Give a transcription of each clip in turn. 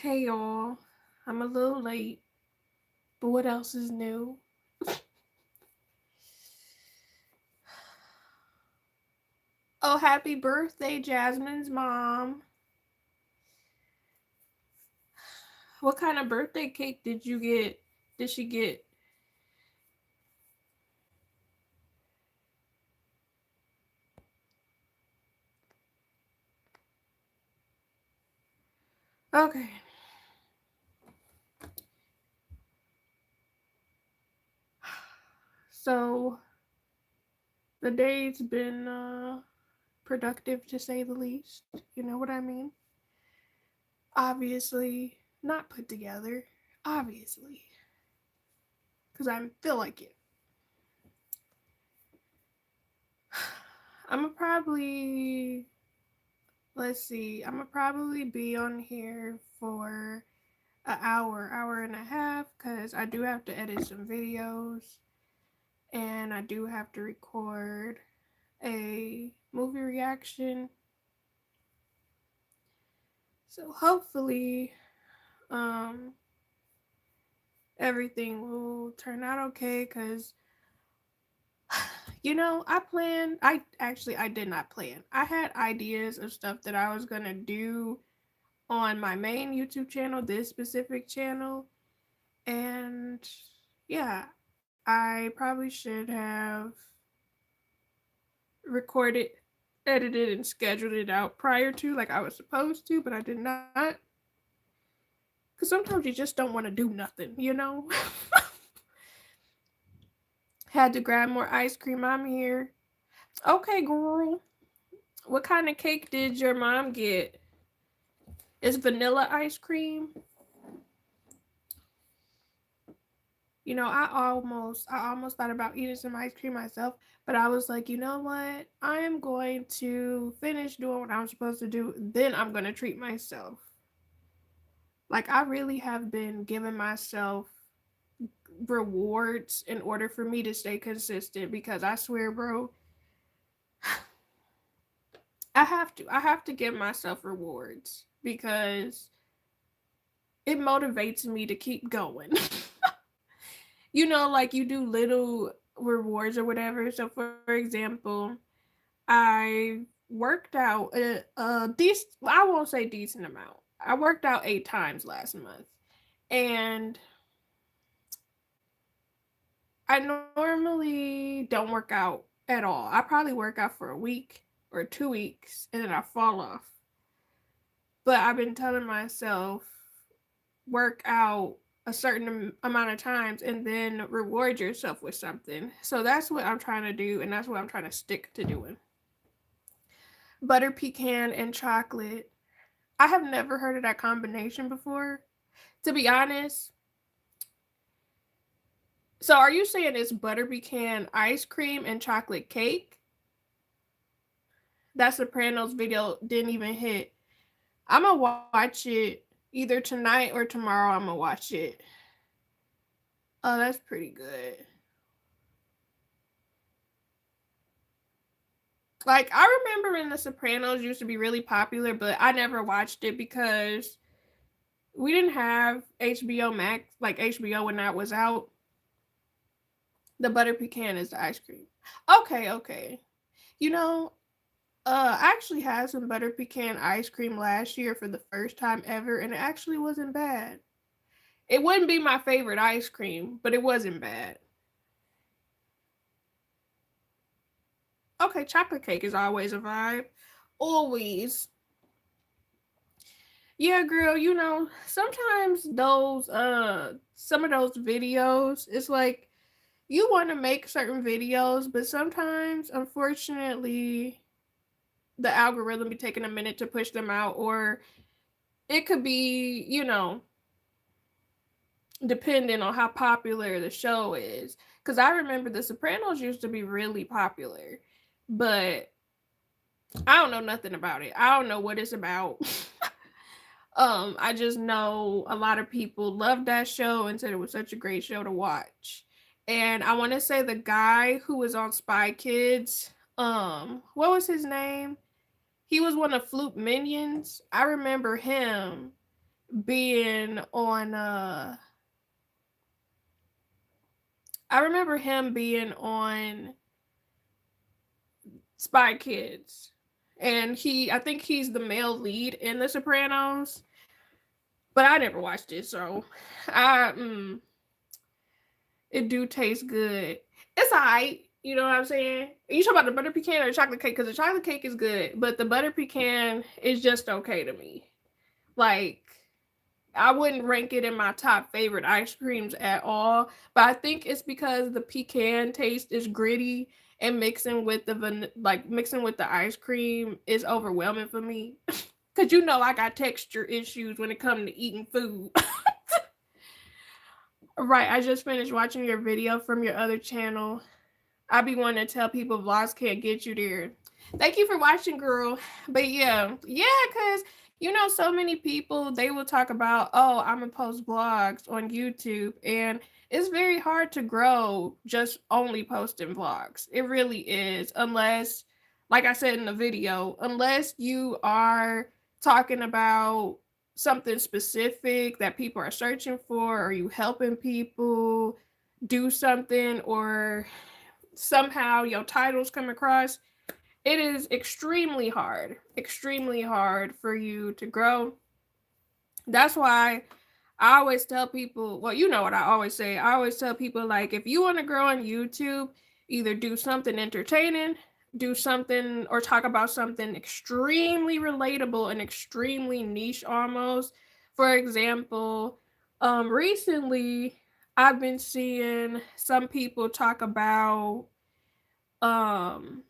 Hey y'all, I'm a little late, but what else is new? Oh, happy birthday, Jasmine's mom. What kind of birthday cake did you get? Did she get? Okay. So, the day's been productive to say the least. You know what I mean? Obviously, not put together. Obviously. Because I feel like it. I'm gonna probably let's see. I'm gonna probably be on here for an hour and a half, because I do have to edit some videos and I do have to record a movie reaction. So hopefully, um, everything will turn out okay. Because I did not plan. I had ideas of stuff that I was gonna do on my main YouTube channel, this specific channel, and yeah, I probably should have recorded, edited, and scheduled it out prior to, like I was supposed to, but I did not. Because sometimes you just don't want to do nothing, you know? Had to grab more ice cream. I'm here. Okay, girl. What kind of cake did your mom get? It's vanilla ice cream. I almost thought about eating some ice cream myself, but I was like, you know what? I am going to finish doing what I'm supposed to do, then I'm going to treat myself. Like, I really have been giving myself rewards in order for me to stay consistent, because I swear, bro, I have to give myself rewards because it motivates me to keep going. Like you do little rewards or whatever. So for example, I worked out a decent, I won't say decent amount. I worked out 8 times last month. And I normally don't work out at all. I probably work out for a week or 2 weeks and then I fall off. But I've been telling myself, work out a certain amount of times and then reward yourself with something. So that's what I'm trying to do, and that's what I'm trying to stick to doing. Butter pecan and chocolate. I have never heard of that combination before, to be honest. So are you saying it's butter pecan ice cream and chocolate cake? That Sopranos video didn't even hit. I'm gonna watch it either tonight or tomorrow. I'm gonna watch it. Oh, that's pretty good. Like, I remember when The Sopranos used to be really popular, but I never watched it because we didn't have HBO Max, like HBO when that was out. The butter pecan is the ice cream. Okay, okay. You know, I actually had some butter pecan ice cream last year for the first time ever, and it actually wasn't bad. It wouldn't be my favorite ice cream, but it wasn't bad. Okay, chocolate cake is always a vibe. Always. Yeah, girl, sometimes those some of those videos, it's like you want to make certain videos, but sometimes unfortunately the algorithm be taking a minute to push them out, or it could be, depending on how popular the show is. Cuz I remember The Sopranos used to be really popular, but I don't know nothing about it. I don't know what it's about. I just know a lot of people loved that show and said it was such a great show to watch. And I want to say the guy who was on Spy Kids, what was his name? He was one of Floop Minions. I remember him being on I remember him being on Spy Kids. And I think he's the male lead in The Sopranos. But I never watched it, so I it do taste good. It's alright. You know what I'm saying? You talk about the butter pecan or the chocolate cake? Because the chocolate cake is good, but the butter pecan is just okay to me. Like, I wouldn't rank it in my top favorite ice creams at all, but I think it's because the pecan taste is gritty and mixing with the ice cream is overwhelming for me. Cause you know I got texture issues when it comes to eating food. Right, I just finished watching your video from your other channel. I be wanting to tell people vlogs can't get you there. Thank you for watching, girl. But yeah, cause so many people they will talk about, oh, I'm gonna post vlogs on YouTube, and it's very hard to grow just only posting vlogs. It really is, unless, like I said in the video, unless you are talking about something specific that people are searching for, or you helping people do something, or somehow your titles come across, it is extremely hard for you to grow. That's why I always tell people, well, you know what I always say. I always tell people, like, if you want to grow on YouTube, either do something entertaining, do something or talk about something extremely relatable and extremely niche almost. For example, recently I've been seeing some people talk about um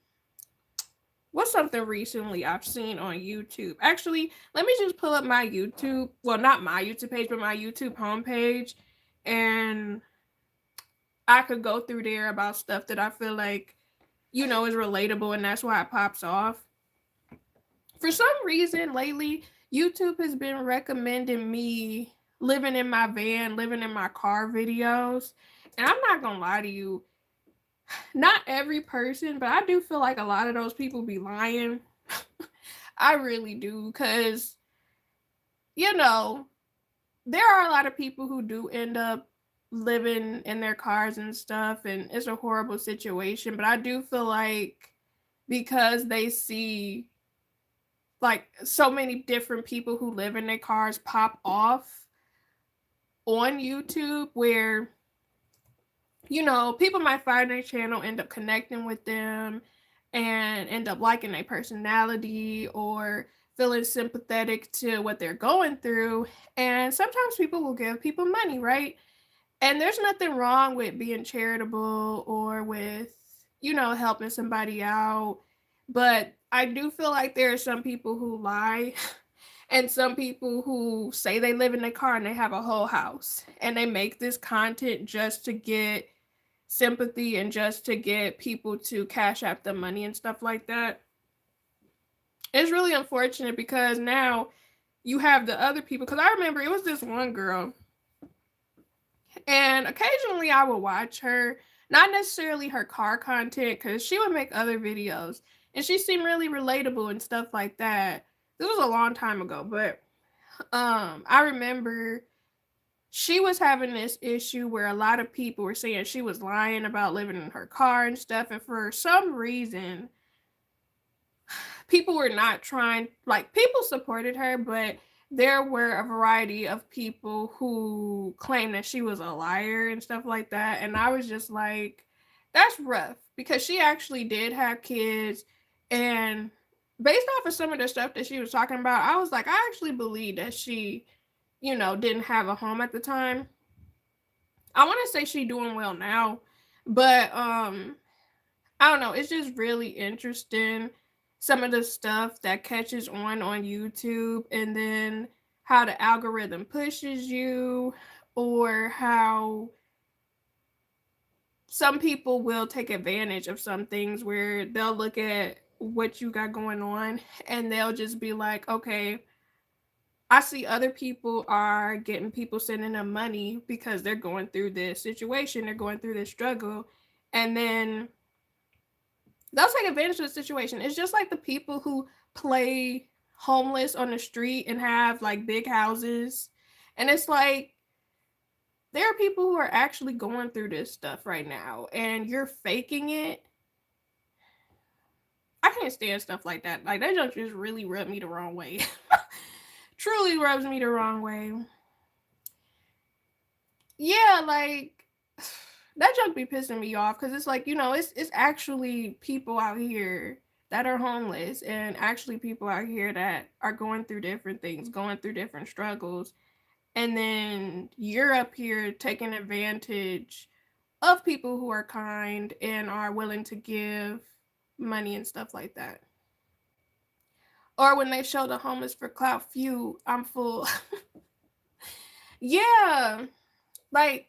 what's something recently I've seen on YouTube? Actually, let me just pull up my YouTube. Well, not my YouTube page, but my YouTube homepage. And I could go through there about stuff that I feel like, is relatable. And that's why it pops off. For some reason, lately, YouTube has been recommending me living in my van, living in my car videos. And I'm not going to lie to you. Not every person, but I do feel like a lot of those people be lying. I really do, because, there are a lot of people who do end up living in their cars and stuff, and it's a horrible situation. But I do feel like because they see like so many different people who live in their cars pop off on YouTube, where people might find their channel, end up connecting with them, and end up liking their personality or feeling sympathetic to what they're going through. And sometimes people will give people money, right? And there's nothing wrong with being charitable or with, helping somebody out. But I do feel like there are some people who lie and some people who say they live in their car and they have a whole house, and they make this content just to get sympathy and just to get people to cash out the money and stuff like that. It's really unfortunate, because now you have the other people. Because I remember it was this one girl, and occasionally I would watch her, not necessarily her car content, because she would make other videos and she seemed really relatable and stuff like that. This was a long time ago, but I remember she was having this issue where a lot of people were saying she was lying about living in her car and stuff. And for some reason, people were not trying, like, people supported her, but there were a variety of people who claimed that she was a liar and stuff like that. And I was just like, that's rough, because she actually did have kids. And based off of some of the stuff that she was talking about, I was like, I actually believe that she didn't have a home at the time. I want to say she doing well now, but I don't know. It's just really interesting, some of the stuff that catches on YouTube, and then how the algorithm pushes you, or how some people will take advantage of some things where they'll look at what you got going on and they'll just be like, okay, I see other people are getting people sending them money because they're going through this situation, they're going through this struggle, and then they'll take advantage of the situation. It's just like the people who play homeless on the street and have like big houses And it's like, there are people who are actually going through this stuff right now, and you're faking it. I can't stand stuff like that. Like, that junk just really rubbed me the wrong way. Truly rubs me the wrong way. Yeah, like, that junk be pissing me off because it's like, it's actually people out here that are homeless, and actually people out here that are going through different things, going through different struggles. And then you're up here taking advantage of people who are kind and are willing to give money and stuff like that. Or when they show the homeless for clout, few, I'm full. Yeah, like,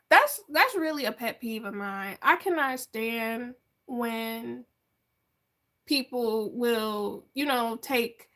that's really a pet peeve of mine. I cannot stand when people will, take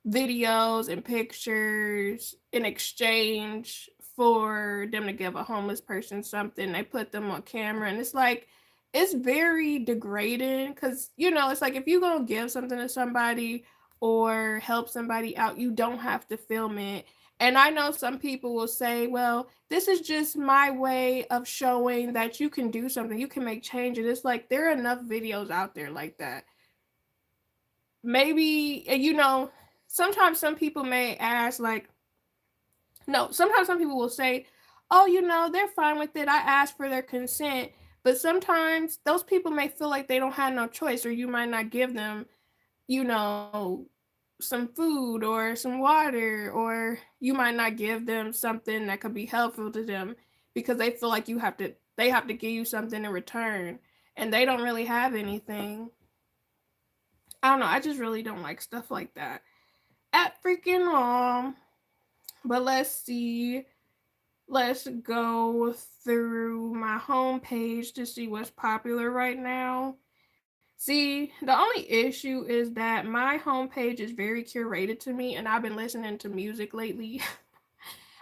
videos and pictures in exchange for them to give a homeless person something. They put them on camera, and it's like, it's very degrading because, it's like, if you're going to give something to somebody or help somebody out, you don't have to film it. And I know some people will say, well, this is just my way of showing that you can do something, you can make change. And it's like, there are enough videos out there like that. Maybe, sometimes some people may ask, like, no, sometimes some people will say, oh, they're fine with it, I asked for their consent. But sometimes those people may feel like they don't have no choice, or you might not give them, you know, some food or some water, or you might not give them something that could be helpful to them because they feel like they have to give you something in return, and they don't really have anything. I don't know, I just really don't like stuff like that at freaking all. But let's see. Let's go through my homepage to see what's popular right now. See, the only issue is that my homepage is very curated to me, and I've been listening to music lately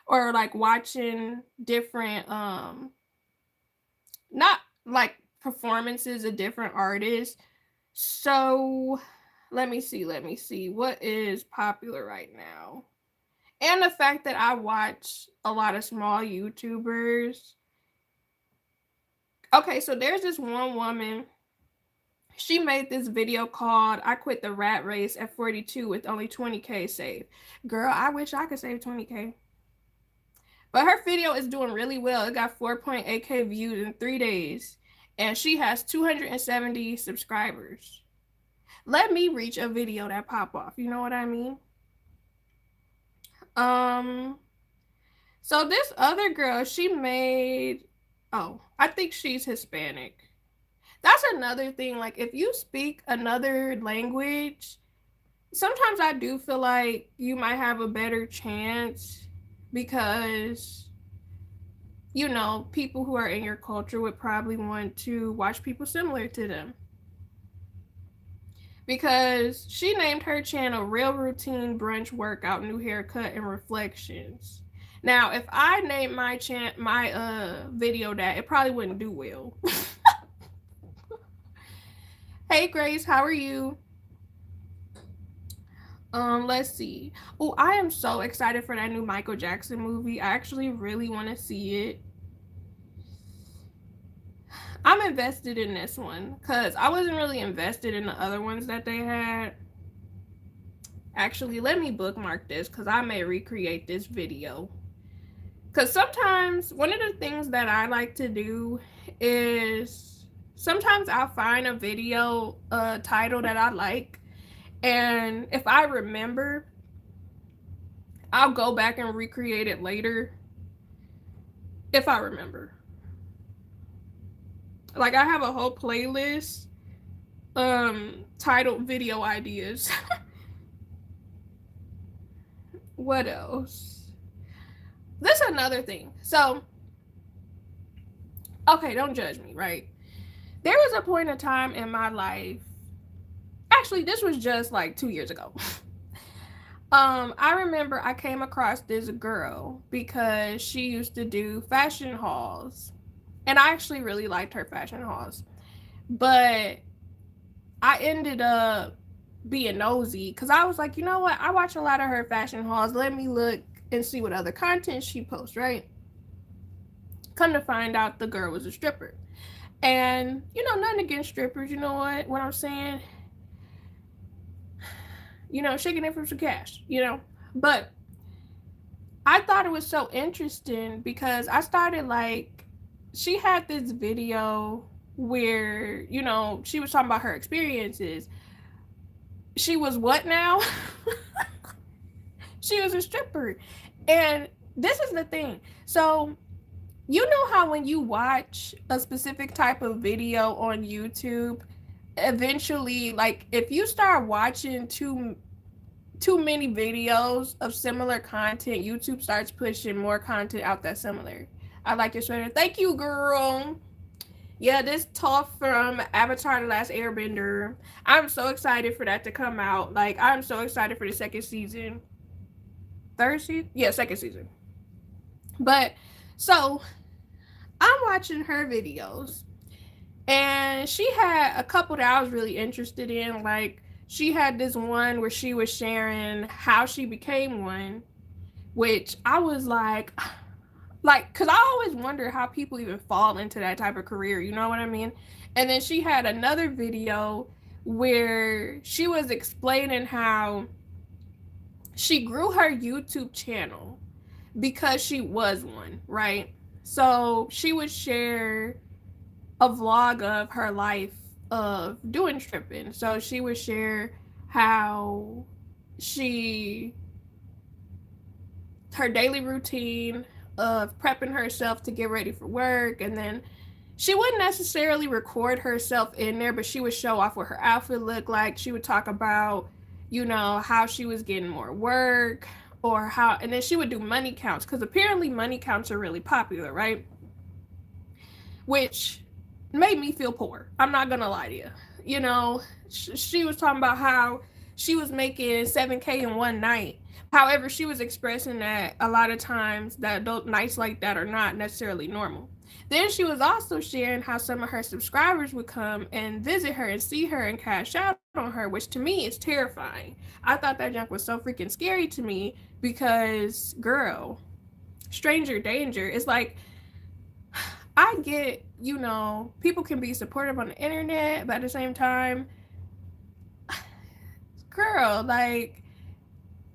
or like watching different not like performances of different artists. So, let me see what is popular right now. And the fact that I watch a lot of small YouTubers. Okay, so there's this one woman. She made this video called "I Quit the Rat Race at 42 with only 20K saved." Girl, I wish I could save 20K. But her video is doing really well. It got 4.8K views in 3 days. And she has 270 subscribers. Let me reach a video that pop off. You know what I mean? Um, so this other girl, she made, oh, I think she's Hispanic. That's another thing. Like, if you speak another language, sometimes I do feel like you might have a better chance because, people who are in your culture would probably want to watch people similar to them. Because she named her channel Real Routine Brunch Workout, New Haircut, and Reflections. Now, if I named my video that, it probably wouldn't do well. Hey Grace, how are you? Let's see. Oh, I am so excited for that new Michael Jackson movie. I actually really want to see it. I'm invested in this one because I wasn't really invested in the other ones that they had. Actually, let me bookmark this because I may recreate this video. Because sometimes one of the things that I like to do is sometimes I'll find a video title that I like, and if I remember, I'll go back and recreate it later if I remember. Like, I have a whole playlist titled video ideas. What else? This is another thing. So, okay, don't judge me, right? There was a point in time in my life. Actually, this was just like 2 years ago. I remember I came across this girl because she used to do fashion hauls. And I actually really liked her fashion hauls. But I ended up being nosy because I was like, you know what? I watch a lot of her fashion hauls. Let me look and see what other content she posts, right? Come to find out, the girl was a stripper. And, you know, nothing against strippers, you know what I'm saying? You know, shaking it for some cash, you know? But I thought it was so interesting because I started like, she had this video where, you know, she was talking about her experiences. She was what now? She was a stripper. And this is the thing. So, you know how when you watch a specific type of video on YouTube, eventually, like if you start watching too many videos of similar content, YouTube starts pushing more content out that's similar. I like your sweater. Thank you, girl. Yeah, this Toph from Avatar: The Last Airbender. I'm so excited for that to come out. Like, I'm so excited for the second season. Third season? Yeah, second season. But so I'm watching her videos, and she had a couple that I was really interested in. Like, she had this one where she was sharing how she became one, which I was like, because I always wonder how people even fall into that type of career, you know what I mean? And then she had another video where she was explaining how she grew her YouTube channel because she was one, right? So she would share a vlog of her life of doing stripping. So she would share how she her daily routine of prepping herself to get ready for work, and then she wouldn't necessarily record herself in there, but she would show off what her outfit looked like. She would talk about, you know, how she was getting more work, or how, and then she would do money counts because apparently money counts are really popular, right? Which made me feel poor. I'm not gonna lie to you. You know, she was talking about how she was making 7K in one night. However, she was expressing that a lot of times that those nights like that are not necessarily normal. Then she was also sharing how some of her subscribers would come and visit her and see her and cash out on her, which to me is terrifying. I thought that junk was so freaking scary to me because, girl, stranger danger. It's like, I get, you know, people can be supportive on the internet, but at the same time, girl, like,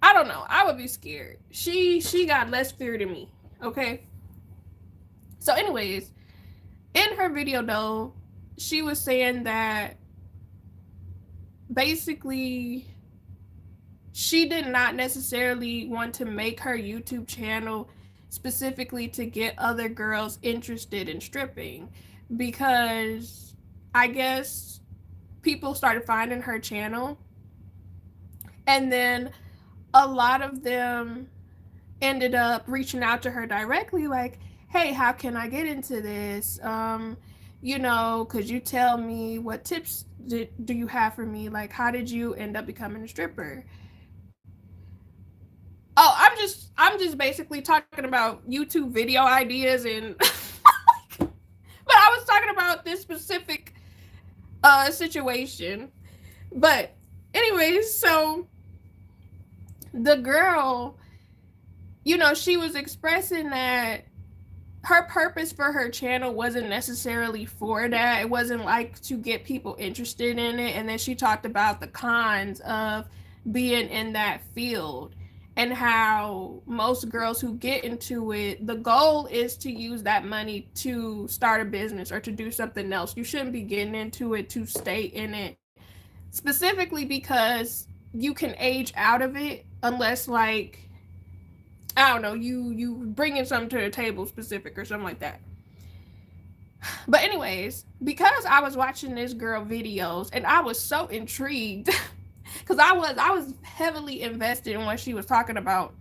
I don't know. I would be scared. She got less fear than me. Okay. So, anyways, in her video though, she was saying that basically she did not necessarily want to make her YouTube channel specifically to get other girls interested in stripping, because I guess people started finding her channel, and then a lot of them ended up reaching out to her directly, like, hey, how can I get into this? You know, could you tell me what tips do you have for me? Like, how did you end up becoming a stripper? Oh, I'm just basically talking about YouTube video ideas, and but I was talking about this specific situation. But anyways, so the girl, you know, she was expressing that her purpose for her channel wasn't necessarily for that. It wasn't like to get people interested in it. And then she talked about the cons of being in that field and how most girls who get into it, the goal is to use that money to start a business or to do something else. You shouldn't be getting into it to stay in it, specifically because you can age out of it unless, like, I don't know, you bringing something to the table specific or something like that. But anyways, because I was watching this girl videos and I was so intrigued because I was heavily invested in what she was talking about.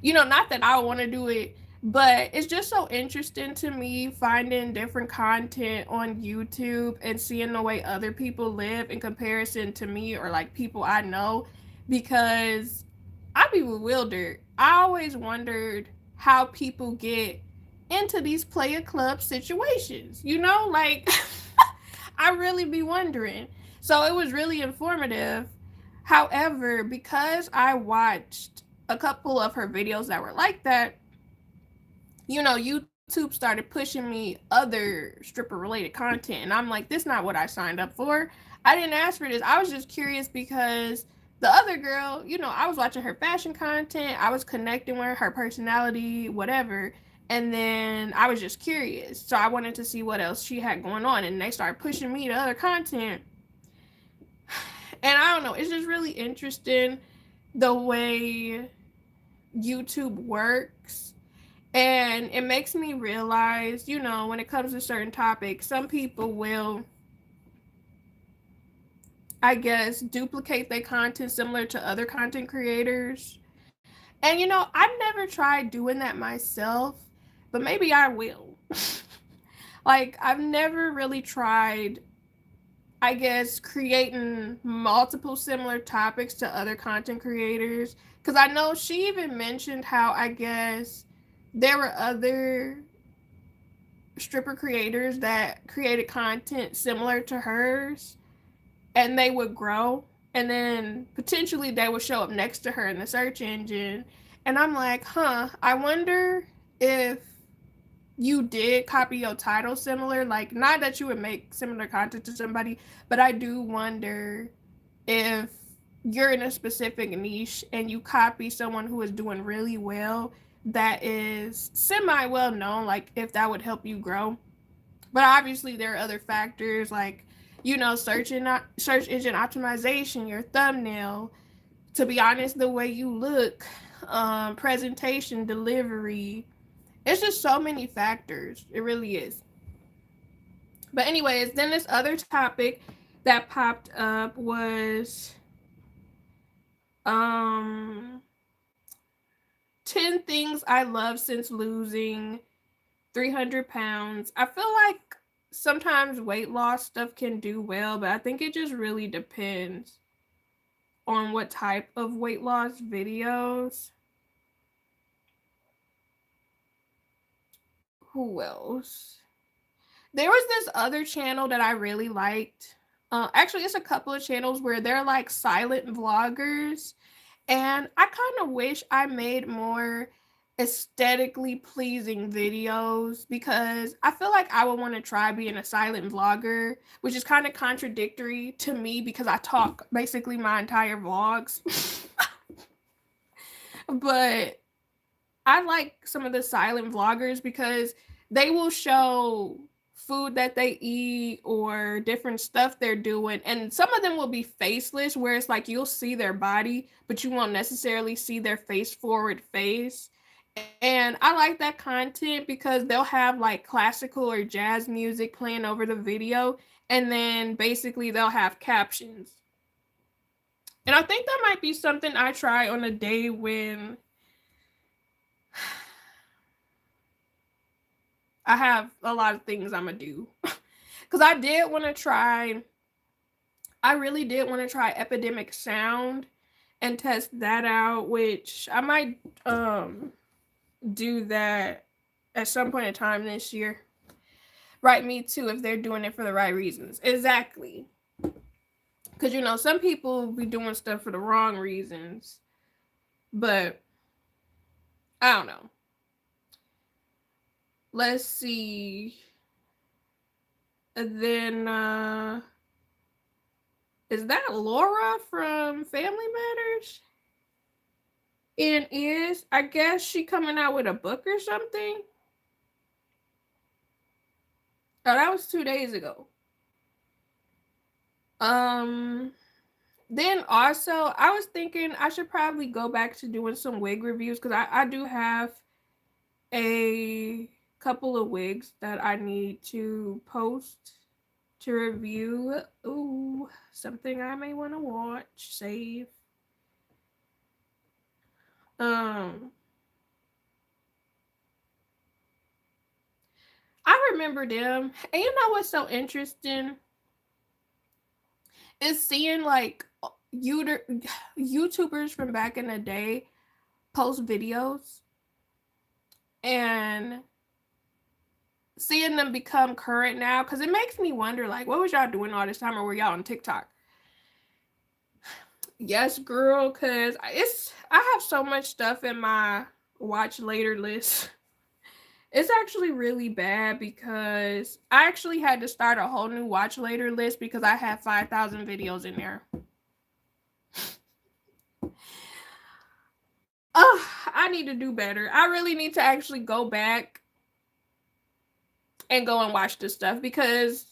You know, not that I want to do it, but it's just so interesting to me finding different content on YouTube and seeing the way other people live in comparison to me or like people I know, because I'd be bewildered. I always wondered how people get into these player club situations, you know, like I really be wondering. So it was really informative. However, because I watched a couple of her videos that were like that, YouTube started pushing me other stripper related content. And I'm like, this is not what I signed up for. I didn't ask for this. I was just curious because the other girl, I was watching her fashion content. I was connecting with her personality, whatever. And then I was just curious. So I wanted to see what else she had going on. And they started pushing me to other content. And I don't know, it's just really interesting the way YouTube works. And it makes me realize, when it comes to certain topics, some people will, I guess, duplicate their content similar to other content creators. And, I've never tried doing that myself, but maybe I will. Like, I've never really tried, I guess, creating multiple similar topics to other content creators. Because I know she even mentioned how, I guess, there were other stripper creators that created content similar to hers and they would grow and then potentially they would show up next to her in the search engine. And I'm like, I wonder if you did copy your title similar, like not that you would make similar content to somebody, but I do wonder if you're in a specific niche and you copy someone who is doing really well that is semi well known, like if that would help you grow. But obviously there are other factors like, search engine optimization, your thumbnail, to be honest, the way you look, presentation, delivery. It's just so many factors. It really is. But anyways, then this other topic that popped up was um 10 things I love since losing 300 pounds. I feel like sometimes weight loss stuff can do well, but I think it just really depends on what type of weight loss videos. Who else? There was this other channel that I really liked. Actually, it's a couple of channels where they're like silent vloggers. And I kind of wish I made more aesthetically pleasing videos because I feel like I would want to try being a silent vlogger, which is kind of contradictory to me because I talk basically my entire vlogs. But I like some of the silent vloggers because they will show food that they eat or different stuff they're doing. And some of them will be faceless, where it's like you'll see their body, but you won't necessarily see their face forward face. And I like that content because they'll have like classical or jazz music playing over the video. And then basically they'll have captions. And I think that might be something I try on a day when I have a lot of things I'm gonna do. Because I really did want to try Epidemic Sound and test that out, which I might do that at some point in time this year. Right, me too, if they're doing it for the right reasons. Exactly. Because, some people be doing stuff for the wrong reasons. But, I don't know. Let's see. And then, is that Laura from Family Matters? And I guess she coming out with a book or something? Oh, that was 2 days ago. Then also, I was thinking I should probably go back to doing some wig reviews because I do have a couple of wigs that I need to post to review. Ooh, something I may want to watch, save. I remember them. And you know what's so interesting? Is seeing like YouTubers from back in the day post videos and seeing them become current now, because it makes me wonder, like, what was y'all doing all this time, or were y'all on TikTok? Yes, girl, because I have so much stuff in my watch later list. It's actually really bad because I actually had to start a whole new watch later list because I had 5,000 videos in there. Oh, I need to do better. I really need to actually go back and go and watch this stuff because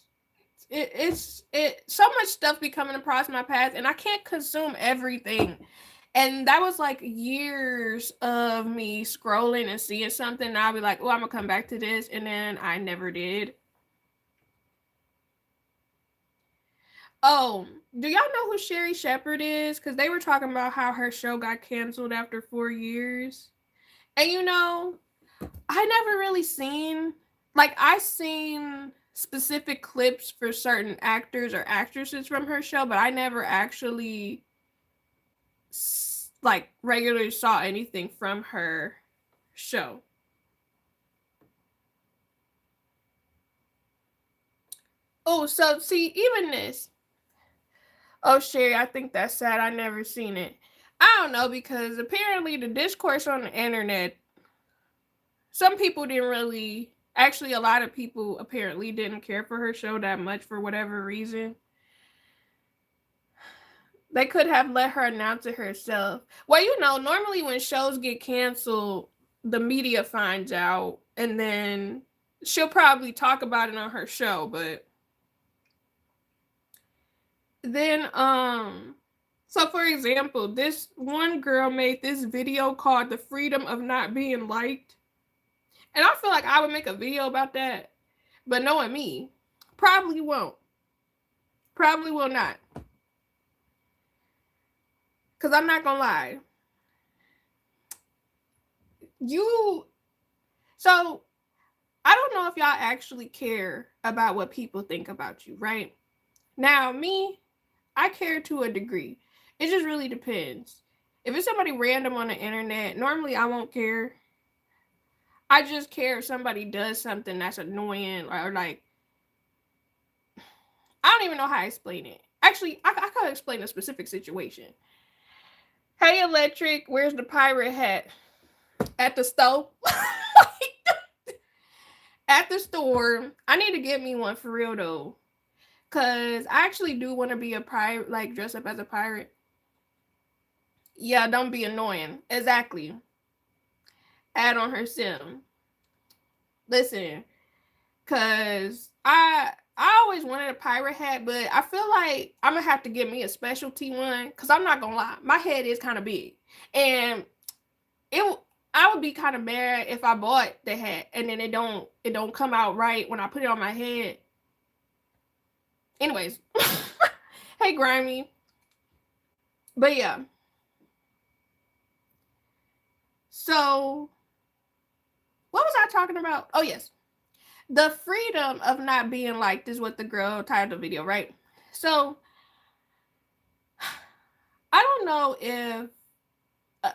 it's so much stuff be coming across my path and I can't consume everything. And that was like years of me scrolling and seeing something. And I'll be like, oh, I'm gonna come back to this, and then I never did. Oh, do y'all know who Sherry Shepherd is? Because they were talking about how her show got canceled after 4 years. And I never really seen, like, I seen specific clips for certain actors or actresses from her show, but I never actually, like, regularly saw anything from her show. Oh, so see, even this. Oh, Sherry, I think that's sad. I never seen it. I don't know because apparently the discourse on the internet, some people didn't really. Actually, a lot of people apparently didn't care for her show that much for whatever reason. They could have let her announce it herself. Well, normally when shows get canceled, the media finds out and then she'll probably talk about it on her show, but then so for example, this one girl made this video called The Freedom of Not Being Liked. And I feel like I would make a video about that. But knowing me, probably won't. Probably will not. Because I'm not going to lie. So, I don't know if y'all actually care about what people think about you, right? Now, me, I care to a degree. It just really depends. If it's somebody random on the internet, normally I won't care. I just care if somebody does something that's annoying or like, I don't even know how to explain it. Actually, I could explain a specific situation. Hey, Electric, where's the pirate hat? At the stove? At the store. I need to get me one for real though. Cause I actually do want to be a pirate, like dress up as a pirate. Yeah, don't be annoying. Exactly. Add on her sim. Listen, cause I always wanted a pirate hat, but I feel like I'm gonna have to get me a specialty one. Cause I'm not gonna lie, my head is kind of big, and I would be kind of mad if I bought the hat and then it don't come out right when I put it on my head. Anyways, hey Grimy, but yeah. So what was I talking about? Oh yes, the freedom of not being liked is what the girl titled the video, right? So I don't know if,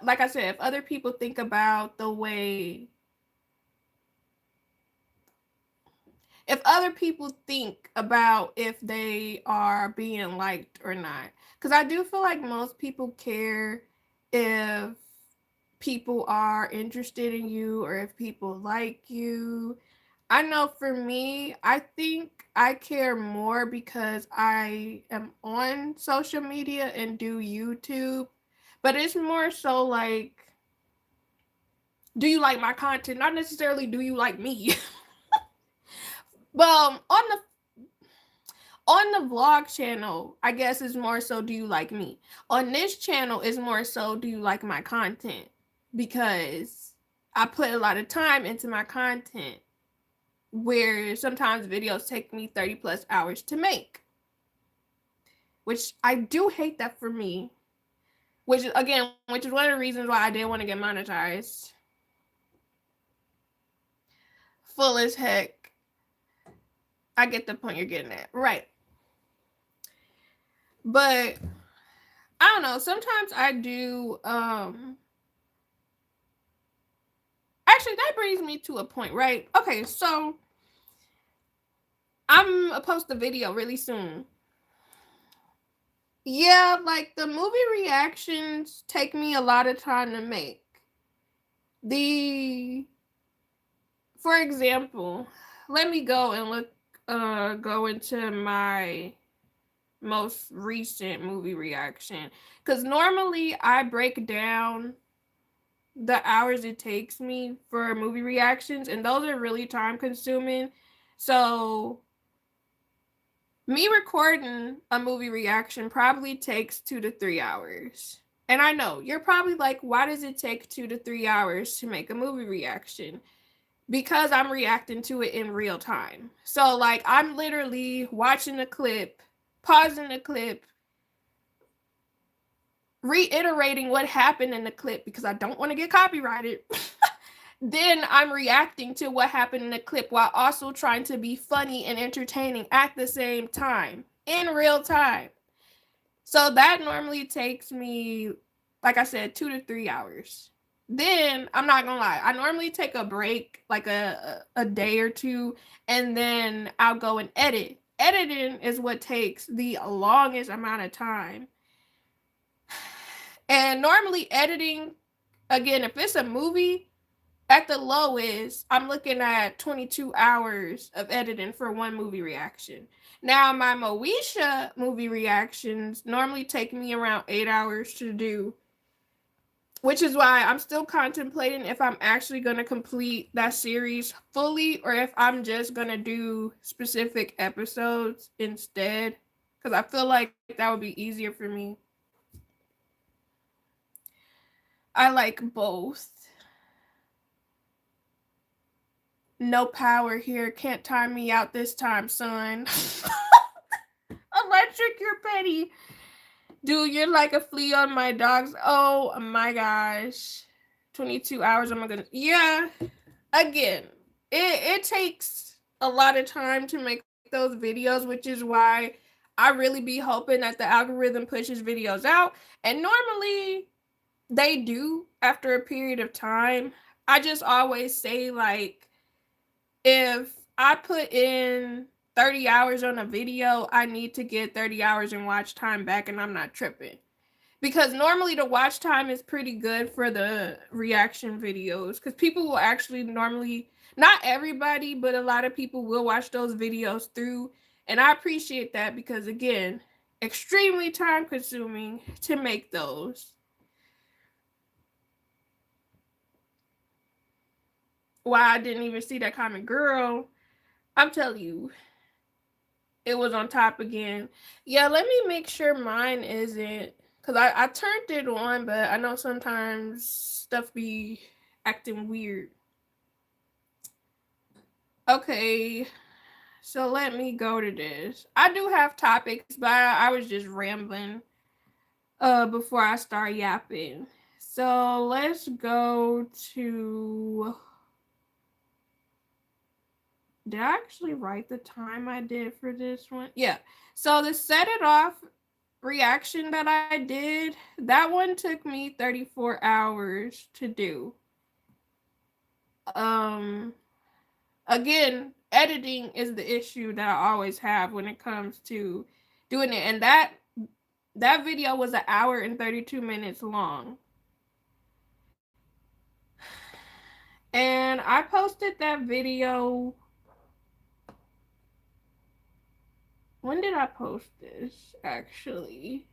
like I said, if other people think about the way, if other people think about if they are being liked or not. Because I do feel like most people care if people are interested in you or if people like you. I know for me, I think I care more because I am on social media and do YouTube. But it's more so like, do you like my content? Not necessarily do you like me. Well, on the vlog channel, I guess is more so do you like me. On this channel is more so do you like my content, because I put a lot of time into my content where sometimes videos take me 30 plus hours to make, which I do hate that for me, which is one of the reasons why I didn't want to get monetized. Full as heck. I get the point you're getting at. Right. But I don't know. Sometimes I do. Actually, that brings me to a point, right? Okay, so I'm gonna post a video really soon. Yeah, like the movie reactions take me a lot of time to make. The For example, let me go and go into my most recent movie reaction, cuz normally I break down the hours it takes me for movie reactions, and those are really time consuming. So me recording a movie reaction probably takes 2 to 3 hours. And I know you're probably like, why does it take 2 to 3 hours to make a movie reaction? Because I'm reacting to it in real time. So, like, I'm literally watching the clip, pausing the clip, reiterating what happened in the clip because I don't want to get copyrighted. Then I'm reacting to what happened in the clip while also trying to be funny and entertaining at the same time in real time. So that normally takes me, like I said, 2 to 3 hours. Then I'm not gonna lie, I normally take a break, like a day or two, and then I'll go and edit. Editing is what takes the longest amount of time. And normally editing, again, if it's a movie, at the lowest, I'm looking at 22 hours of editing for one movie reaction. Now, my Moesha movie reactions normally take me around 8 hours to do, which is why I'm still contemplating if I'm actually going to complete that series fully or if I'm just going to do specific episodes instead. Because I feel like that would be easier for me. I like both. No power here. Can't time me out this time, son. Electric, you're petty. Dude, you're like a flea on my dogs. Oh my gosh. 22 hours. Oh my goodness. Yeah. Again, it takes a lot of time to make those videos, which is why I really be hoping that the algorithm pushes videos out. And normally they do after a period of time. I just always say, like, if I put in 30 hours on a video, I need to get 30 hours in watch time back, and I'm not tripping. Because normally the watch time is pretty good for the reaction videos. Because people will actually normally, not everybody, but a lot of people will watch those videos through. And I appreciate that because, again, extremely time consuming to make those. Why I didn't even see that comment, girl. I'm telling you, it was on top again. Yeah, let me make sure mine isn't, because I turned it on, but I know sometimes stuff be acting weird. Okay, so let me go to this. I do have topics, but I was just rambling before I start yapping. So let's go to, did I actually write the time I did for this one? Yeah. So to set it off reaction that I did, that one took me 34 hours to do. Um Again, editing is the issue that I always have when it comes to doing it. And that video was an hour and 32 minutes long. And I posted that video. When did I post this actually?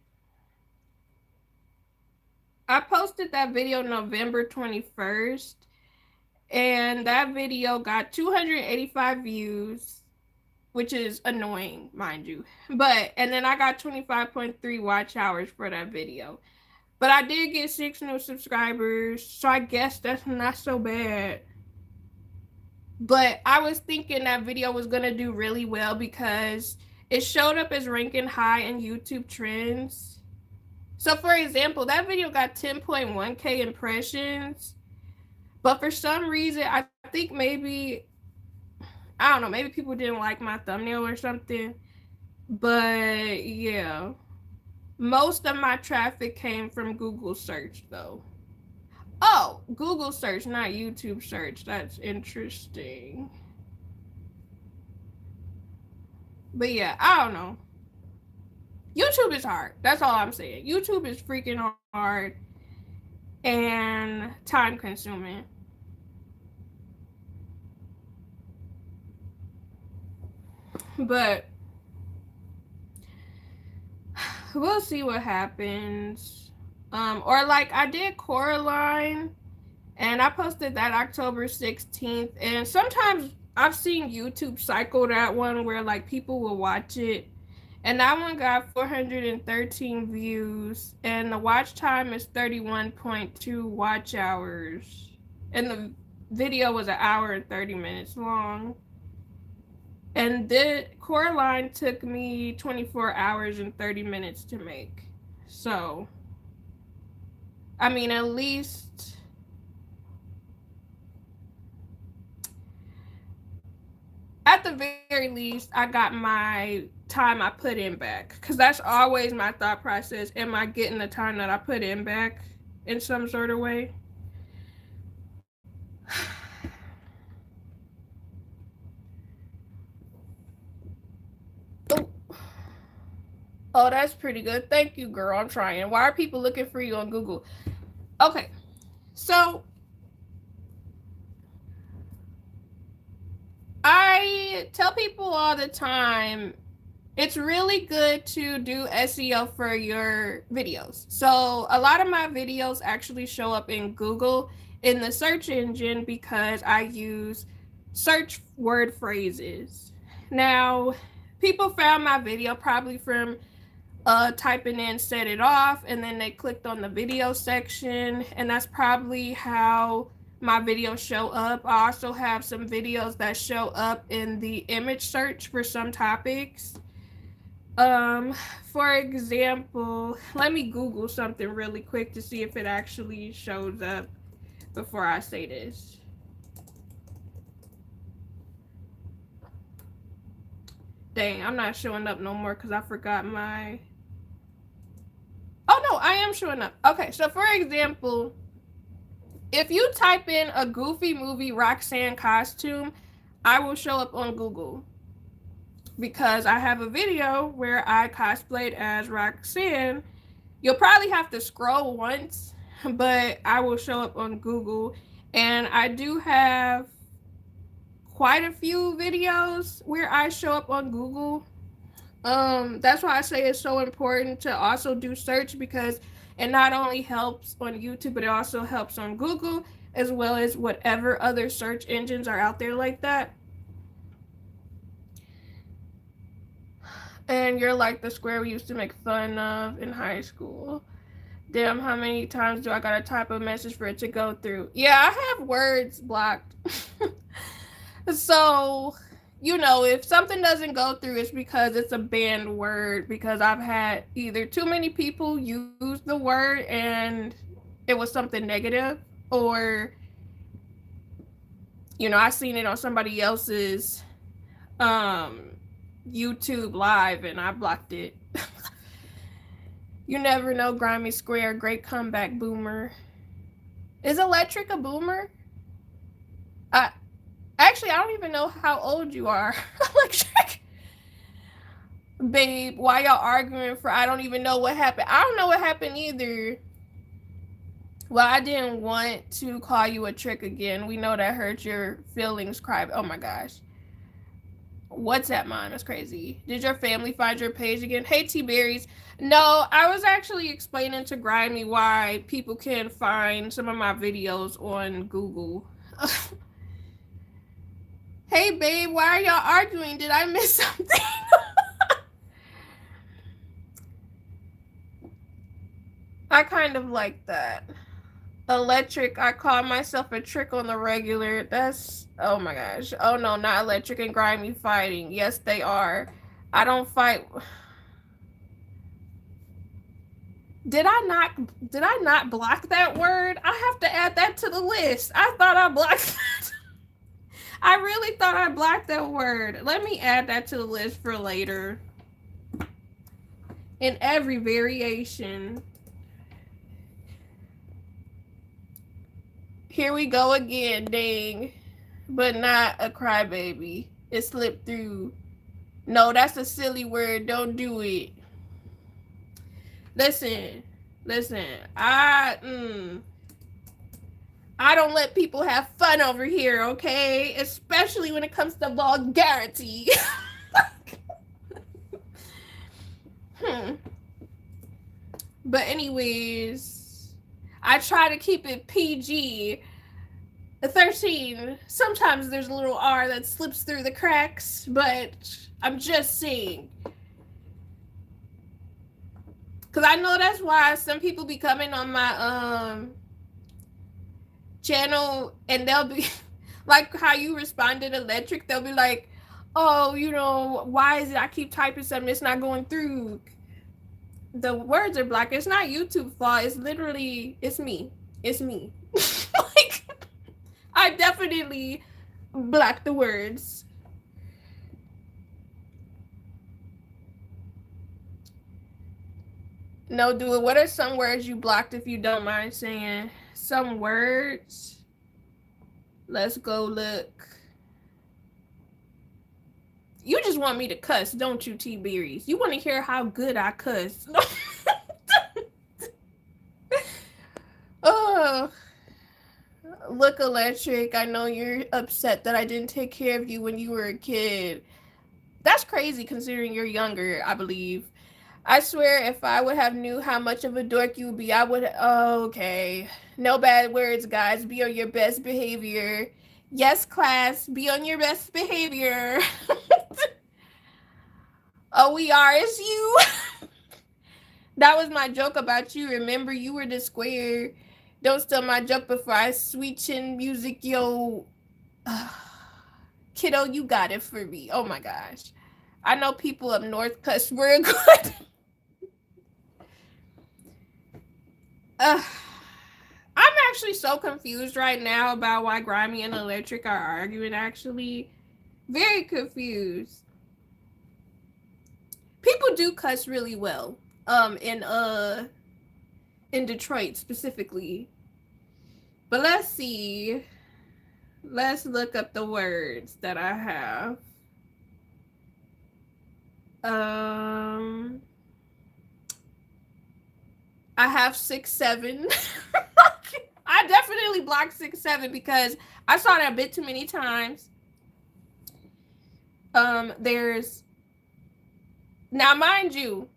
I posted that video November 21st, and that video got 285 views, which is annoying, mind you. And then I got 25.3 watch hours for that video. But I did get 6 new subscribers, so I guess that's not so bad. But I was thinking that video was going to do really well because it showed up as ranking high in YouTube trends. So, for example, that video got 10.1K impressions. But for some reason, I think maybe, I don't know, maybe people didn't like my thumbnail or something. But yeah, most of my traffic came from Google search though. Oh, Google search, not YouTube search. That's interesting. But yeah, I don't know. YouTube is hard. That's all I'm saying. YouTube is freaking hard and time consuming. But we'll see what happens. Or like I did Coraline and I posted that October 16th. And sometimes I've seen YouTube cycle that one where like people will watch it. And that one got 413 views. And the watch time is 31.2 watch hours. And the video was an hour and 30 minutes long. And the Coraline took me 24 hours and 30 minutes to make. So, I mean, at least at the very least, I got my time I put in back. Because that's always my thought process. Am I getting the time that I put in back in some sort of way? Oh, that's pretty good. Thank you, girl. I'm trying. Why are people looking for you on Google? Okay, so I tell people all the time it's really good to do SEO for your videos. So a lot of my videos actually show up in Google in the search engine because I use search word phrases. Now, people found my video probably from typing in set it off and then they clicked on the video section, and that's probably how my videos show up. I also have some videos that show up in the image search for some topics. For example, let me Google something really quick to see if it actually shows up before I say this. Dang, I'm not showing up no more because I forgot my... Oh no, I am showing up. Okay, so for example, if you type in a Goofy movie Roxanne costume, I will show up on Google because I have a video where I cosplayed as Roxanne. You'll probably have to scroll once, but I will show up on Google. And I do have quite a few videos where I show up on Google. That's why I say it's so important to also do search, because it not only helps on YouTube, but it also helps on Google, as well as whatever other search engines are out there like that. And you're like the square we used to make fun of in high school. Damn, how many times do I gotta type a message for it to go through? Yeah, I have words blocked. So, you know, if something doesn't go through, it's because it's a banned word, because I've had either too many people use the word and it was something negative, or, you know, I seen it on somebody else's YouTube live and I blocked it. You never know, Grimy Square, great comeback, boomer. Is electric a boomer? Actually, I don't even know how old you are. Electric. Babe, why y'all arguing for I don't even know what happened? I don't know what happened either. Well, I didn't want to call you a trick again. We know that hurt your feelings, cry. Oh my gosh. What's that, mine? That's crazy. Did your family find your page again? Hey, T-Berries. No, I was actually explaining to Grimy why people can find some of my videos on Google. Hey, babe, why are y'all arguing? Did I miss something? I kind of like that. Electric, I call myself a trick on the regular. That's, oh my gosh. Oh no, not electric and Grimy fighting. Yes, they are. I don't fight. Did I not block that word? I have to add that to the list. I thought I blocked that. I really thought I blocked that word. Let me add that to the list for later. In every variation. Here we go again, dang. But not a crybaby. It slipped through. No, that's a silly word. Don't do it. Listen, listen. I don't let people have fun over here, okay? Especially when it comes to vulgarity. hmm. But anyways, I try to keep it PG. 13. Sometimes there's a little R that slips through the cracks, but I'm just saying. Cause I know that's why some people be coming on my channel and they'll be like how you responded electric, they'll be like, oh, you know, why is it I keep typing something it's not going through? The words are black. It's not YouTube fault. It's literally it's me. It's me. Like I definitely blocked the words. No, do it. What are some words you blocked if you don't mind saying? Some words. Let's go look. You just want me to cuss, don't you, T Berries? You want to hear how good I cuss. Oh, look, Electric. I know you're upset that I didn't take care of you when you were a kid. That's crazy considering you're younger, I believe. I swear if I would have knew how much of a dork you would be, I would. Oh, okay. No bad words, guys. Be on your best behavior. Yes, class. Be on your best behavior. Oh, we are. It's you. That was my joke about you. Remember, you were the square. Don't steal my joke before I sweet chin music, yo. Kiddo, you got it for me. Oh my gosh. I know people up north cuss real good. I'm actually so confused right now about why Grimy and Electric are arguing, actually. Very confused. People do cuss really well. In Detroit specifically. But let's see. Let's look up the words that I have. I have 6'7". I definitely blocked 6'7" because I saw that a bit too many times. There's now, mind you,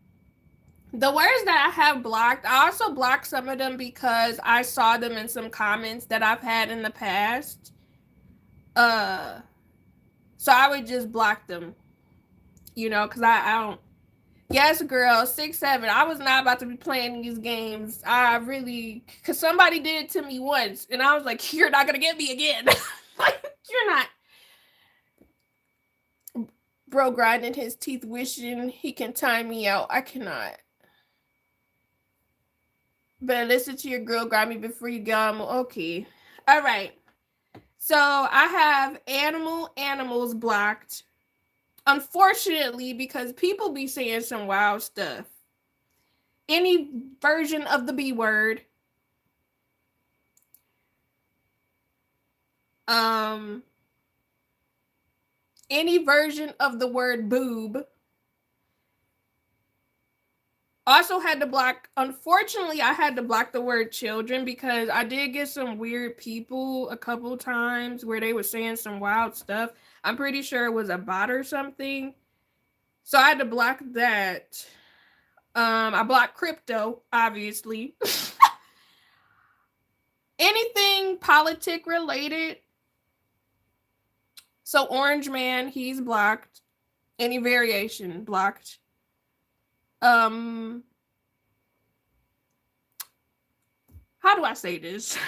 the words that I have blocked, I also blocked some of them because I saw them in some comments that I've had in the past. So I would just block them, you know, because I don't. Yes, girl, 6'7". I was not about to be playing these games. I really, because somebody did it to me once, and I was like, "You're not gonna get me again." Like, you're not. Bro grinding his teeth, wishing he can time me out. I cannot. Better listen to your girl grab me before you go. Okay. All right. So I have animals blocked. Unfortunately, because people be saying some wild stuff. Any version of the B word. Any version of the word boob. Also had to block, unfortunately, I had to block the word children because I did get some weird people a couple times where they were saying some wild stuff. I'm pretty sure it was a bot or something. So I had to block that. I blocked crypto, obviously. Anything politic related. So Orange Man, he's blocked. Any variation, blocked. How do I say this?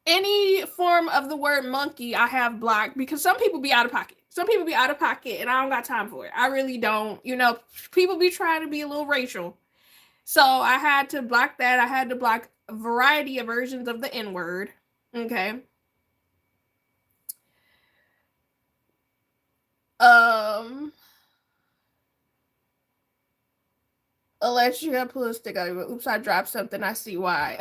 Any form of the word monkey I have blocked because some people be out of pocket. Some people be out of pocket and I don't got time for it. I really don't. You know, people be trying to be a little racial. So I had to block that. I had to block a variety of versions of the N-word. Okay. Electric pull a stick out of it. Oops, I dropped something. I see why.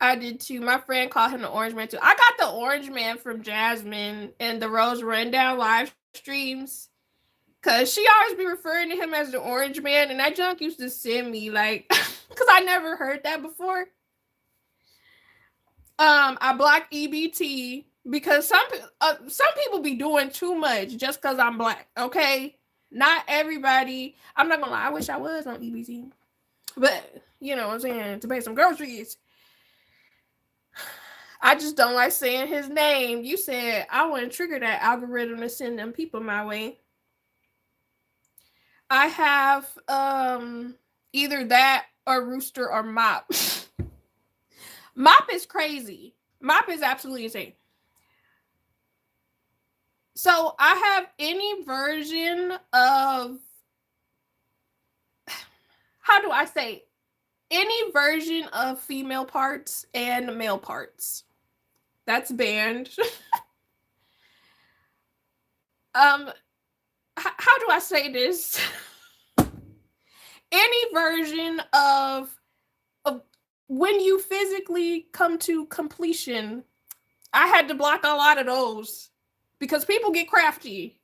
I did too. My friend called him the Orange Man too. I got the Orange Man from Jasmine and the Rose Rundown live streams. Cause she always be referring to him as the orange man, and that junk used to send me like, cause I never heard that before. I blocked EBT because some people be doing too much just cause I'm black. Okay, not everybody. I'm not gonna lie. I wish I was on EBT, but you know what I'm saying, to pay some groceries. I just don't like saying his name. You said I want to trigger that algorithm to send them people my way. I have either that or Rooster or Mop. Mop is crazy. Mop is absolutely insane. So I have any version of, how do I say, any version of female parts and male parts. That's banned. How do I say this? Any version of when you physically come to completion. I had to block a lot of those because people get crafty,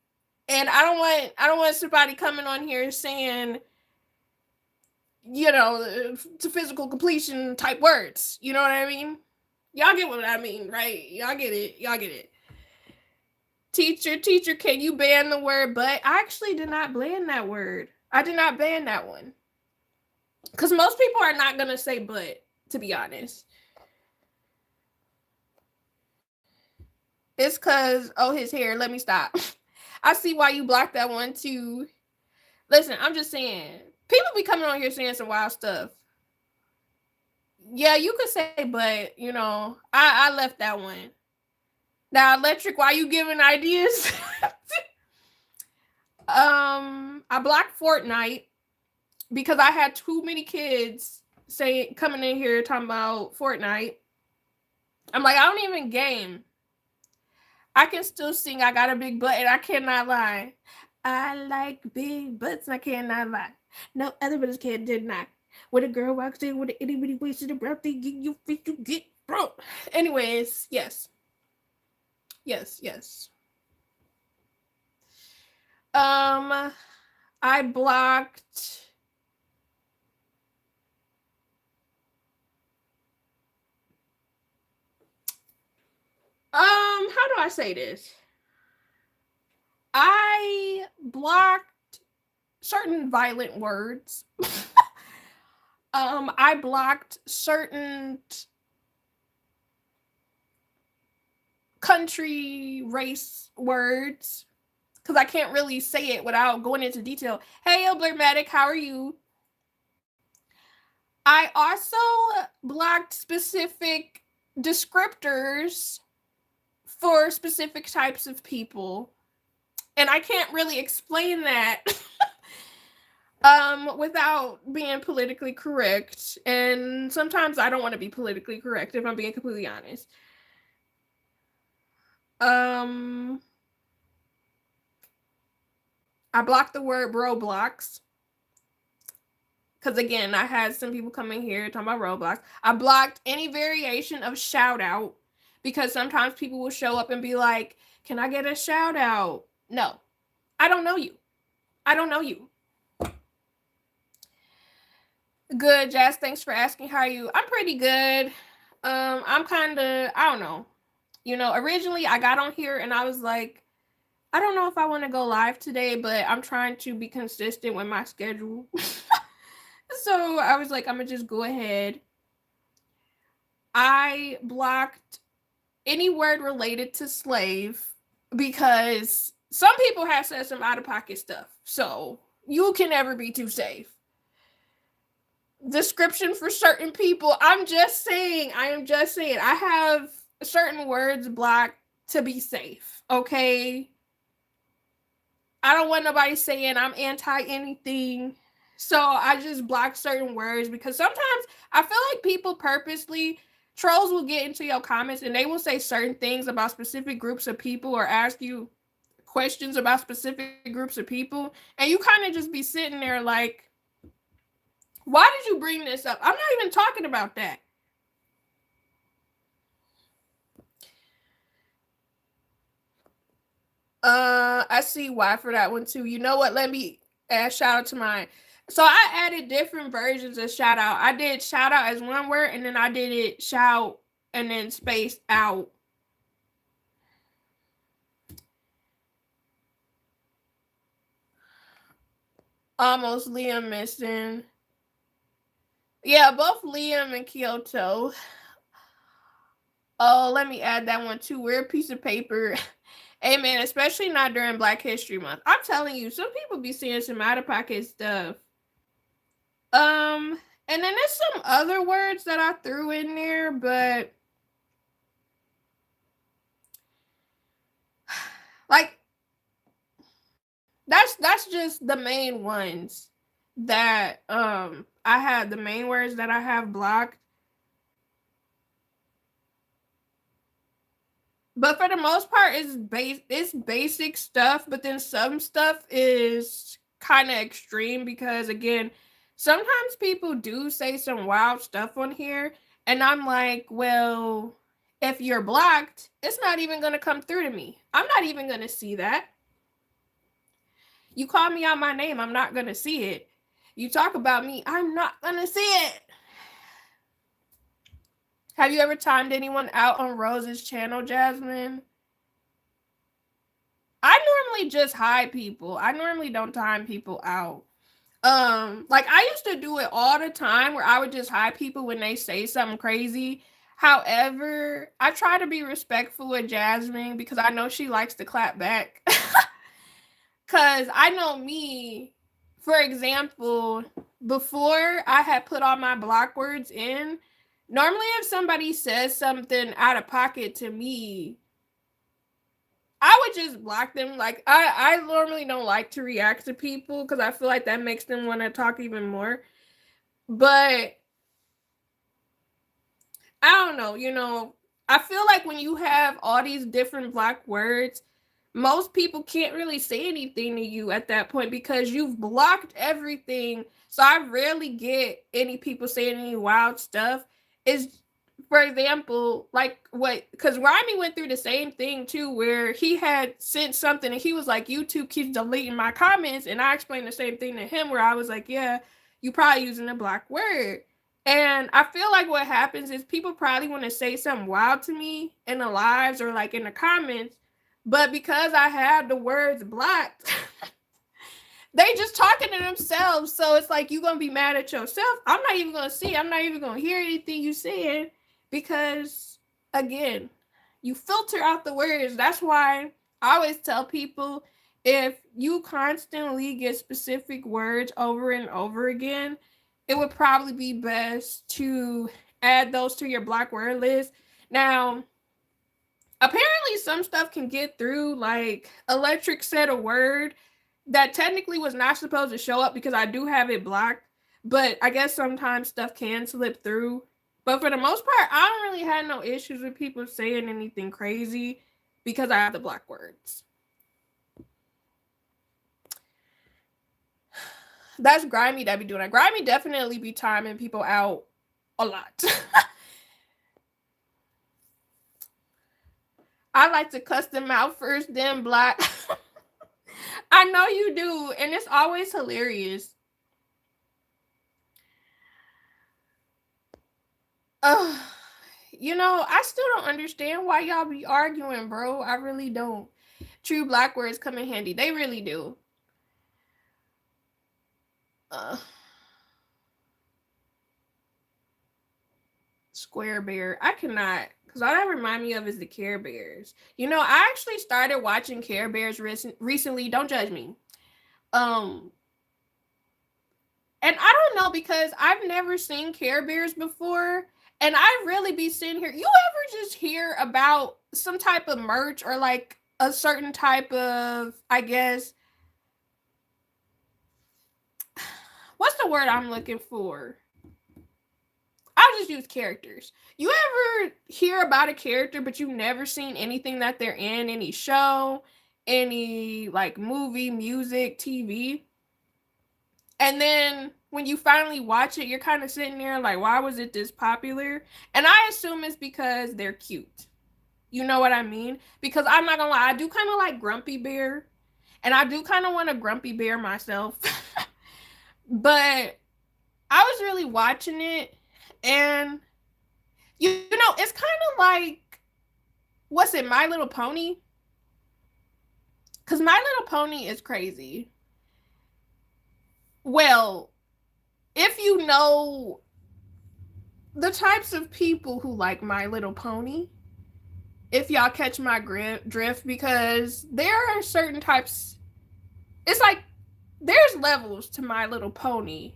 and I don't want somebody coming on here saying, you know, to physical completion type words. You know what I mean? Y'all get what I mean, right? Y'all get it. Y'all get it. Teacher, can you ban the word but? I actually did not ban that word. I did not ban that one. Because most people are not going to say but, to be honest. It's because, oh, his hair. Let me stop. I see why you blocked that one, too. Listen, I'm just saying. People be coming on here saying some wild stuff. Yeah, you could say but, you know, I left that one. Now, Electric, why you giving ideas? I blocked Fortnite because I had too many kids coming in here talking about Fortnite. I'm like, I don't even game. I can still sing. I got a big butt, and I cannot lie. I like big butts, and I cannot lie. No other brothers can deny. When a girl walks in with an itty bitty waist to the breath, they get you fit, you get broke. Anyways, yes. I blocked. How do I say this? I blocked certain violent words. I blocked certain country race words because I can't really say it without going into detail. Hey, Blurmatic, how are you? I also blocked specific descriptors for specific types of people, and I can't really explain that without being politically correct, and sometimes I don't want to be politically correct if I'm being completely honest. I blocked the word Roblox because, again, I had some people coming here talking about Roblox. I blocked any variation of shout out because sometimes people will show up and be like, can I get a shout out? No, I don't know you. I don't know you. Good, Jazz. Thanks for asking. How are you? I'm pretty good. I'm kind of, I don't know. You know, originally I got on here and I was like, I don't know if I want to go live today, but I'm trying to be consistent with my schedule. So I was like, I'm going to just go ahead. I blocked any word related to slave because some people have said some out-of-pocket stuff. So you can never be too safe. Description for certain people. I am just saying. I have certain words blocked to be safe. Okay. I don't want nobody saying I'm anti anything. So I just block certain words because sometimes I feel like people purposely, trolls will get into your comments and they will say certain things about specific groups of people or ask you questions about specific groups of people. And you kind of just be sitting there like, why did you bring this up? I'm not even talking about that. I see why for that one too. You know what? Let me add shout out to mine. So I added different versions of shout out. I did shout out as one word, and then I did it shout and then space out. Almost Liam missing. Yeah, both Liam and Kyoto. Oh, let me add that one too. Weird piece of paper. Hey man, especially not during Black History Month. I'm telling you, some people be seeing some out of pocket stuff. And then there's some other words that I threw in there, but like that's just the main ones that I have, the main words that I have blocked. But for the most part, it's basic stuff, but then some stuff is kind of extreme because again, sometimes people do say some wild stuff on here, and I'm like, well, if you're blocked, it's not even gonna come through to me. I'm not even gonna see that. You call me out my name, I'm not gonna see it. You talk about me, I'm not gonna see it. Have you ever timed anyone out on Rose's channel, Jasmine? I normally just hide people. I normally don't time people out. Like I used to do it all the time where I would just hide people when they say something crazy. However, I try to be respectful with Jasmine because I know she likes to clap back. Cause I know me, for example, before I had put all my block words in, normally if somebody says something out of pocket to me, I would just block them. Like I normally don't like to react to people because I feel like that makes them want to talk even more. But I don't know, I feel like when you have all these different black words, most people can't really say anything to you at that point because you've blocked everything. So I rarely get any people saying any wild stuff. Is for example, like what, because Remy went through the same thing too, where he had sent something and he was like, YouTube keeps deleting my comments. And I explained the same thing to him where I was like, yeah, you probably using a black word. And I feel like what happens is people probably want to say something wild to me in the lives or like in the comments, but because I had the words blocked, they just talking to themselves. So it's like, you going to be mad at yourself. I'm not even going to see. I'm not even going to hear anything you saying because, again, you filter out the words. That's why I always tell people, if you constantly get specific words over and over again, it would probably be best to add those to your block word list. Now, apparently some stuff can get through, like Electric said a word that technically was not supposed to show up because I do have it blocked, but I guess sometimes stuff can slip through. But for the most part, I don't really have no issues with people saying anything crazy because I have the block words. That's Grimy that be doing that. Grimy definitely be timing people out a lot. I like to cuss them out first, then block. I know you do, and it's always hilarious. I still don't understand why y'all be arguing, bro. I really don't. True black words come in handy. They really do. Square Bear. I cannot, because all that remind me of is the Care Bears. I actually started watching Care Bears recently. Don't judge me. And I don't know, because I've never seen Care Bears before. And I really be sitting here. You ever just hear about some type of merch or like a certain type of, I guess, what's the word I'm looking for? I'll just use characters. You ever hear about a character, but you've never seen anything that they're in, any show, any like movie, music, TV? And then when you finally watch it, you're kind of sitting there like, why was it this popular? And I assume it's because they're cute. You know what I mean? Because I'm not gonna lie, I do kind of like Grumpy Bear, and I do kind of want a Grumpy Bear myself. But I was really watching it, and you know, it's kind of like, what's it, My Little Pony? Because My Little Pony is crazy. Well, if you know the types of people who like My Little Pony, if y'all catch my drift, because there are certain types, it's like there's levels to My Little Pony,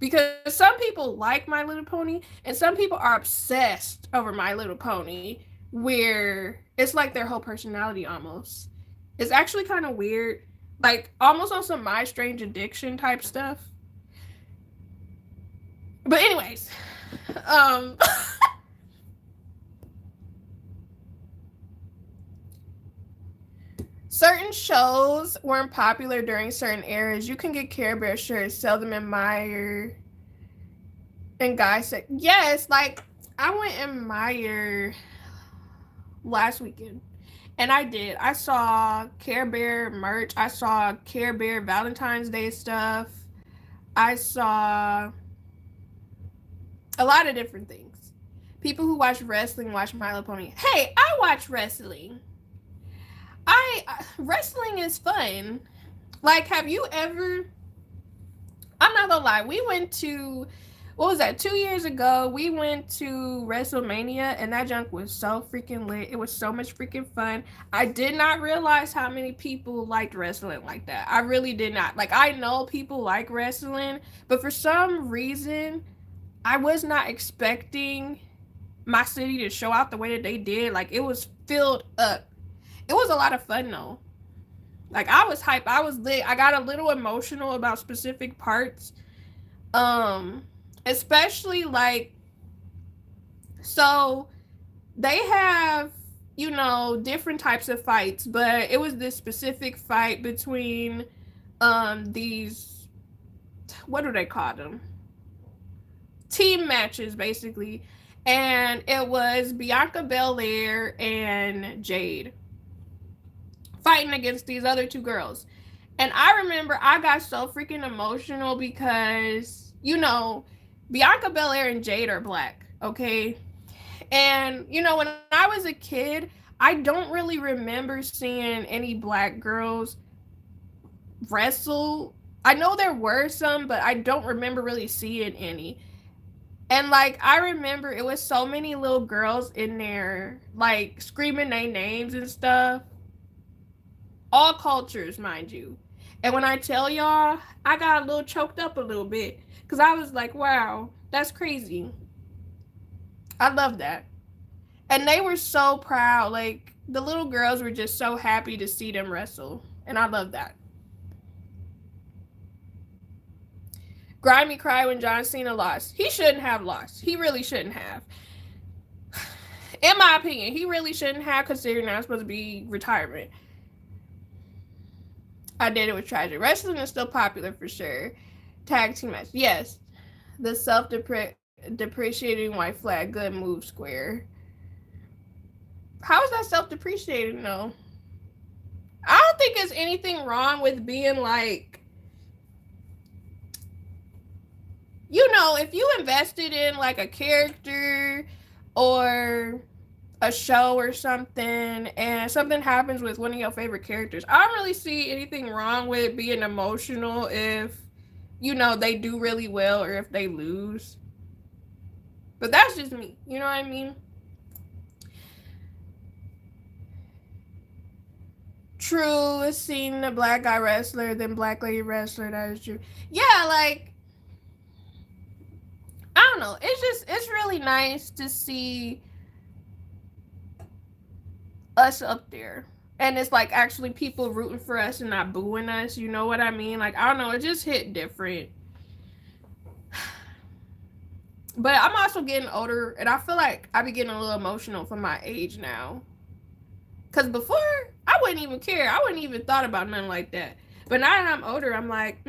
because some people like My Little Pony and some people are obsessed over My Little Pony, where it's like their whole personality almost. It's actually kind of weird, like almost on some My Strange Addiction type stuff. But anyways, um certain shows weren't popular during certain eras. You can get Care Bear shirts, sell them in Meyer. And guys said, yes, like I went in Meyer last weekend. And I did. I saw Care Bear merch. I saw Care Bear Valentine's Day stuff. I saw a lot of different things. People who watch wrestling watch My Little Pony. Hey, I watch wrestling. Wrestling is fun. Like, have you ever? I'm not gonna lie. We went to, what was that? 2 years ago, we went to WrestleMania, and that junk was so freaking lit. It was so much freaking fun. I did not realize how many people liked wrestling like that. I really did not. Like, I know people like wrestling, but for some reason, I was not expecting my city to show out the way that they did. Like, it was filled up. It was a lot of fun though. Like, I was hyped. I was lit. I got a little emotional about specific parts. Um, Especially like, so they have, you know, different types of fights, but it was this specific fight between these, what do they call them? Team matches basically. And it was Bianca Belair and Jade fighting against these other two girls. And I remember I got so freaking emotional because, you know, Bianca Belair and Jade are black, okay? And, you know, when I was a kid, I don't really remember seeing any black girls wrestle. I know there were some, but I don't remember really seeing any. And like, I remember it was so many little girls in there, like screaming their names and stuff. All cultures, mind you. And when I tell y'all, I got a little choked up a little bit because I was like, wow, that's crazy. I love that. And they were so proud. Like, the little girls were just so happy to see them wrestle. And I love that. Grimy cried when John Cena lost. He shouldn't have lost. He really shouldn't have. In my opinion, he really shouldn't have, considering that's supposed to be retirement. I did it with tragic. Wrestling is still popular for sure. Tag team match. Yes. The self-depreciating white flag. Good move, Square. How is that self-depreciating though? I don't think there's anything wrong with being like, you know, if you invested in like a character or a show or something and something happens with one of your favorite characters, I don't really see anything wrong with being emotional if, you know, they do really well or if they lose. But that's just me, you know what I mean? True, seeing the black guy wrestler, then black lady wrestler, that is true. Yeah, like, I don't know. It's really nice to see us up there. And it's like actually people rooting for us and not booing us. You know what I mean? Like, I don't know. It just hit different. But I'm also getting older, and I feel like I be getting a little emotional for my age now. Because before, I wouldn't even care. I wouldn't even thought about nothing like that. But now that I'm older, I'm like,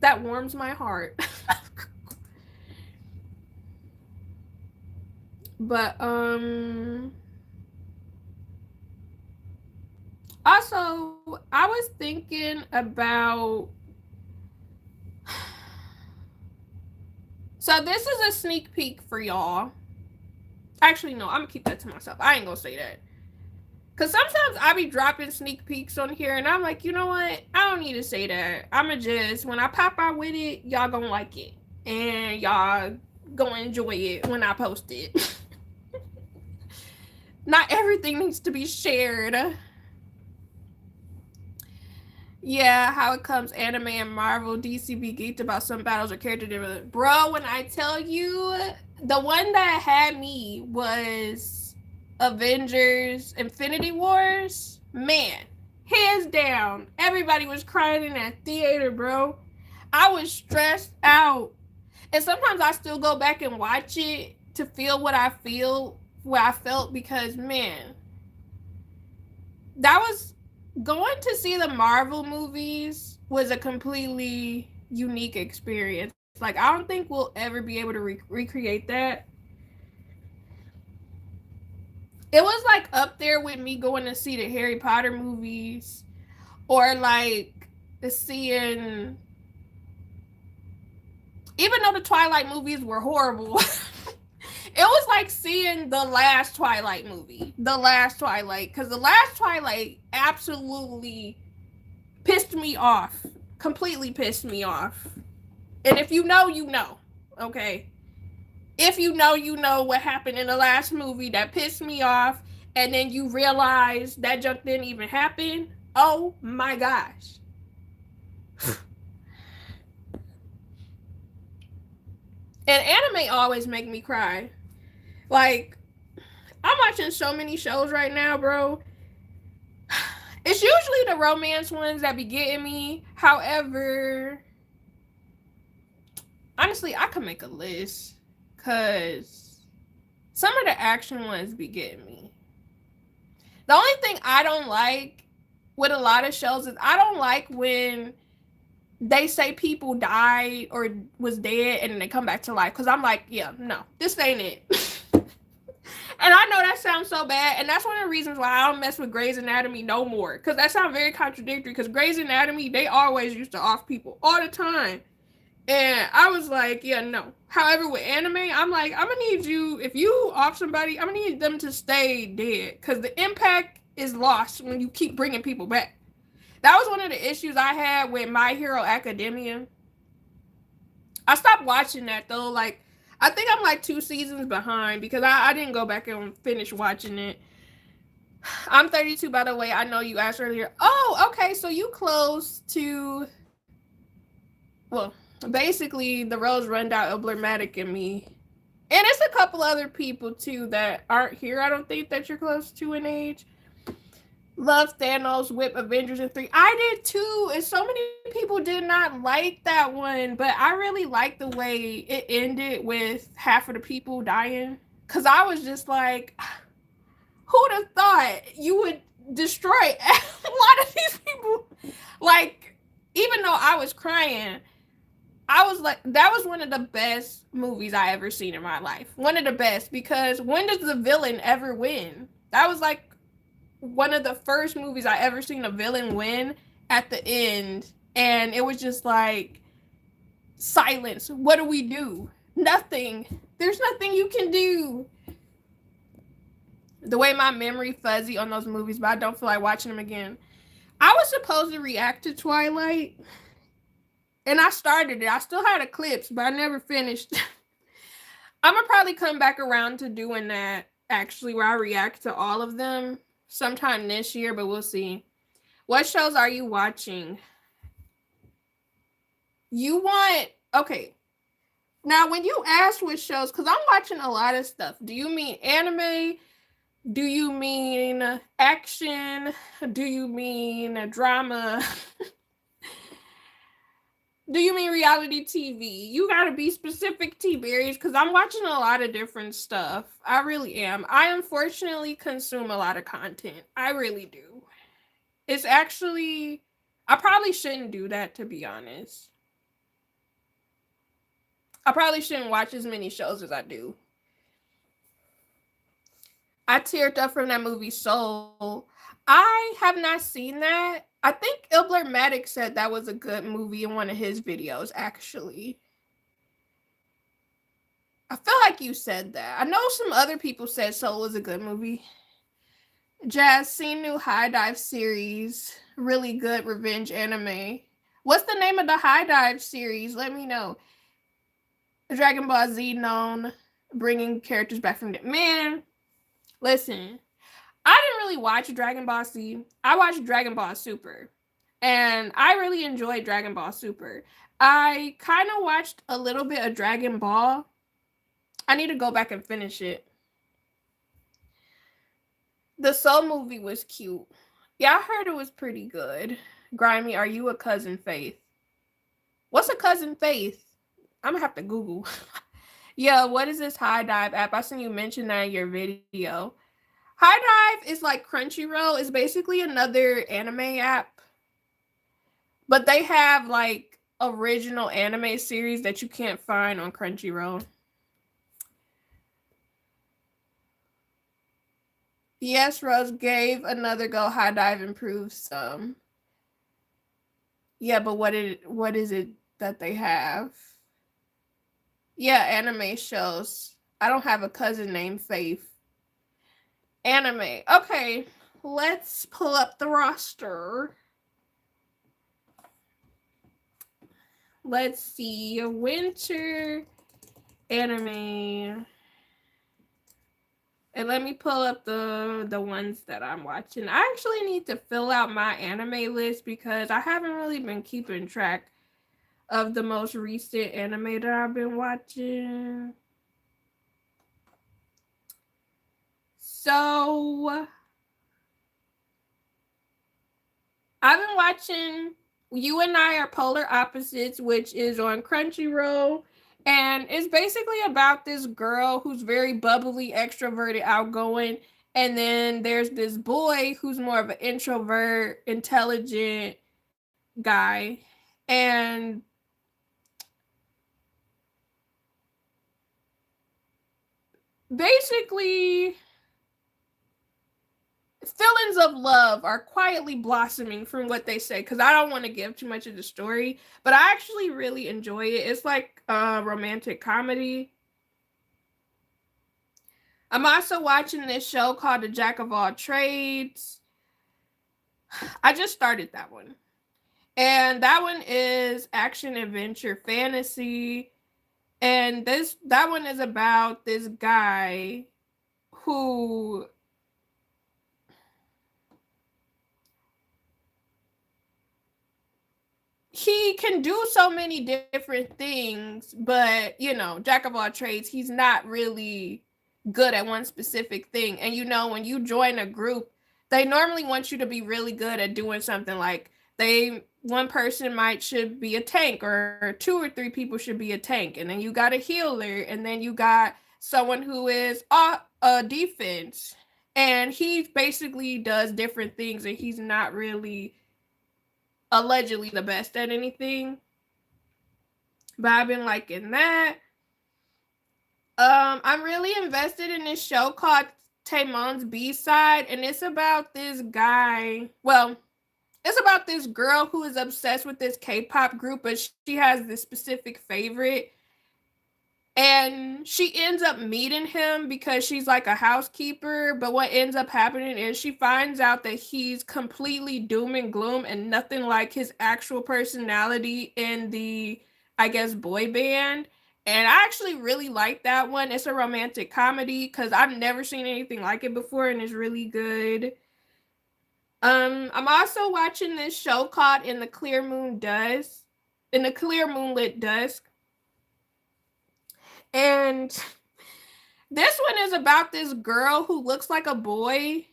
that warms my heart. But also I was thinking about, so this is a sneak peek for y'all. Actually, no, I'm gonna keep that to myself. I ain't gonna say that. Cause sometimes I be dropping sneak peeks on here and I'm like, you know what? I don't need to say that. I'ma just, when I pop out with it, y'all gonna like it. And y'all gonna enjoy it when I post it. Not everything needs to be shared. Yeah, how it comes anime and Marvel, DC be geeked about some battles or character development. Bro, when I tell you, the one that had me was Avengers Infinity Wars. Man, hands down. Everybody was crying in that theater, bro. I was stressed out. And sometimes I still go back and watch it to feel what I felt, because man, that was, going to see the Marvel movies was a completely unique experience. Like, I don't think we'll ever be able to recreate that. It was like up there with me going to see the Harry Potter movies, or like seeing, even though the Twilight movies were horrible, it was like seeing the last Twilight movie. The last Twilight. Because the last Twilight absolutely pissed me off. Completely pissed me off. And if you know, you know. Okay? If you know what happened in the last movie that pissed me off, and then you realize that junk didn't even happen. Oh my gosh. And anime always make me cry. Like, I'm watching so many shows right now, bro. It's usually the romance ones that be getting me. However, honestly, I could make a list, because some of the action ones be getting me. The only thing I don't like with a lot of shows is I don't like when they say people died or was dead and then they come back to life. Because I'm like, yeah, no, this ain't it. And I know that sounds so bad, and that's one of the reasons why I don't mess with Grey's Anatomy no more. Because that sounds very contradictory, because Grey's Anatomy, they always used to off people all the time. And I was like, yeah, no. However, with anime, I'm like, I'm going to need you, if you off somebody, I'm going to need them to stay dead. Because the impact is lost when you keep bringing people back. That was one of the issues I had with My Hero Academia. I stopped watching that, though. Like, I think I'm like 2 seasons behind, because I didn't go back and finish watching it. I'm 32, by the way. I know you asked earlier. Oh, okay. So you close to, well, basically the Rose Rundown, Emblematic, and me. And it's a couple other people, too, that aren't here. I don't think that you're close to in age. Love Thanos, Whip, Avengers, and 3. I did, too. And so many people did not like that one. But I really liked the way it ended with half of the people dying. Because I was just like, who'd have thought you would destroy a lot of these people? Like, even though I was crying, I was like, that was one of the best movies I ever seen in my life. One of the best, because when does the villain ever win? That was like one of the first movies I ever seen a villain win at the end. And it was just like, silence. What do we do? Nothing. There's nothing you can do. The way my memory fuzzy on those movies, but I don't feel like watching them again. I was supposed to react to Twilight, and I started it. I still had the clips, but I never finished. I'm gonna probably come back around to doing that, actually, where I react to all of them sometime this year, but we'll see. What shows are you watching? You want, okay. Now, when you ask what shows, because I'm watching a lot of stuff, do you mean anime? Do you mean action? Do you mean drama? Do you mean reality TV? You gotta be specific, T-Berries, because I'm watching a lot of different stuff. I really am. I unfortunately consume a lot of content. I really do. It's actually, I probably shouldn't do that, to be honest. I probably shouldn't watch as many shows as I do. I teared up from that movie Soul. I have not seen that. I think Ilbler said that was a good movie in one of his videos, actually. I feel like you said that. I know some other people said Soul was a good movie. Jazz, seen new High Dive series. Really good revenge anime. What's the name of the High Dive series? Let me know. Dragon Ball Z known, bringing characters back from the man. Listen, I didn't really watch Dragon Ball Z. I watched Dragon Ball Super, and I really enjoyed Dragon Ball Super. I kind of watched a little bit of Dragon Ball. I need to go back and finish it. The Soul movie was cute. Yeah, I heard it was pretty good. Grimy, are you a cousin Faith? What's a cousin Faith? I'm gonna have to Google. Yeah, what is this High Dive app? I seen you mention that in your video. High Dive is like Crunchyroll. It's basically another anime app. But they have like original anime series that you can't find on Crunchyroll. Yes, Rose gave another go. High Dive improved some. Yeah, but what is it that they have? Yeah, anime shows. I don't have a cousin named Faith. Anime. Okay, let's pull up the roster. Let's see. Winter anime. And let me pull up the ones that I'm watching. I actually need to fill out my anime list because I haven't really been keeping track of the most recent anime that I've been watching. So I've been watching You and I Are Polar Opposites, which is on Crunchyroll. And it's basically about this girl who's very bubbly, extroverted, outgoing. And then there's this boy who's more of an introvert, intelligent guy. And basically, feelings of love are quietly blossoming from what they say, because I don't want to give too much of the story, but I actually really enjoy it. It's like a romantic comedy. I'm also watching this show called The Jack of All Trades. I just started that one. And that one is action, adventure, fantasy. And that one is about this guy who he can do so many different things, but jack of all trades, he's not really good at one specific thing. And when you join a group, they normally want you to be really good at doing something. Like one person should be a tank, or 2 or 3 people should be a tank, and then you got a healer, and then you got someone who is a defense, and he basically does different things, and he's not really allegedly the best at anything. But I've been liking that. I'm really invested in this show called Taymon's B-Side, and it's about this guy. Well, it's about this girl who is obsessed with this K-pop group, but she has this specific favorite. And she ends up meeting him because she's like a housekeeper. But what ends up happening is she finds out that he's completely doom and gloom and nothing like his actual personality in the, I guess, boy band. And I actually really like that one. It's a romantic comedy because I've never seen anything like it before, and it's really good. I'm also watching this show called In the Clear Moonlit Dusk. And this one is about this girl who looks like a boy.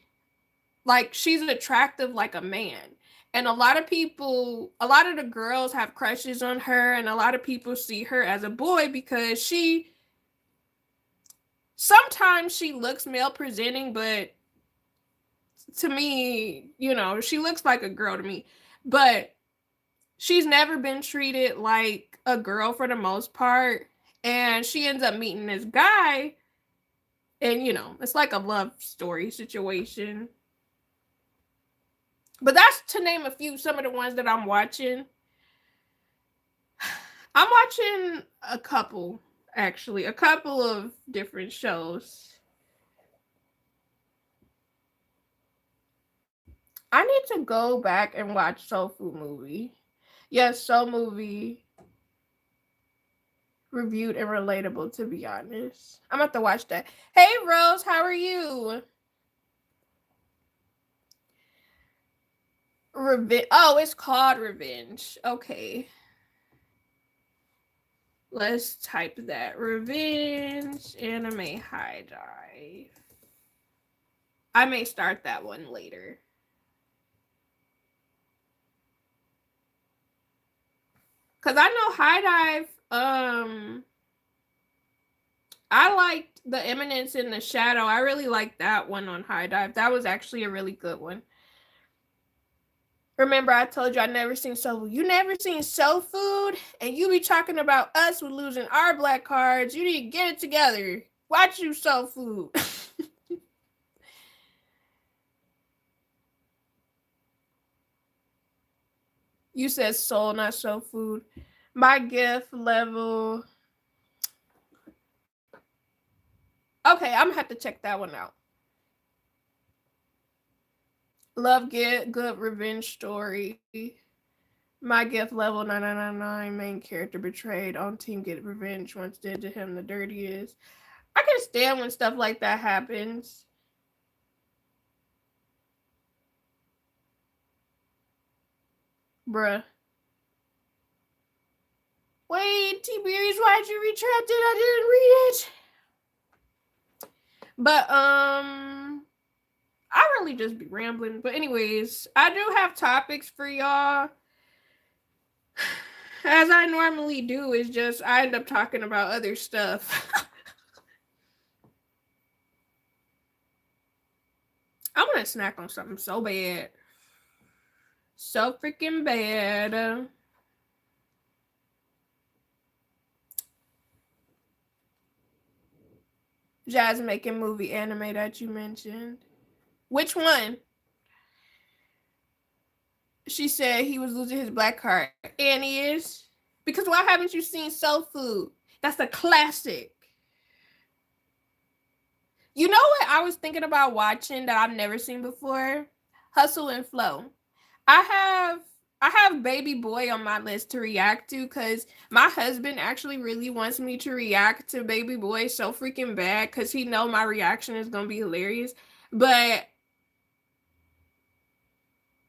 Like, she's attractive like a man. And a lot of the girls have crushes on her, and a lot of people see her as a boy because sometimes she looks male presenting, but to me, she looks like a girl to me. But she's never been treated like a girl for the most part. And she ends up meeting this guy And, you know, it's like a love story situation. But that's to name a few, some of the ones that I'm watching. I'm watching a couple, actually, a couple of different shows. I need to go back and watch Soul Food Movie. Yes, Soul Movie. Reviewed and relatable, to be honest. I'm about to watch that. Hey, Rose, how are you? Oh, it's called Revenge. Okay. Let's type that. Revenge Anime High Dive. I may start that one later. Cause I know High Dive, I liked The Eminence in the Shadow. I really liked that one on High Dive. That was actually a really good one. Remember, I told you I never seen Soul Food. You never seen Soul Food? And you be talking about us with losing our black cards. You need to get it together. Watch you Soul Food. You said soul, not Soul Food. My gift level. Okay, I'm gonna have to check that one out. Love Get Good Revenge Story. My gift level 9999. Main character betrayed. On team get revenge. Once did to him the dirtiest. I can stand when stuff like that happens. Bruh. Wait, T-Berries, why'd you retract it? I didn't read it. But I really just be rambling. But anyways, I do have topics for y'all. As I normally do, is just I end up talking about other stuff. I want to snack on something so bad. So freaking bad. Jazz making movie anime that you mentioned. Which one? She said he was losing his black card. And he is. Because why haven't you seen Soul Food? That's a classic. You know what I was thinking about watching that I've never seen before? Hustle and Flow. I have Baby Boy on my list to react to because my husband actually really wants me to react to Baby Boy so freaking bad because he know my reaction is gonna be hilarious. But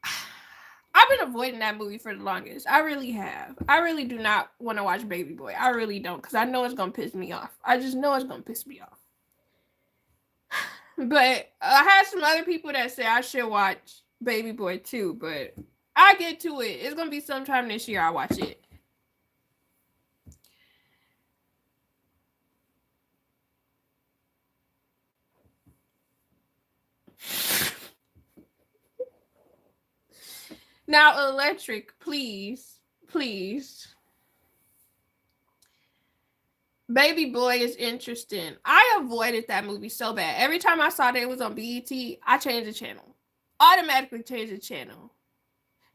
I've been avoiding that movie for the longest. I really have. I really do not want to watch Baby Boy. I really don't because I know it's gonna piss me off. I just know it's gonna piss me off. But I had some other people that say I should watch Baby Boy too, but I get to it. It's gonna be sometime this year I watch it. Now, Electric, please, please. Baby Boy is interesting. I avoided that movie so bad. Every time I saw that it was on BET, I changed the channel. Automatically changed the channel.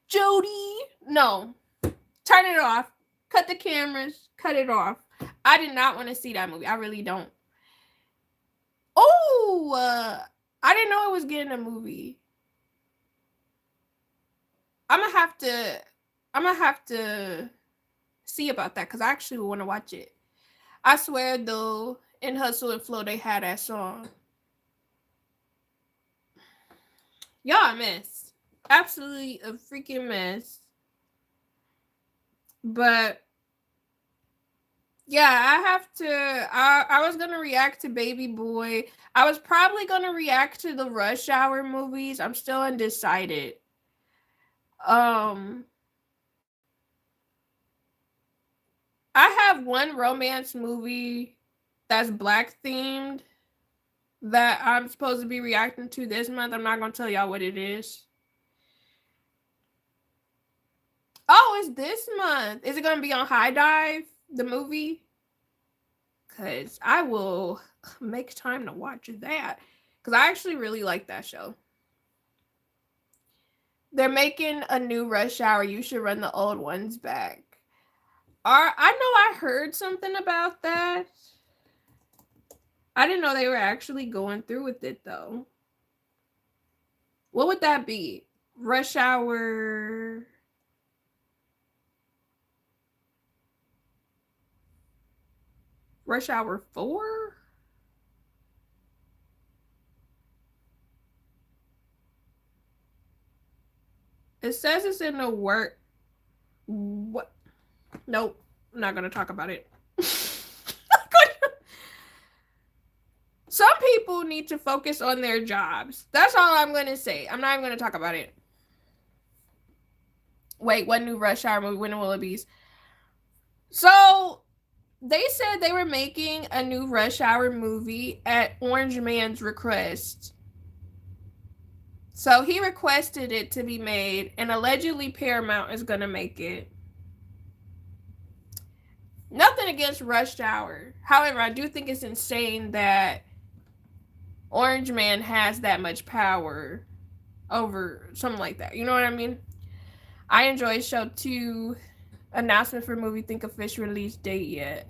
Jody, no. Turn it off. Cut the cameras. Cut it off. I did not want to see that movie. I really don't. Oh, I didn't know it was getting a movie. I'm gonna have to see about that because I actually want to watch it. I swear though, in Hustle and Flow they had that song. Y'all a mess. Absolutely a freaking mess. But yeah, I have to. I was gonna react to Baby Boy. I was probably gonna react to the Rush Hour movies. I'm still undecided. I have one romance movie that's black themed that I'm supposed to be reacting to this month. I'm not gonna tell y'all what it is. Oh, it's this month. Is it gonna be on High Dive, the movie? because I will make time to watch that. Because I actually really like that show. They're making a new Rush Hour. You should run the old ones back. I know I heard something about that. I didn't know they were actually going through with it, though. What would that be? Rush Hour... Rush Hour 4? It says it's in the work. What? Nope. I'm not going to talk about it. Some people need to focus on their jobs. That's all I'm going to say. I'm not even going to talk about it. Wait, what new Rush Hour movie? When will it be? So, they said they were making a new Rush Hour movie at Orange Man's request. So, he requested it to be made, and allegedly Paramount is going to make it. Nothing against Rush Hour. However, I do think it's insane that Orange Man has that much power over something like that. You know what I mean? I enjoy show 2. Announcement for movie. Think official release date yet.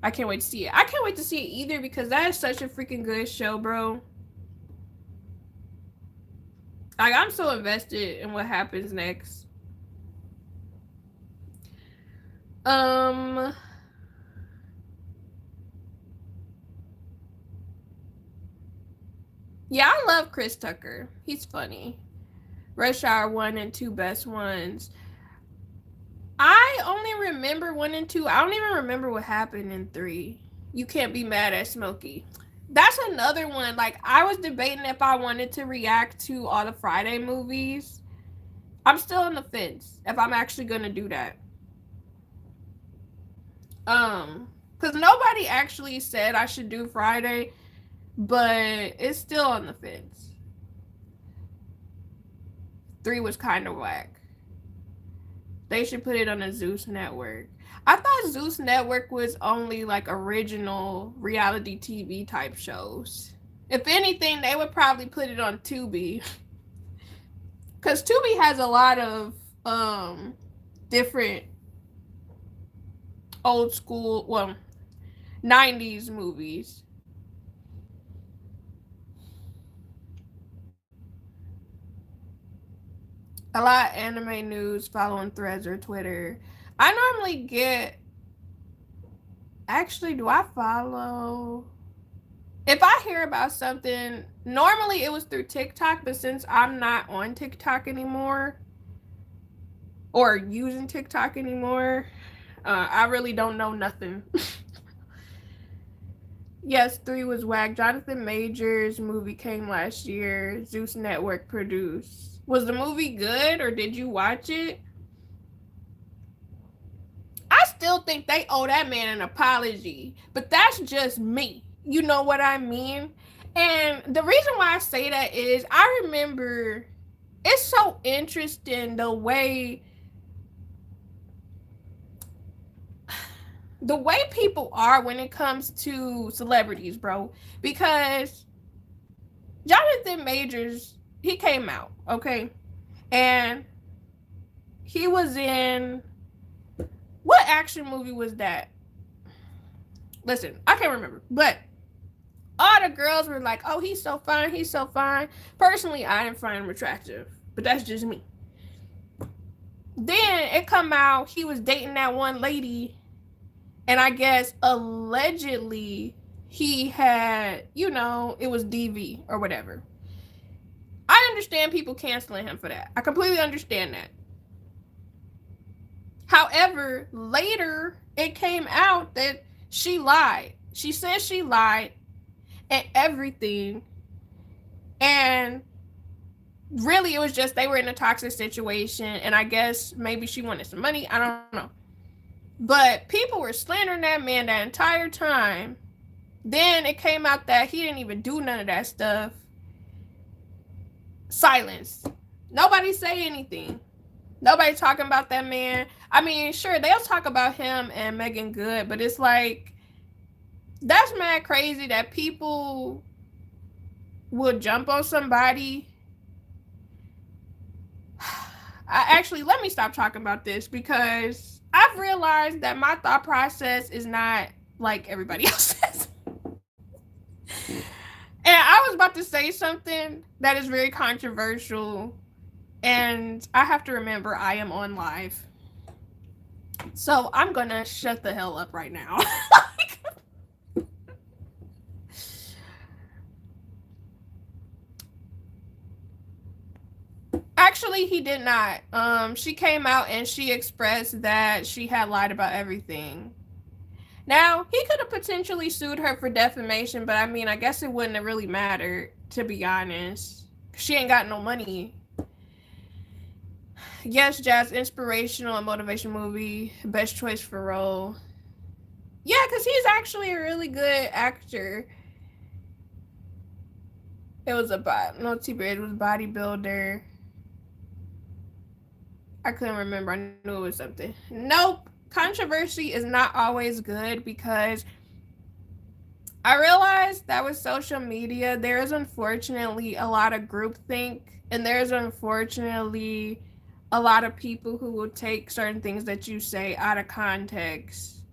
I can't wait to see it. I can't wait to see it either because that is such a freaking good show, bro. Like, I'm so invested in what happens next. Yeah, I love Chris Tucker. He's funny. Rush Hour 1 and 2 best ones. I only remember 1 and 2. I don't even remember what happened in 3. You Can't Be Mad at Smokey. That's another one. Like, I was debating if I wanted to react to all the Friday movies. I'm still on the fence if I'm actually going to do that. Because nobody actually said I should do Friday, but it's still on the fence. 3 was kind of whack. They should put it on the Zeus Network. I thought Zeus Network was only like original reality TV type shows. If anything, they would probably put it on Tubi. Because Tubi has a lot of different old school, well, 90s movies. A lot of anime news following Threads or Twitter. I normally get... Actually, do I follow... If I hear about something, normally it was through TikTok, but since I'm not on TikTok anymore, or using TikTok anymore, I really don't know nothing. Yes, 3 was whack. Jonathan Majors movie came last year. Zeus Network produced. Was the movie good, or did you watch it? I still think they owe that man an apology, but that's just me. You know what I mean? And the reason why I say that is I remember it's so interesting the way people are when it comes to celebrities, bro. Because Jonathan Majors, he came out, okay? And he was in... What action movie was that? Listen, I can't remember. But all the girls were like, oh, he's so fine, he's so fine. Personally, I didn't find him attractive. But that's just me. Then it come out, he was dating that one lady. And I guess, allegedly, he had, you know, it was DV or whatever. I understand people canceling him for that. I completely understand that. However, later it came out that she lied. She said she lied and everything. And really it was just they were in a toxic situation. And I guess maybe she wanted some money. I don't know. But people were slandering that man that entire time. Then it came out that he didn't even do none of that stuff. Silence. Nobody say anything. Nobody talking about that man. I mean, sure, they'll talk about him and Megan Good, but it's like That's mad crazy that people will jump on somebody. Let me stop talking about this because I've realized that my thought process is not like everybody else's. And I was about to say something that is very controversial, and I have to remember I am on live. So I'm gonna shut the hell up right now. Actually, he did not. She came out and she expressed that she had lied about everything. Now, he could have potentially sued her for defamation, but I mean, I guess it wouldn't have really mattered, to be honest. She ain't got no money. Yes, Jazz, inspirational and motivation movie, best choice for role. Yeah, because he's actually a really good actor. It was no T-Bird, it was bodybuilder. I couldn't remember. I knew it was something. Nope. Controversy is not always good because I realized that with social media, there is unfortunately a lot of groupthink, and there's unfortunately a lot of people who will take certain things that you say out of context,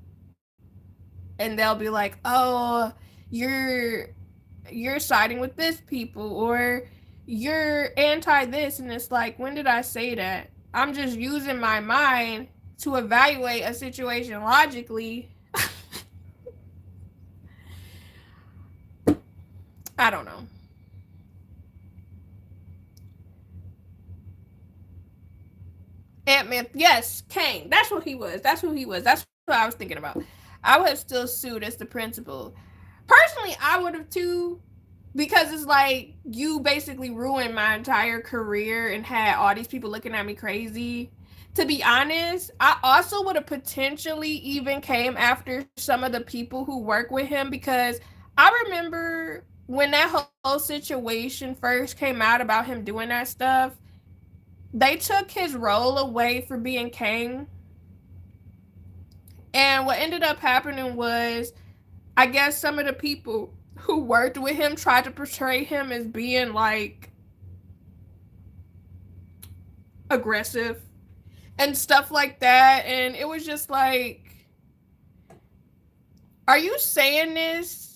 and they'll be like, "Oh, you're you're siding with this people, or you're anti this," and it's like, when did I say that? I'm just using my mind to evaluate a situation logically. I don't know. Ant-Man, yes, Kane. That's what he was. That's who he was. That's what I was thinking about. I would have still sued as the principal. Personally, I would have too, because it's like you basically ruined my entire career and had all these people looking at me crazy. To be honest, I also would have potentially even came after some of the people who work with him, because I remember when that whole situation first came out about him doing that stuff, they took his role away for being king. And what ended up happening was, I guess some of the people who worked with him tried to portray him as being like aggressive and stuff like that. And it was just like, are you saying this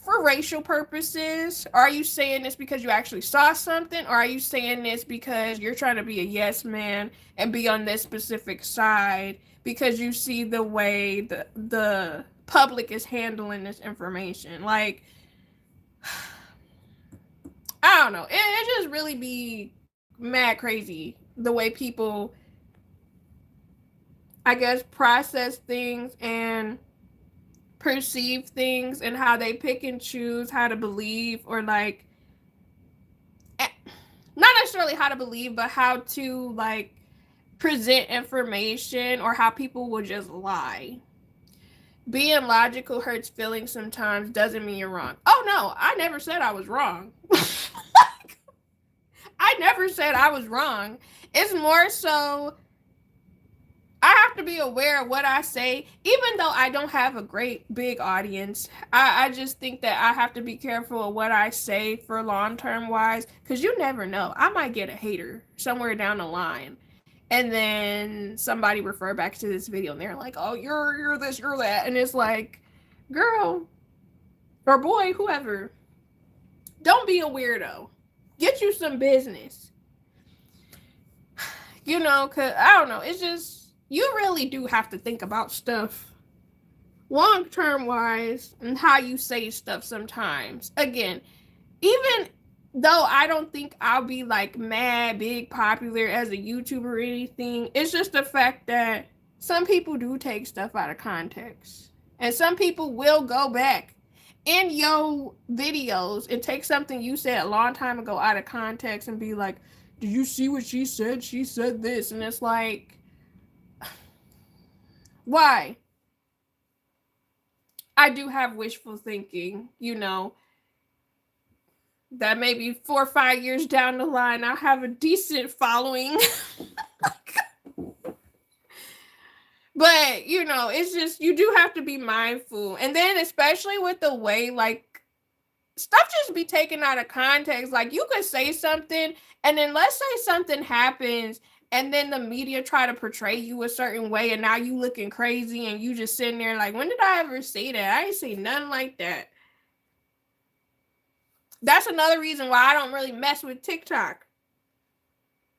for racial purposes? Or are you saying this because you actually saw something? Or are you saying this because you're trying to be a yes man and be on this specific side because you see the way the public is handling this information? Like, I don't know. It just really be mad crazy the way people, I guess, process things and perceive things, and how they pick and choose how to believe, or like, not necessarily how to believe, but how to like present information, or how people will just lie. Being logical hurts feelings sometimes, doesn't mean you're wrong. Oh no, I never said I was wrong. I never said I was wrong. It's more so I have to be aware of what I say, even though I don't have a great big audience. I just think that I have to be careful of what I say for long term wise, because you never know. I might get a hater somewhere down the line, and then somebody refer back to this video and they're like, "Oh, you're this, you're that," and it's like, girl or boy, whoever, don't be a weirdo. Get you some business. Cause I don't know. It's just, you really do have to think about stuff long term wise and how you say stuff sometimes. Again, even though I don't think I'll be like mad big popular as a YouTuber or anything, it's just the fact that some people do take stuff out of context. And some people will go back in your videos and take something you said a long time ago out of context and be like, "Did you see what she said? She said this." And it's like, why? I do have wishful thinking, that maybe 4 or 5 years down the line, I'll have a decent following. But, you know, it's just, you do have to be mindful. And then, especially with the way, like, stuff just be taken out of context. Like, you could say something, and then let's say something happens, and then the media try to portray you a certain way, and now you looking crazy, and you just sitting there like, when did I ever say that? I ain't say nothing like that. That's another reason why I don't really mess with TikTok.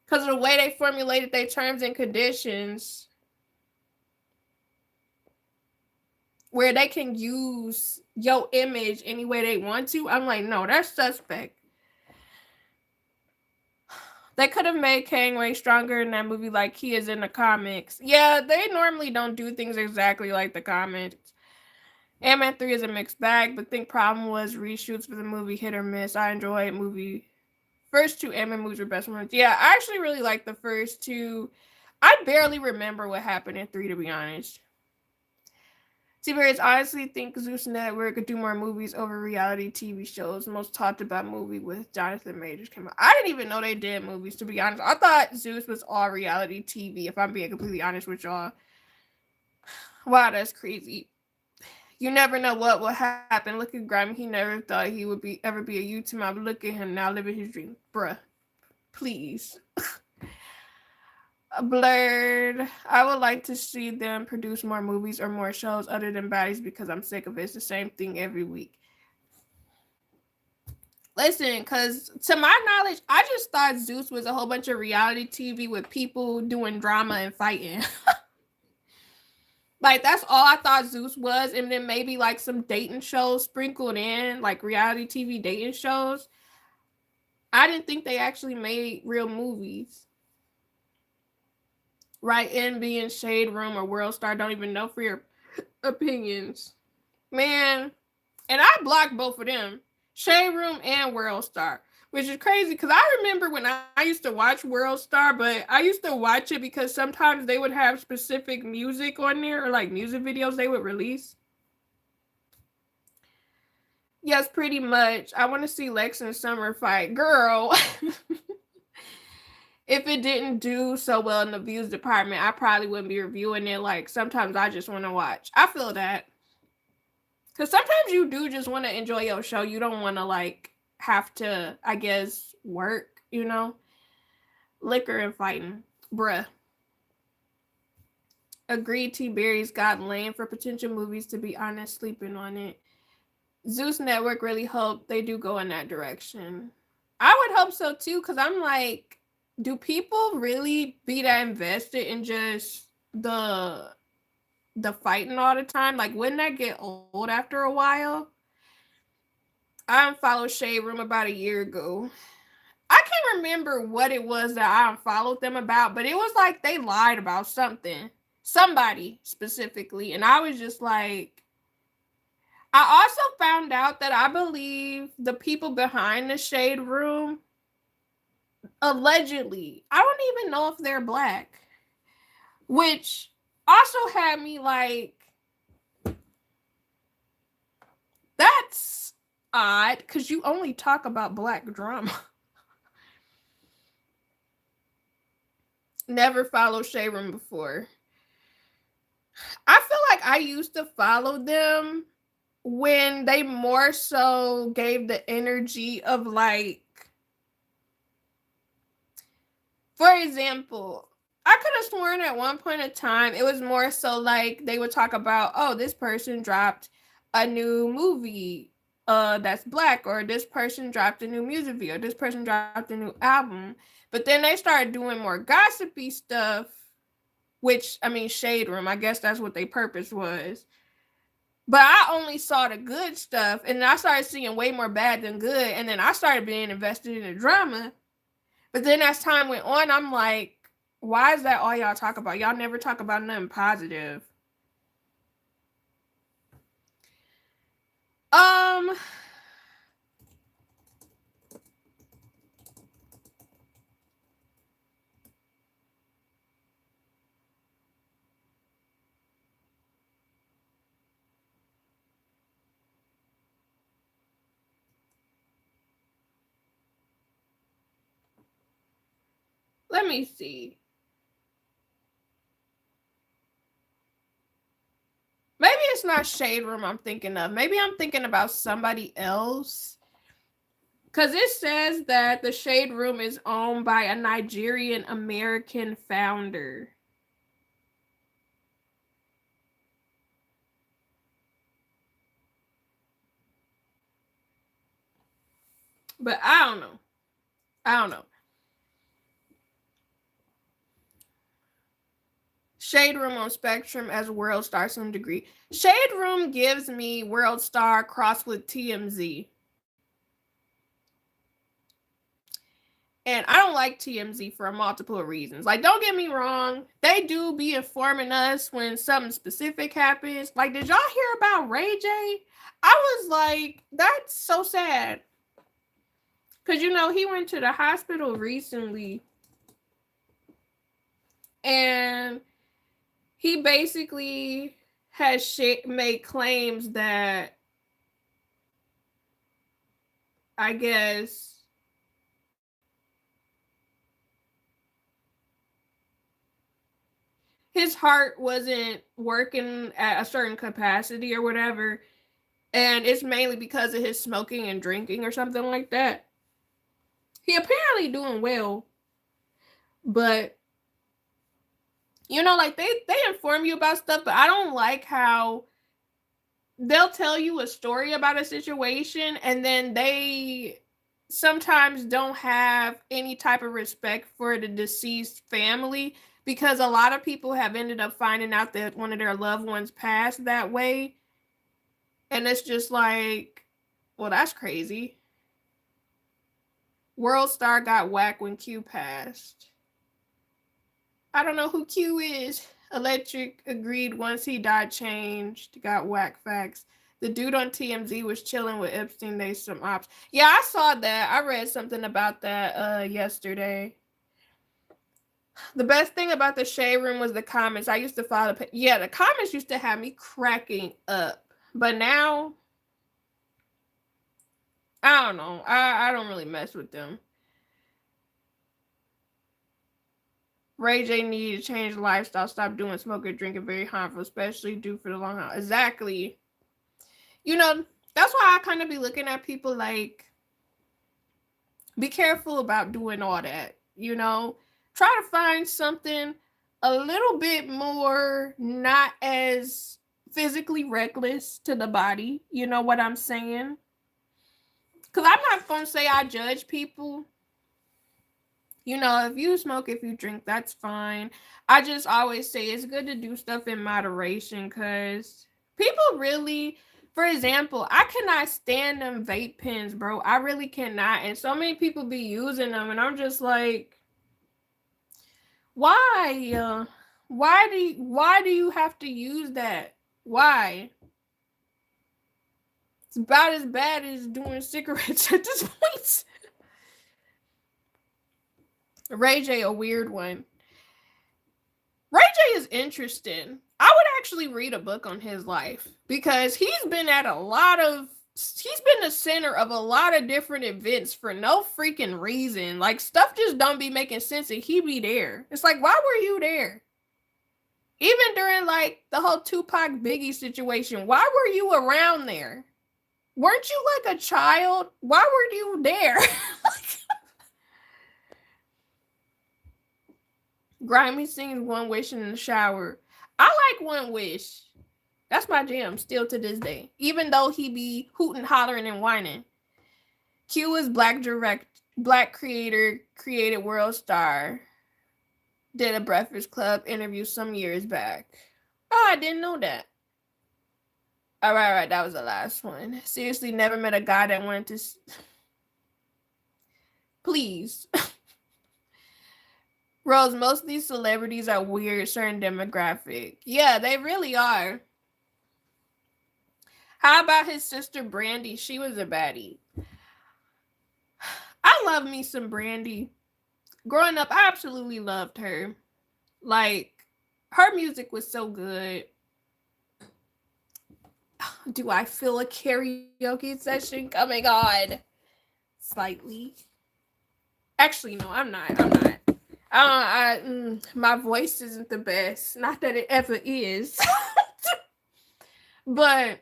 Because of the way they formulated their terms and conditions, where they can use your image any way they want to. I'm like, no, that's suspect. They could have made Kang way stronger in that movie like he is in the comics. Yeah, they normally don't do things exactly like the comics. Ant-Man 3 is a mixed bag, but think problem was reshoots for the movie hit or miss. I enjoyed movie. First two Ant-Man movies were best ones. Yeah, I actually really like the first two. I barely remember what happened in 3, to be honest. T-Birds honestly think Zeus Network could do more movies over reality TV shows. Most talked about movie with Jonathan Majors came out. I didn't even know they did movies, to be honest. I thought Zeus was all reality TV, if I'm being completely honest with y'all. Wow, that's crazy. You never know what will happen. Look at Grammy. He never thought he would ever be a YouTuber. But look at him now living his dream. Bruh. Please. Blurred. I would like to see them produce more movies or more shows other than Baddies because I'm sick of it. It's the same thing every week. Listen, because to my knowledge, I just thought Zeus was a whole bunch of reality TV with people doing drama and fighting. Like, that's all I thought Zeus was. And then maybe like some dating shows sprinkled in, like reality TV dating shows. I didn't think they actually made real movies. Right, Envy and Shade Room or World Star, don't even know for your opinions. Man, and I blocked both of them, Shade Room and World Star, which is crazy because I remember when I used to watch World Star, but I used to watch it because sometimes they would have specific music on there or like music videos they would release. Yes, pretty much. I want to see Lex and Summer fight. Girl. If it didn't do so well in the views department, I probably wouldn't be reviewing it. Like, sometimes I just want to watch. I feel that. Because sometimes you do just want to enjoy your show. You don't want to, like, have to, I guess, work, you know? Liquor and fighting. Bruh. Agreed, T-Berry's got lame for potential movies, to be honest, sleeping on it. Zeus Network really hope they do go in that direction. I would hope so, too, because I'm like, do people really be that invested in just the fighting all the time? Like, wouldn't that get old after a while? I unfollowed Shade Room about a year ago. I can't remember what it was that I unfollowed them about, but it was like they lied about something. Somebody specifically. And I was just like, I also found out that I believe the people behind the Shade Room, allegedly, I don't even know if they're black, which also had me like, that's odd because you only talk about black drama. Never followed Shade Room before. I feel like I used to follow them when they more so gave the energy of like, for example, I could have sworn at one point in time it was more so like they would talk about, oh, this person dropped a new movie that's black, or this person dropped a new music video, this person dropped a new album. But then they started doing more gossipy stuff, which, I mean, Shade Room, I guess that's what their purpose was. But I only saw the good stuff, and I started seeing way more bad than good, and then I started being invested in the drama. But then as time went on, I'm like, why is that all y'all talk about? Y'all never talk about nothing positive. Let me see. it's not Shade Room I'm thinking of. Maybe I'm thinking about somebody else. Because it says that the Shade Room is owned by a Nigerian American founder. But I don't know. I don't know. Shade Room on Spectrum as World Star some degree. Shade Room gives me World Star crossed with TMZ. And I don't like TMZ for multiple reasons. Like, don't get me wrong, they do be informing us when something specific happens. Like, did y'all hear about Ray J? I was like, that's so sad. Because, you know, he went to the hospital recently. And he basically has made claims that, I guess, his heart wasn't working at a certain capacity or whatever. And it's mainly because of his smoking and drinking or something like that. He apparently doing well. But, you know, like they inform you about stuff, but I don't like how they'll tell you a story about a situation and then they sometimes don't have any type of respect for the deceased family, because a lot of people have ended up finding out that one of their loved ones passed that way. And it's just like, well, that's crazy. World Star got whacked when Q passed. I don't know who Q is. Electric agreed once he died, changed, got whack facts. The dude on TMZ was chilling with Epstein. They some ops. Yeah, I saw that. I read something about that yesterday. The best thing about the Shade Room was the comments. I used to follow. Yeah, the comments used to have me cracking up. But now, I don't know. I don't really mess with them. Ray J needed to change lifestyle, stop doing smoking, drinking, very harmful, especially due for the long haul. Exactly. You know, that's why I kind of be looking at people like, be careful about doing all that. You know, try to find something a little bit more not as physically reckless to the body. You know what I'm saying? Because I'm not going to say I judge people. You know, if you smoke, if you drink, that's fine. I just always say it's good to do stuff in moderation, because people really, for example, I cannot stand them vape pens, bro. I really cannot. And so many people be using them, and I'm just like, why? Why do you have to use that? Why? It's about as bad as doing cigarettes at this point. Ray J, a weird one. Ray J is interesting. I would actually read a book on his life, because he's been the center of a lot of different events for no freaking reason. Like, stuff just don't be making sense and he be there. It's like, why were you there? Even during like the whole Tupac Biggie situation, why were you around there? Weren't you like a child? Why were you there? Grimy sings One Wish in the shower. I like One Wish. That's my jam still to this day. Even though he be hooting, hollering, and whining. Q is black creator, created World Star. Did a Breakfast Club interview some years back. Oh, I didn't know that. All right, that was the last one. Seriously, never met a guy that wanted to... Please. Rose, most of these celebrities are weird, certain demographic. Yeah, they really are. How about his sister Brandy? She was a baddie. I love me some Brandy. Growing up, I absolutely loved her. Like, her music was so good. Do I feel a karaoke session coming on? Slightly. Actually, no, I'm not. My voice isn't the best. Not that it ever is. But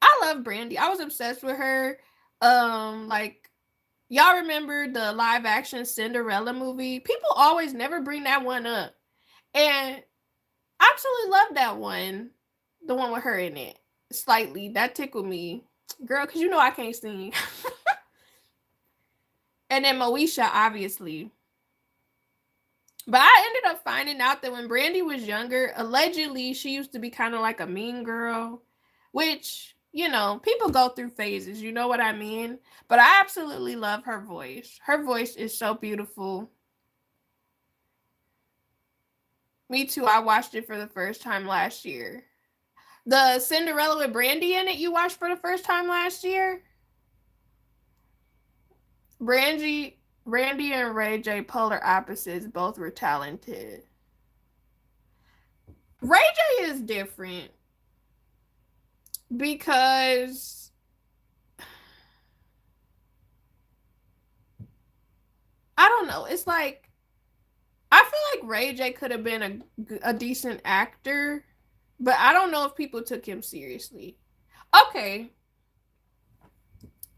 I love Brandy. I was obsessed with her. Like y'all remember the live action Cinderella movie? People always never bring that one up. And I absolutely love that one. The one with her in it. Slightly. That tickled me. Girl, because you know I can't sing. And then Moesha, obviously. But I ended up finding out that when Brandy was younger, allegedly she used to be kind of like a mean girl, which, you know, people go through phases, you know what I mean? But I absolutely love her voice. Her voice is so beautiful. Me too. I watched it for the first time last year. The Cinderella with Brandy in it, you watched for the first time last year? Brandy and Ray J, polar opposites, both were talented. Ray J is different because I don't know. It's like I feel like Ray J could have been a decent actor, but I don't know if people took him seriously. Okay,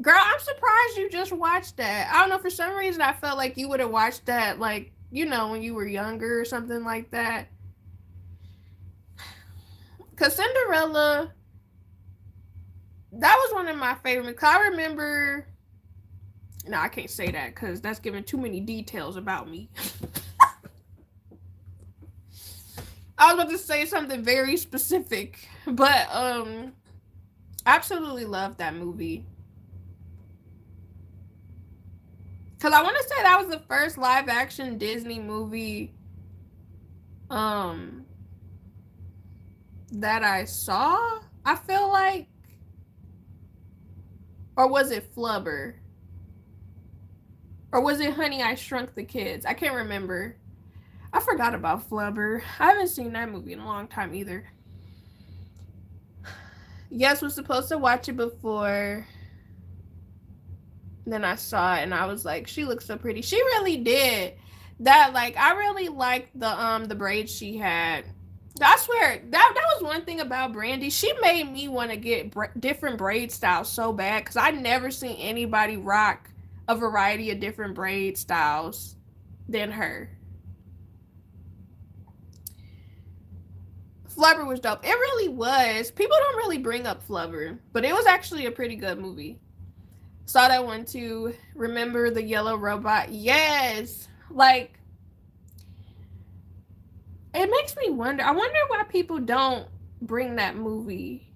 girl, I'm surprised you just watched that. I don't know, for some reason I felt like you would have watched that, like, you know, when you were younger or something like that. Cause Cinderella, that was one of my favorites. Cause I remember, no, I can't say that because that's giving too many details about me. I was about to say something very specific, but absolutely love that movie. Cause I want to say that was the first live action Disney movie um that I saw. I feel like, or was it Flubber? Or was it Honey I Shrunk the Kids? I can't remember. I forgot about Flubber. I haven't seen that movie in a long time either. Yes, was supposed to watch it before. Then I saw it and I was like, she looks so pretty. She really did. That, like, I really liked the braids she had. I swear that was one thing about Brandy. She made me want to get different braid styles so bad because I never seen anybody rock a variety of different braid styles than her. Flubber was dope. It really was. People don't really bring up Flubber, but it was actually a pretty good movie. Saw that one too. Remember the yellow robot? Yes. Like, it makes me wonder. I wonder why people don't bring that movie.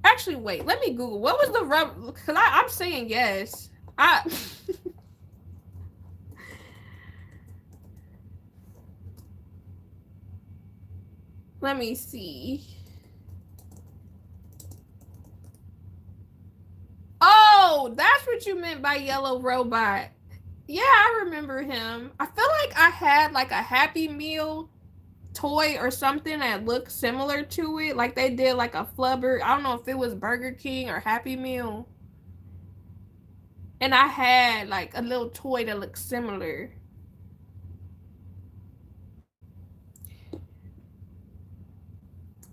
Actually, wait. Let me Google. What was the robot? Because I'm saying yes. Let me see. Oh, that's what you meant by yellow robot. Yeah, I remember him. I feel like I had like a Happy Meal toy or something that looked similar to it. Like they did like a Flubber. I don't know if it was Burger King or Happy Meal. And I had like a little toy that looked similar.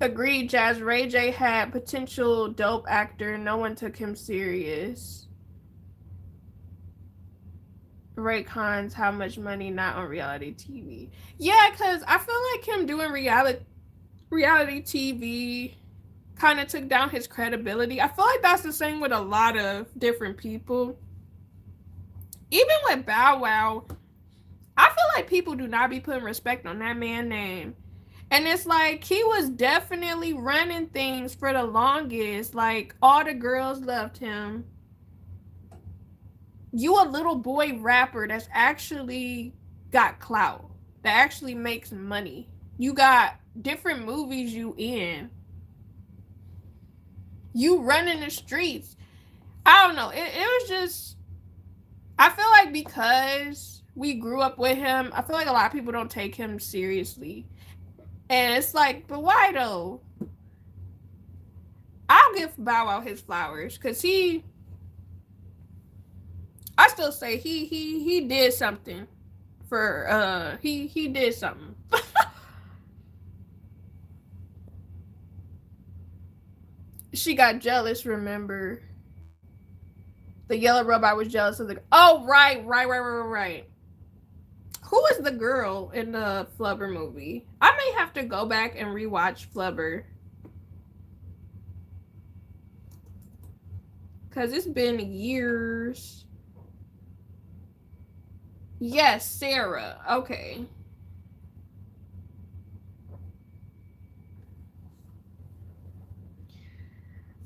Agreed, Jazz. Ray J had potential dope actor. No one took him serious. Ray Khan's How Much Money Not on Reality TV. Yeah, because I feel like him doing reality TV kind of took down his credibility. I feel like that's the same with a lot of different people. Even with Bow Wow, I feel like people do not be putting respect on that man's name. And it's like he was definitely running things for the longest. Like all the girls loved him. You a little boy rapper that's actually got clout, that actually makes money. You got different movies you in. You running the streets. I don't know. It was just, I feel like because we grew up with him, I feel like a lot of people don't take him seriously. And it's like, but why though? I'll give Bow Wow his flowers because I still say he did something for he did something. She got jealous, remember? The yellow robot was jealous of the. Oh, right. Who was the girl in the Flubber movie? I may have to go back and rewatch Flubber. Because it's been years. Yes, Sarah. Okay.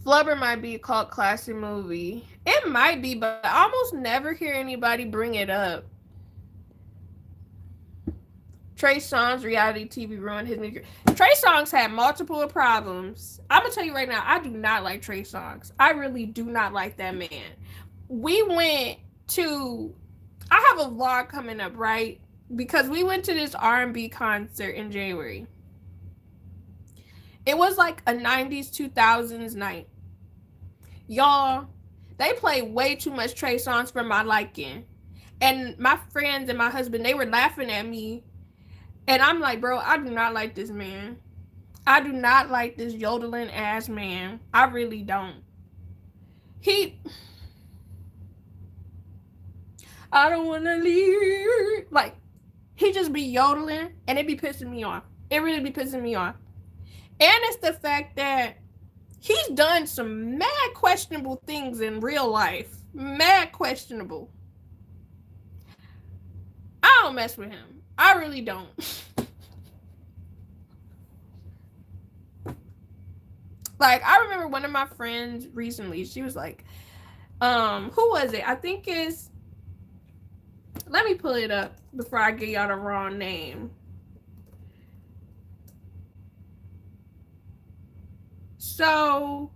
Flubber might be a cult classic movie. It might be, but I almost never hear anybody bring it up. Trey Songz reality TV ruined his music. Trey Songz had multiple problems. I'm gonna tell you right now, I do not like Trey Songz. I really do not like that man. We went to. I have a vlog coming up, right? Because we went to this R&B concert in January. It was like a 90s, 2000s night. Y'all, they played way too much Trey Songz for my liking. And my friends and my husband, they were laughing at me. And I'm like, bro, I do not like this man. I do not like this yodeling ass man. I really don't. I don't want to leave. Like, he just be yodeling and it be pissing me off. It really be pissing me off. And it's the fact that he's done some mad questionable things in real life. Mad questionable. I don't mess with him. I really don't. Like, I remember one of my friends recently, she was like, who was it? I think it's, let me pull it up before I get y'all the wrong name. So,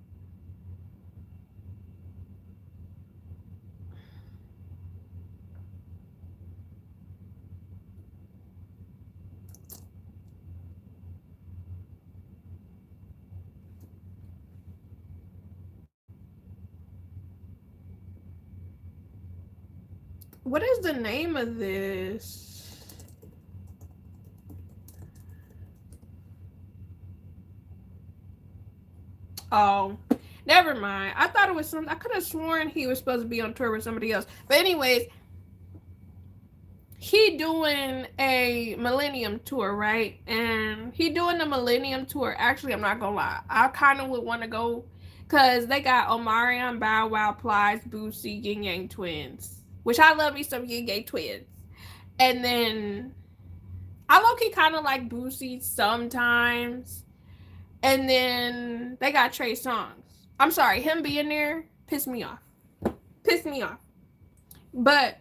what is the name of this? Oh, never mind. I thought it was some. I could have sworn he was supposed to be on tour with somebody else. But anyways, he doing a Millennium tour, right? And he doing the Millennium tour. Actually, I'm not gonna lie. I kind of would want to go because they got Omarion, Bow Wow, Plies, Boosie, Yin Yang Twins, which I love me some Yin Yang Twins. And then I low-key kind of like Boosie sometimes. And then they got Trey Songz. I'm sorry, him being there pissed me off. Pissed me off. But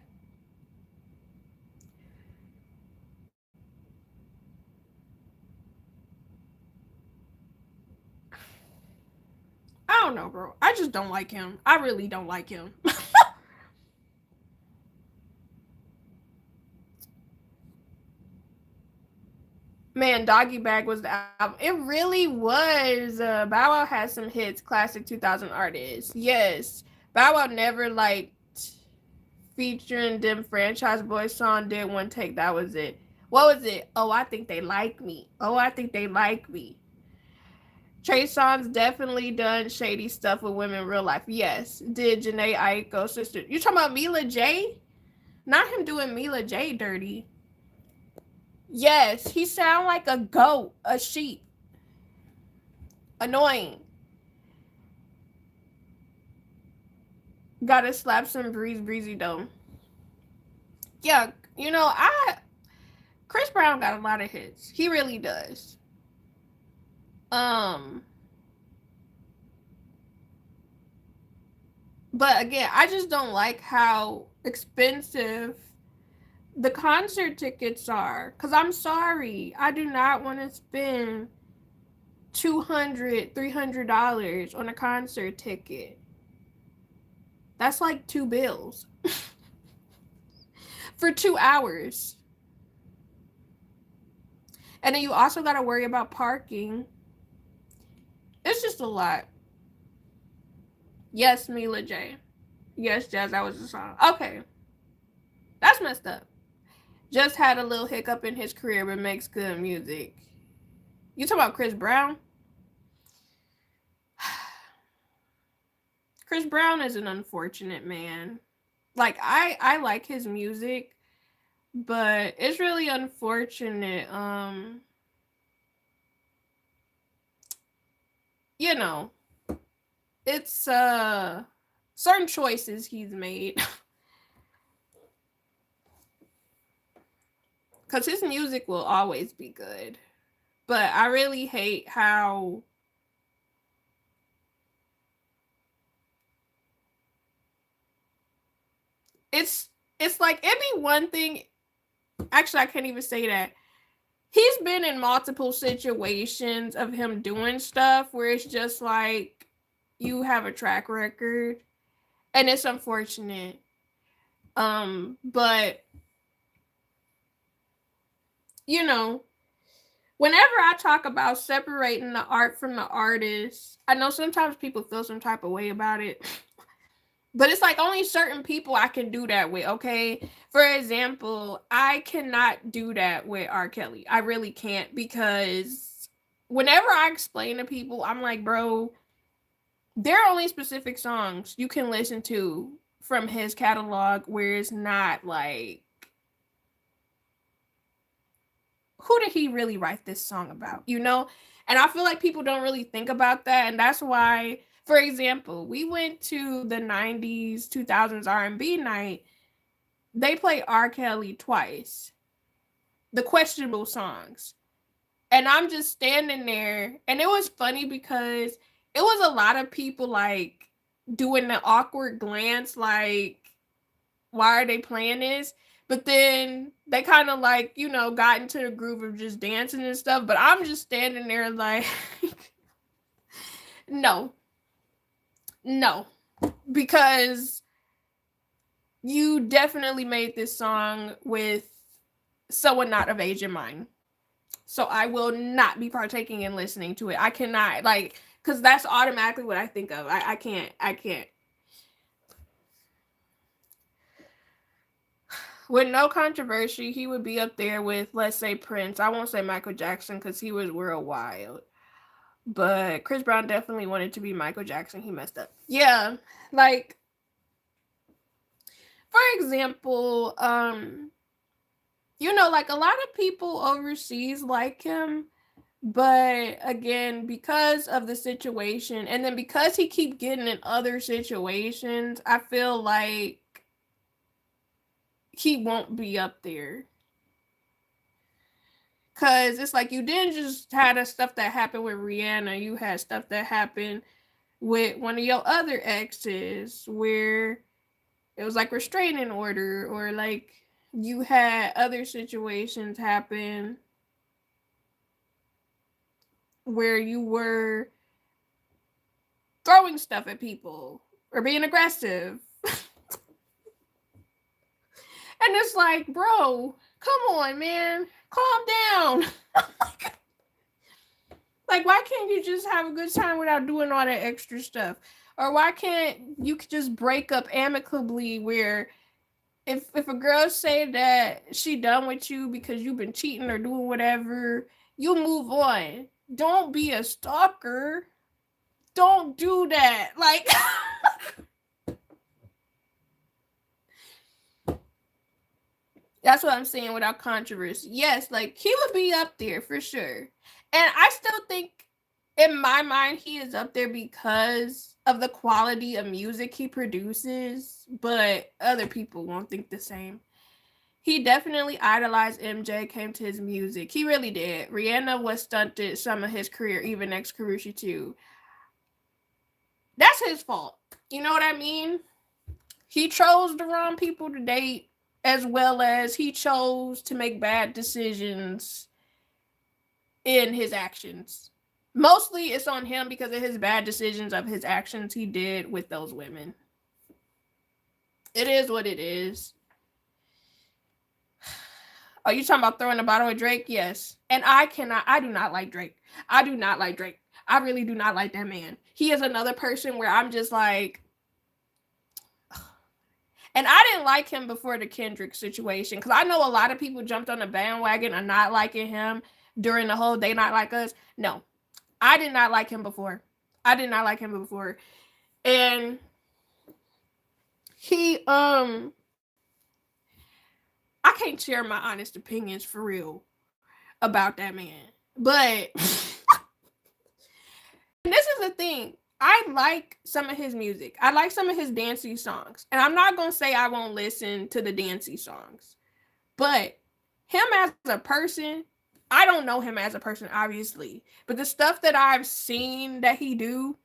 I don't know, bro. I just don't like him. I really don't like him. Man, Doggy Bag was the album. It really was. Bow Wow had some hits, classic 2000 artists. Yes. Bow Wow never liked featuring them Franchise Boys song. Did one take, that was it. What was it? Oh, I think they like me. Oh, I think they like me. Trey Songz definitely done shady stuff with women in real life. Yes. Did Janae Aiko sister? You talking about Mila J? Not him doing Mila J dirty. Yes, he sound like a goat, a sheep. Annoying. Gotta slap some breezy though. Yeah, you know, Chris Brown got a lot of hits. He really does. But again, I just don't like how expensive the concert tickets are. Cause I'm sorry, I do not want to spend $200, $300 on a concert ticket. That's like 2 bills for 2 hours. And then you also got to worry about parking. It's just a lot. Yes, Mila J. Yes, Jazz, that was the song. Okay. That's messed up. Just had a little hiccup in his career, but makes good music. You talking about Chris Brown? Chris Brown is an unfortunate man. Like I like his music, but it's really unfortunate. You know, it's certain choices he's made. Cuz his music will always be good. But I really hate how it's it's like it'd be one thing. Actually, I can't even say that. He's been in multiple situations of him doing stuff where it's just like you have a track record, and it's unfortunate. But you know, whenever I talk about separating the art from the artist, I know sometimes people feel some type of way about it. But it's like only certain people I can do that with, okay? For example, I cannot do that with R. Kelly. I really can't, because whenever I explain to people, I'm like, bro, there are only specific songs you can listen to from his catalog where it's not like, who did he really write this song about, you know? And I feel like people don't really think about that, and that's why, for example, we went to the 90s 2000s R&B night. They played R. Kelly twice, the questionable songs, and I'm just standing there, and it was funny because it was a lot of people like doing the awkward glance, like, why are they playing this? But then they kind of like, you know, got into the groove of just dancing and stuff. But I'm just standing there like, no, no, because you definitely made this song with someone not of age in mind. So I will not be partaking in listening to it. I cannot, like, because that's automatically what I think of. I can't. With no controversy, he would be up there with, let's say, Prince. I won't say Michael Jackson because he was worldwide. But Chris Brown definitely wanted to be Michael Jackson. He messed up. Yeah, like, for example, you know, like a lot of people overseas like him, but again, because of the situation, and then because he keep getting in other situations, I feel like he won't be up there. Cause it's like you didn't just have the stuff that happened with Rihanna, you had stuff that happened with one of your other exes where it was like restraining order, or like you had other situations happen where you were throwing stuff at people or being aggressive. And it's like, bro, come on, man, calm down. Like, why can't you just have a good time without doing all that extra stuff? Or why can't you just break up amicably, where if a girl say that she done with you because you've been cheating or doing whatever, you move on. Don't be a stalker. Don't do that. Like, that's what I'm saying without controversy. Yes, like he would be up there for sure. And I still think in my mind he is up there because of the quality of music he produces, but other people won't think the same. He definitely idolized MJ, came to his music. He really did. Rihanna was stunted some of his career, even next Karushi too. That's his fault. You know what I mean? He chose the wrong people to date, as well as he chose to make bad decisions in his actions. Mostly it's on him because of his bad decisions of his actions he did with those women. It is what it is. Are you talking about throwing a bottle at Drake? Yes. And I do not like Drake. I do not like Drake. I really do not like that man. He is another person where I'm just like, and I didn't like him before the Kendrick situation, because I know a lot of people jumped on the bandwagon of not liking him during the whole They Not Like Us. No, I did not like him before. I did not like him before. And He I can't share my honest opinions for real about that man. But this is the thing. I like some of his music. I like some of his dancey songs. And I'm not going to say I won't listen to the dancey songs. But him as a person, I don't know him as a person, obviously. But the stuff that I've seen that he do,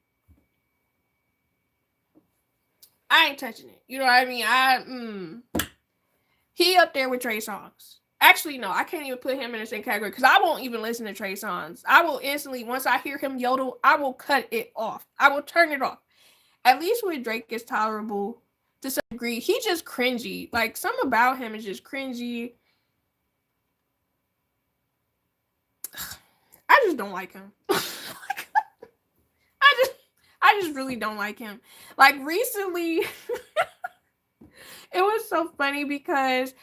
I ain't touching it. You know what I mean? He up there with Trey Songz. Actually, no, I can't even put him in the same category because I won't even listen to Trey Songz. I will instantly, once I hear him yodel, I will cut it off. I will turn it off. At least with Drake, it's tolerable to some degree. He just cringy. Like, something about him is just cringy. I just don't like him. I just really don't like him. Like, recently, it was so funny because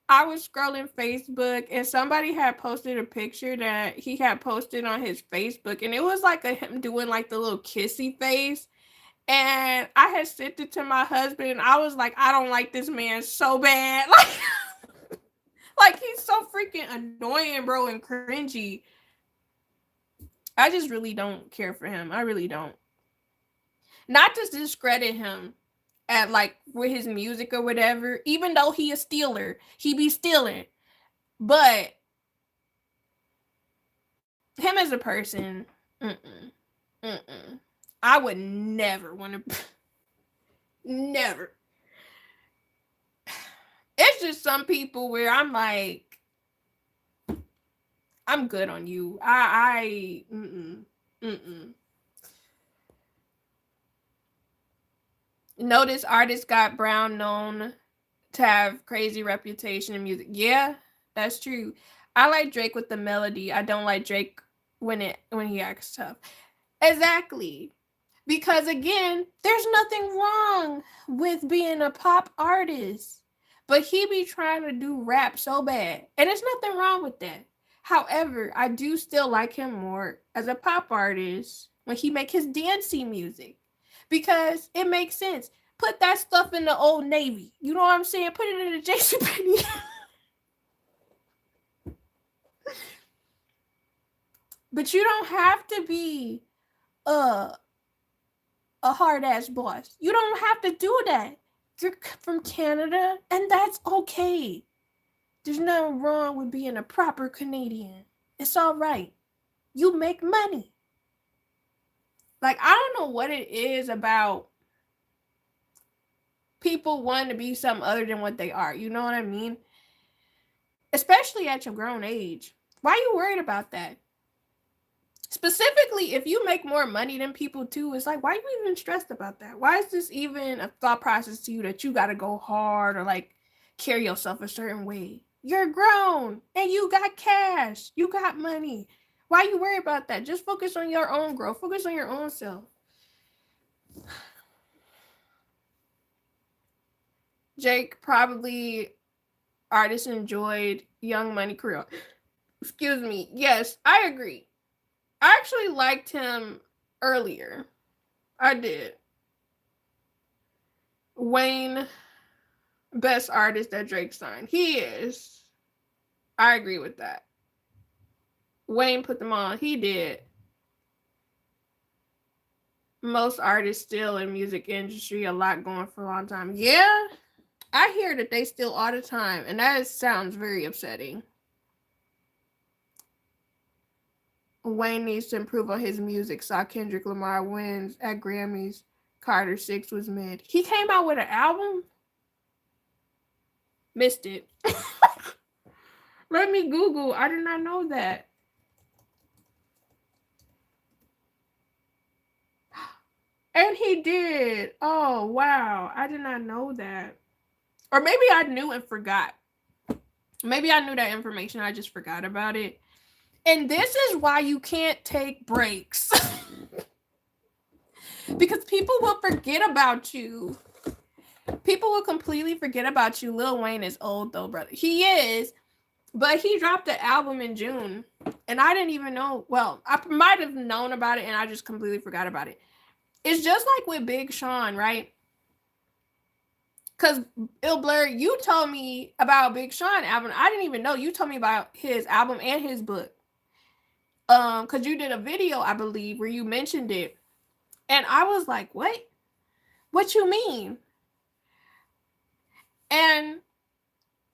I was scrolling Facebook and somebody had posted a picture that he had posted on his Facebook, and it was like him doing like the little kissy face. And I had sent it to my husband, and I was like, I don't like this man so bad. Like he's so freaking annoying, bro, and cringy. I just really don't care for him. I really don't. Not to discredit him at like with his music or whatever, even though he a stealer, he be stealing. But him as a person, I would never want to. Never. It's just some people where I'm like, I'm good on you. Notice artists got Brown known to have crazy reputation in music. Yeah, that's true. I like Drake with the melody. I don't like Drake when he acts tough. Exactly. Because again, there's nothing wrong with being a pop artist. But he be trying to do rap so bad. And there's nothing wrong with that. However, I do still like him more as a pop artist when he make his dancey music. Because it makes sense. Put that stuff in the Old Navy. You know what I'm saying? Put it in the JCPenney. But you don't have to be a hard ass boss. You don't have to do that. You're from Canada, and that's okay. There's nothing wrong with being a proper Canadian. It's all right. You make money. Like, I don't know what it is about people wanting to be something other than what they are. You know what I mean? Especially at your grown age. Why are you worried about that? Specifically, if you make more money than people too, it's like, why are you even stressed about that? Why is this even a thought process to you that you got to go hard or like carry yourself a certain way? You're grown and you got cash. You got money. Why you worry about that? Just focus on your own growth. Focus on your own self. Jake, probably artists enjoyed Young Money career. Excuse me. Yes, I agree. I actually liked him earlier. I did. Wayne, best artist that Drake signed. He is. I agree with that. Wayne put them on. He did. Most artists still in music industry, a lot going for a long time. Yeah, I hear that they still all the time, and that sounds very upsetting. Wayne needs to improve on his music. Saw Kendrick Lamar wins at Grammys. Carter 6 was mid. He came out with an album? Missed it. Let me Google. I did not know that. And he did. Oh, wow. I did not know that. Or maybe I knew and forgot. Maybe I knew that information. I just forgot about it. And this is why you can't take breaks. Because people will forget about you. People will completely forget about you. Lil Wayne is old though, brother. He is. But he dropped an album in June. And I didn't even know. Well, I might have known about it and I just completely forgot about it. It's just like with Big Sean, right? Because Ill Blur, you told me about Big Sean album. I didn't even know. You told me about his album and his book. Because you did a video, I believe, where you mentioned it. And I was like, what? What you mean? And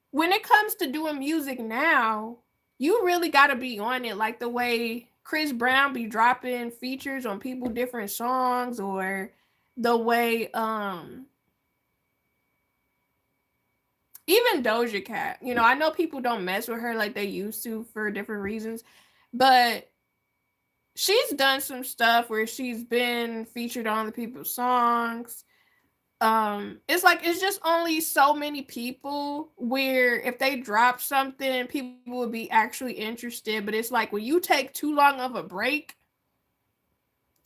when it comes to doing music now, you really got to be on it. Like the way Chris Brown be dropping features on people different songs, or the way even Doja Cat, you know, I know people don't mess with her like they used to for different reasons, but she's done some stuff where she's been featured on the people's songs. It's like it's just only so many people where if they drop something, people would be actually interested. But it's like when you take too long of a break,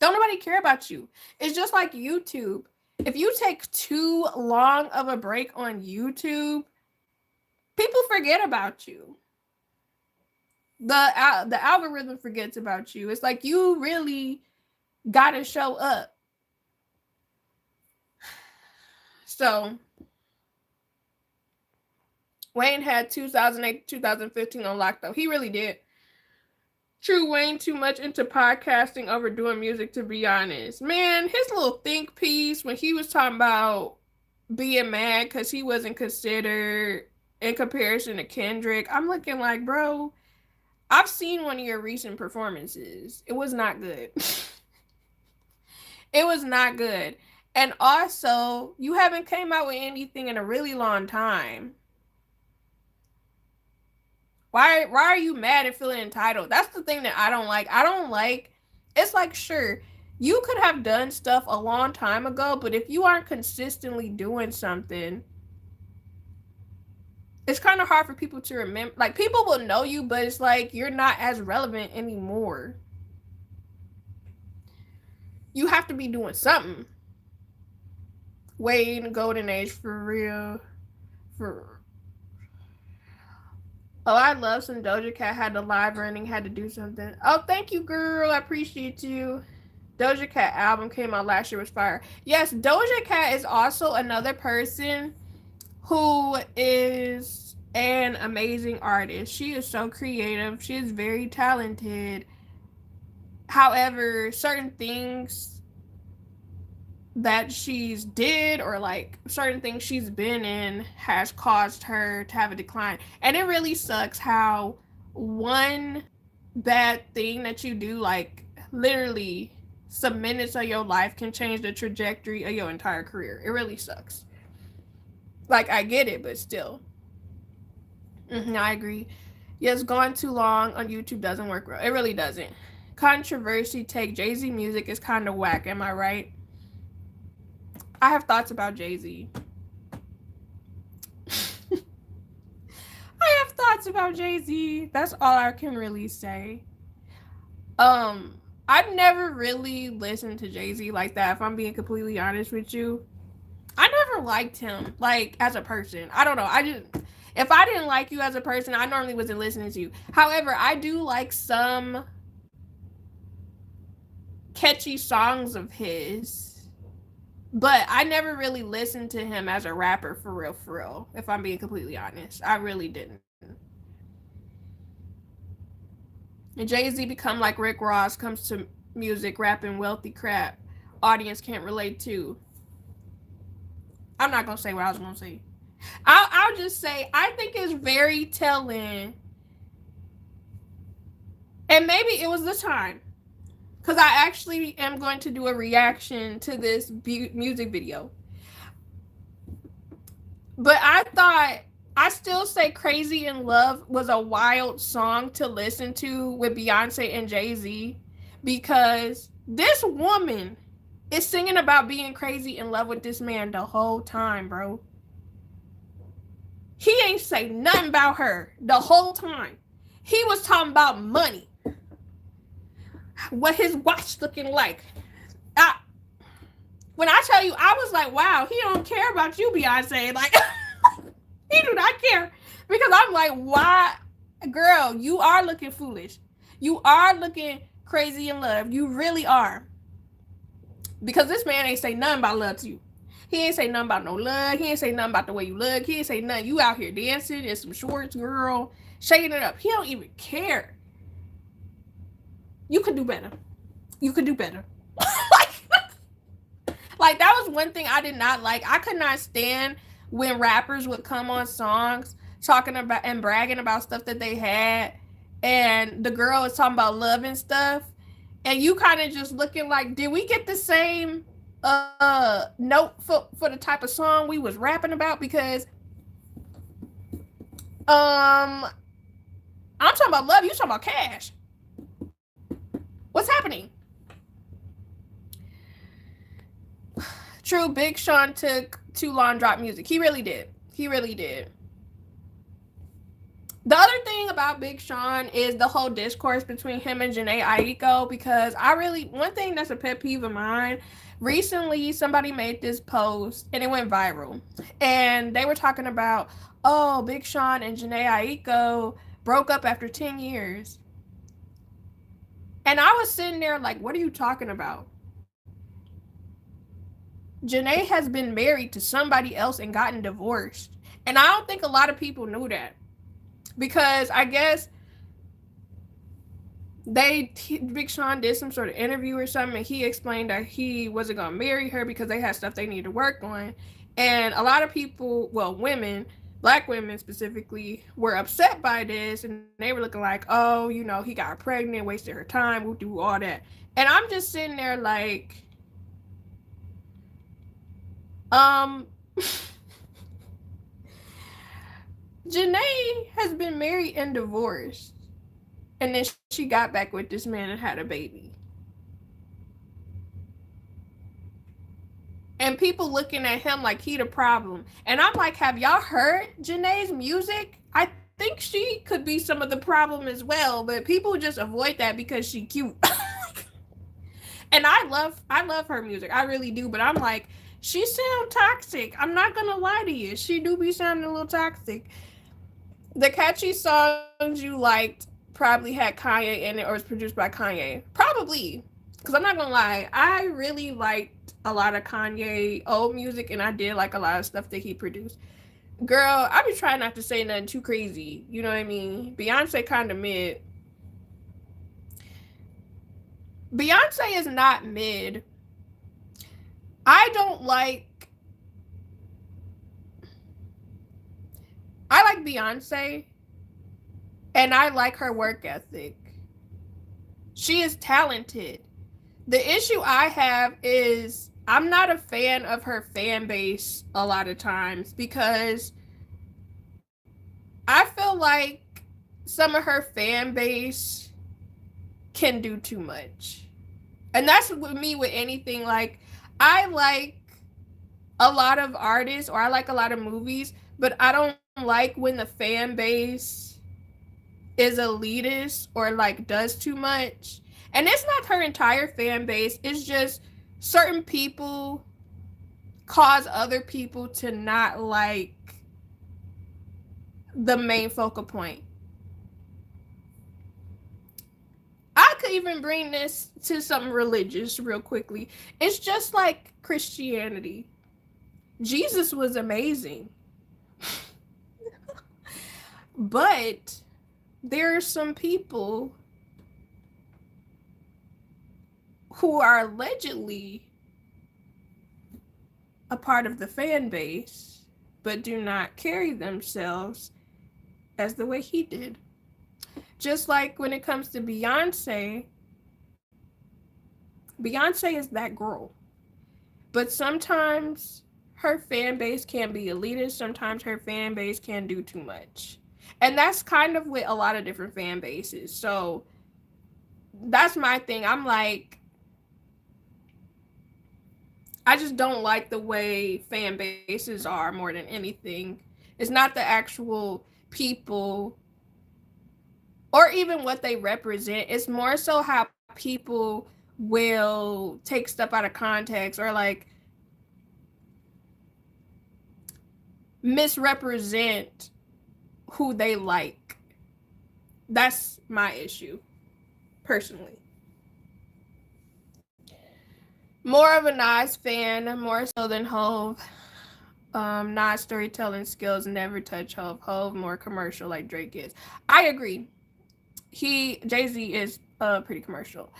don't nobody care about you. It's just like YouTube. If you take too long of a break on YouTube, people forget about you. The algorithm forgets about you. It's like you really gotta show up. So Wayne had 2008, 2015 on lock though. He really did. True Wayne too much into podcasting over doing music, to be honest. Man, his little think piece when he was talking about being mad because he wasn't considered in comparison to Kendrick, I'm looking like, bro, I've seen one of your recent performances. It was not good. It was not good. And also, you haven't came out with anything in a really long time. Why are you mad and feeling entitled? That's the thing that I don't like. I don't like, it's like, sure, you could have done stuff a long time ago, but if you aren't consistently doing something, it's kind of hard for people to remember. Like, people will know you, but it's like you're not as relevant anymore. You have to be doing something. Wayne, golden age, for real. Oh, I love some Doja Cat. Had the live running, had to do something. Oh, thank you, girl. I appreciate you. Doja Cat album came out last year, was fire. Yes, Doja Cat is also another person who is an amazing artist. She is so creative. She is very talented. However, certain things that she's did, or like certain things she's been in, has caused her to have a decline. And it really sucks how one bad thing that you do, like literally some minutes of your life, can change the trajectory of your entire career. It really sucks. Like, I get it, but still. I agree. Yes, going too long on YouTube doesn't work well. It really doesn't. Controversy take. Jay-Z music is kind of whack, am I right? I have thoughts about Jay-Z. I have thoughts about Jay-Z. That's all I can really say. I've never really listened to Jay-Z like that, if I'm being completely honest with you. I never liked him, like, as a person. I don't know. If I didn't like you as a person, I normally wasn't listening to you. However, I do like some catchy songs of his. But I never really listened to him as a rapper for real, if I'm being completely honest. I really didn't. And Jay-Z become like Rick Ross, comes to music, rapping wealthy crap audience can't relate to. I'm not going to say what I was going to say. I'll just say, I think it's very telling. And maybe it was the time. Because I actually am going to do a reaction to this music video. But I still say Crazy in Love was a wild song to listen to with Beyonce and Jay-Z. Because this woman is singing about being crazy in love with this man the whole time, bro. He ain't say nothing about her the whole time. He was talking about money. What his watch looking like. When I tell you, I was like, wow, he don't care about you, Beyonce. Like, he do not care. Because I'm like, why? Girl, you are looking foolish. You are looking crazy in love. You really are. Because this man ain't say nothing about love to you. He ain't say nothing about no love. He ain't say nothing about the way you look. He ain't say nothing. You out here dancing in some shorts, girl, shaking it up. He don't even care. You could do better. You could do better. Like that was one thing I did not like. I could not stand when rappers would come on songs talking about and bragging about stuff that they had, and the girl was talking about love and stuff, and you kind of just looking like, did we get the same note for the type of song we was rapping about? Because I'm talking about love, you talking about cash. What's happening? True, Big Sean took too long to drop music. He really did. He really did. The other thing about Big Sean is the whole discourse between him and Jhené Aiko, because one thing that's a pet peeve of mine, recently somebody made this post and it went viral. And they were talking about, oh, Big Sean and Jhené Aiko broke up after 10 years. And I was sitting there like, what are you talking about? Jhené has been married to somebody else and gotten divorced. And I don't think a lot of people knew that. Because I guess Big Sean did some sort of interview or something, and he explained that he wasn't going to marry her because they had stuff they need to work on. And a lot of people, well, women, black women specifically, were upset by this, and they were looking like, oh, you know, he got pregnant, wasted her time, we'll do all that. And I'm just sitting there like, Jhené has been married and divorced, and then she got back with this man and had a baby. And people looking at him like he the problem. And I'm like, have y'all heard Jhené's music? I think she could be some of the problem as well, but people just avoid that because she cute. And I love her music. I really do, but I'm like, she sound toxic. I'm not gonna lie to you. She do be sounding a little toxic. The catchy songs you liked probably had Kanye in it or was produced by Kanye. Probably. Because I'm not gonna lie, I really liked a lot of Kanye old music, and I did like a lot of stuff that he produced. Girl, I be trying not to say nothing too crazy. You know what I mean? Beyonce kind of mid. Beyonce is not mid. I like Beyonce, and I like her work ethic. She is talented. The issue I have is I'm not a fan of her fan base a lot of times, because I feel like some of her fan base can do too much. And that's with me with anything. Like, I like a lot of artists, or I like a lot of movies, but I don't like when the fan base is elitist or like does too much. And it's not her entire fan base, it's just certain people cause other people to not like the main focal point. I could even bring this to something religious real quickly. It's just like Christianity. Jesus was amazing. But there are some people who are allegedly a part of the fan base, but do not carry themselves as the way he did. Just like when it comes to Beyonce, Beyonce is that girl. But sometimes her fan base can be elitist, sometimes her fan base can do too much. And that's kind of with a lot of different fan bases. So that's my thing. I'm like, I just don't like the way fan bases are more than anything. It's not the actual people or even what they represent. It's more so how people will take stuff out of context or like misrepresent who they like. That's my issue, personally. More of a Nas fan, more so than Hove. Nas storytelling skills never touch Hove. Hove more commercial like Drake is. I agree. Jay-Z is pretty commercial.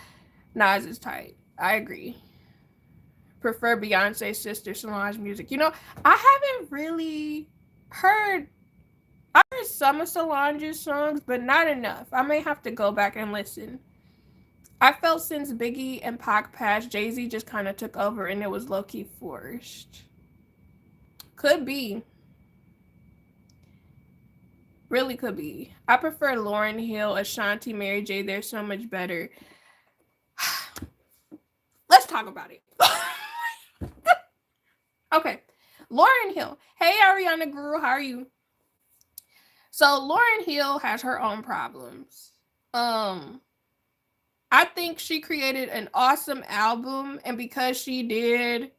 Nas is tight. I agree. Prefer Beyonce's sister Solange music. You know, I haven't really heard. I heard some of Solange's songs, but not enough. I may have to go back and listen. I felt since Biggie and Pac passed, Jay-Z just kind of took over and it was low-key forced. Could be. Really could be. I prefer Lauryn Hill, Ashanti, Mary J. They're so much better. Let's talk about it. Okay. Lauryn Hill. Hey, Ariana Guru, how are you? So Lauryn Hill has her own problems. I think she created an awesome album, and because she did,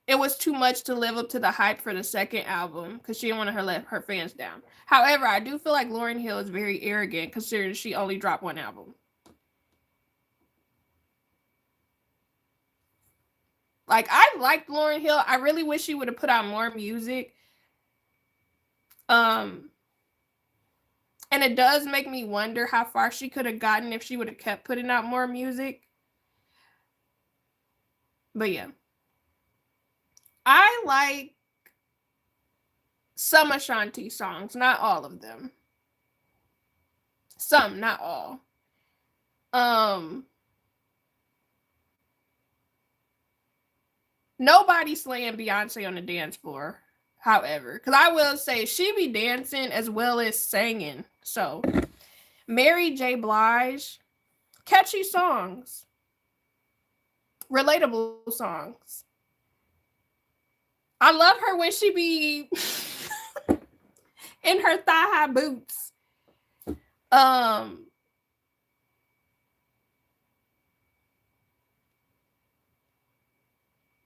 it was too much to live up to the hype for the second album because she didn't want to let her fans down. However, I do feel like Lauryn Hill is very arrogant considering she only dropped one album. Like, I liked Lauryn Hill. I really wish she would have put out more music. Um, and it does make me wonder how far she could have gotten if she would have kept putting out more music. But yeah. I like some Ashanti songs, not all of them. Some, not all. Nobody slaying Beyonce on the dance floor, however, because I will say she be dancing as well as singing. So, Mary J. Blige, catchy songs, relatable songs. I love her when she be in her thigh-high boots.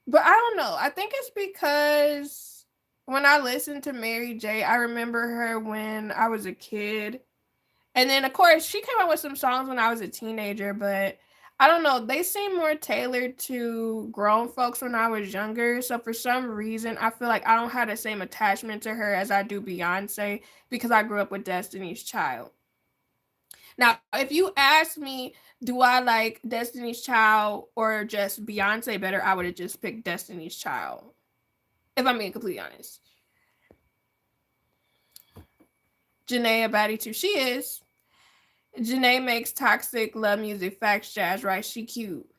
But I don't know. I think it's because when I listened to Mary J, I remember her when I was a kid. And then, of course, she came out with some songs when I was a teenager, but I don't know. They seem more tailored to grown folks when I was younger. So for some reason, I feel like I don't have the same attachment to her as I do Beyonce because I grew up with Destiny's Child. Now, if you ask me, do I like Destiny's Child or just Beyonce better, I would have just picked Destiny's Child. If I'm being completely honest. Janae a baddie too. She is. Janae makes toxic love music. Facts, Jazz, right? She cute.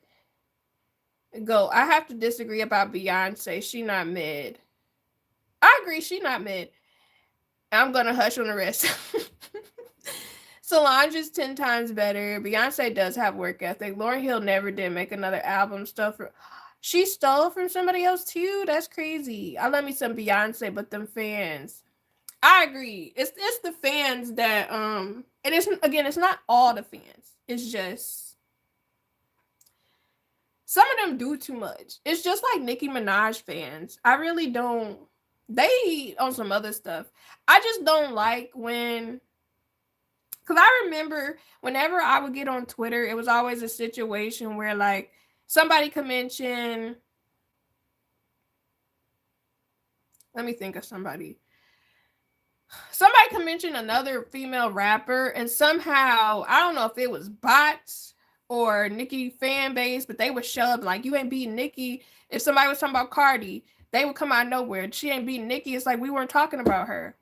Go. I have to disagree about Beyonce. She not mid. I agree. She not mid. I'm gonna hush on the rest. Solange is 10 times better. Beyonce does have work ethic. Lauryn Hill never did make another album. She stole from somebody else too. That's crazy. I love me some Beyonce, but them fans. I agree. It's the fans that it isn't, again, it's not all the fans. It's just some of them do too much. It's just like Nicki Minaj fans. I really don't. They on some other stuff. I just don't like when, because I remember whenever I would get on Twitter, it was always a situation where like somebody could mention, let me think of somebody. Somebody could mention another female rapper, and somehow, I don't know if it was bots or Nicki fan base, but they would show up like, you ain't beating Nicki. If somebody was talking about Cardi, they would come out of nowhere. She ain't beating Nicki. It's like we weren't talking about her.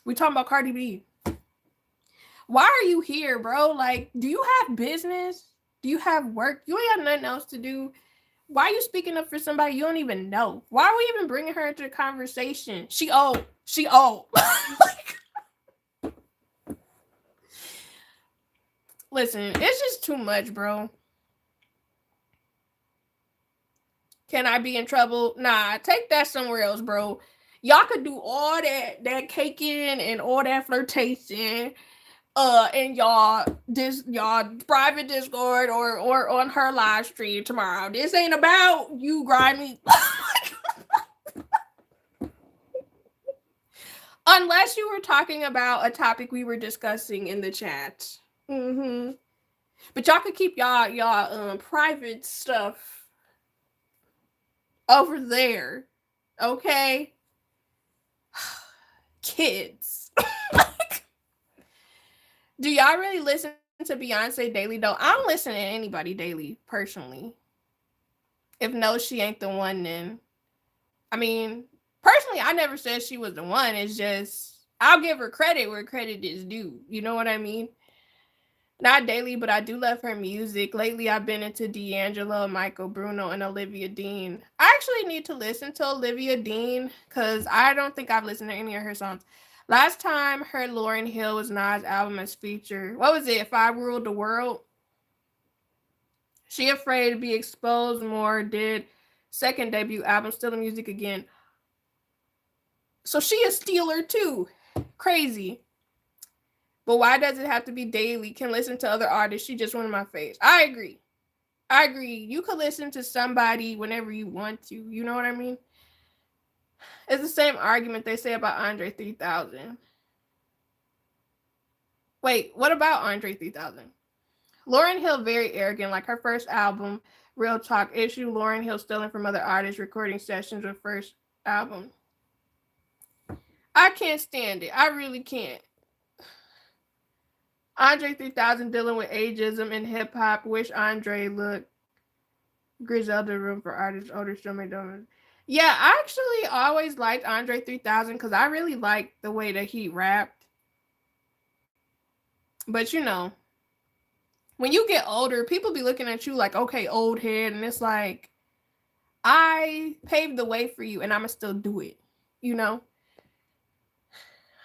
We talking about Cardi B. Why are you here, bro? Like, do you have business? Do you have work? You ain't got nothing else to do. Why are you speaking up for somebody you don't even know? Why are we even bringing her into the conversation? She old. She old. Listen, it's just too much, bro. Can I be in trouble? Nah, take that somewhere else, bro. Y'all could do all that caking and all that flirtation in y'all private Discord or on her live stream tomorrow. This ain't about you, grimy. Unless you were talking about a topic we were discussing in the chat. But y'all could keep y'all private stuff over there. Okay? Kids. Do y'all really listen to Beyonce daily though? I don't listen to anybody daily, personally. If no, she ain't the one, then I mean, personally, I never said she was the one. It's just I'll give her credit where credit is due. You know what I mean? Not daily, but I do love her music. Lately, I've been into D'Angelo, Michael Bruno, and Olivia Dean. I actually need to listen to Olivia Dean because I don't think I've listened to any of her songs. Last time I heard Lauryn Hill was Nas' album as feature. What was it? If I Ruled the World? She Afraid to Be Exposed More did second debut album, Still the Music Again. So she a stealer too. Crazy. But why does it have to be daily? Can listen to other artists. She just went in my face. I agree. You could listen to somebody whenever you want to. You know what I mean? It's the same argument they say about Andre 3000. Wait, what about Andre 3000? Lauryn Hill very arrogant. Like her first album, Real Talk issue. Lauryn Hill stealing from other artists, recording sessions with first album. I can't stand it. I really can't. Andre 3000 dealing with ageism in hip hop. Wish Andre looked Griselda room for artists older still may don't. Yeah, I actually always liked Andre 3000 because I really liked the way that he rapped. But you know, when you get older, people be looking at you like, okay, old head, and it's like, I paved the way for you, and I'ma still do it. You know.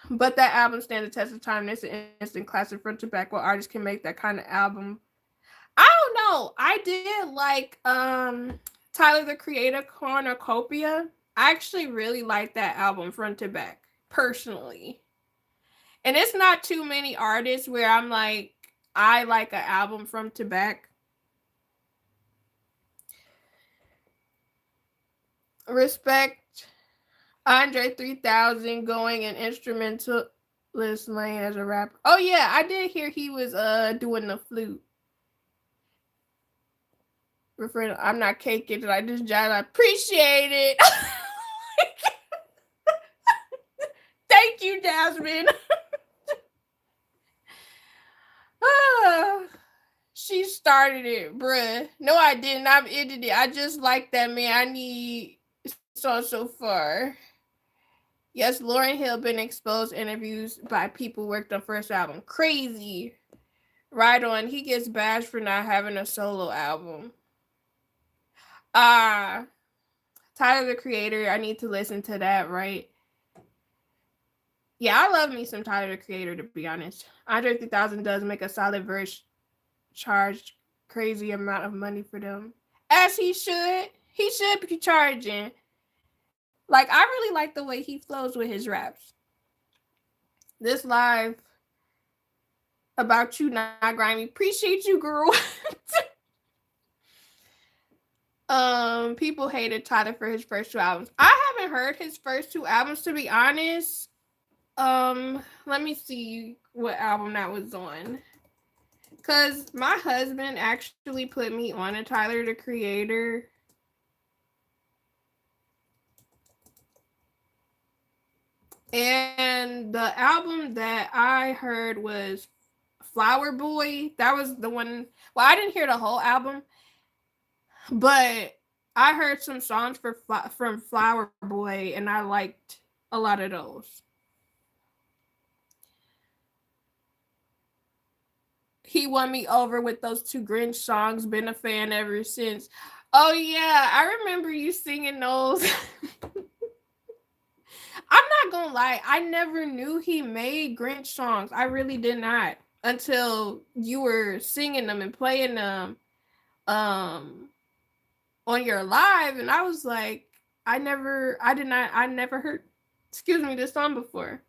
But that album stands the test of time. It's an instant classic front to back. What artists can make that kind of album? I don't know. I did like Tyler the Creator Cornucopia. I actually really like that album front to back, personally. And it's not too many artists where I'm like, I like an album front to back. Respect Andre 3000 going an instrumentalist lane as a rapper. Oh yeah, I did hear he was doing the flute. Referring to, I'm not caking it, I just jazz. I appreciate it. Thank you, Jasmine. She started it, bruh. No, I didn't. I've edited it. I just like that, man. I need so far. Yes, Lauryn Hill been exposed interviews by people worked on first album. Crazy. Right on. He gets bashed for not having a solo album. Tyler the Creator. I need to listen to that, right? Yeah, I love me some Tyler the Creator, to be honest. Andre 3000 does make a solid verse, charged crazy amount of money for them. As he should. He should be charging. Like, I really like the way he flows with his raps. This live about you not grimy. Appreciate you, girl. People hated Tyler for his first two albums. I haven't heard his first two albums, to be honest. Let me see what album that was on. Cause my husband actually put me on a Tyler the Creator. And the album that I heard was Flower Boy. That was the one. Well, I didn't hear the whole album, but I heard some songs from Flower Boy, and I liked a lot of those. He won me over with those two Grinch songs. Been a fan ever since. Oh yeah, I remember you singing those. I'm not gonna lie, I never knew he made Grinch songs. I really did not until you were singing them and playing them on your live, and I was like, I never heard, excuse me, this song before.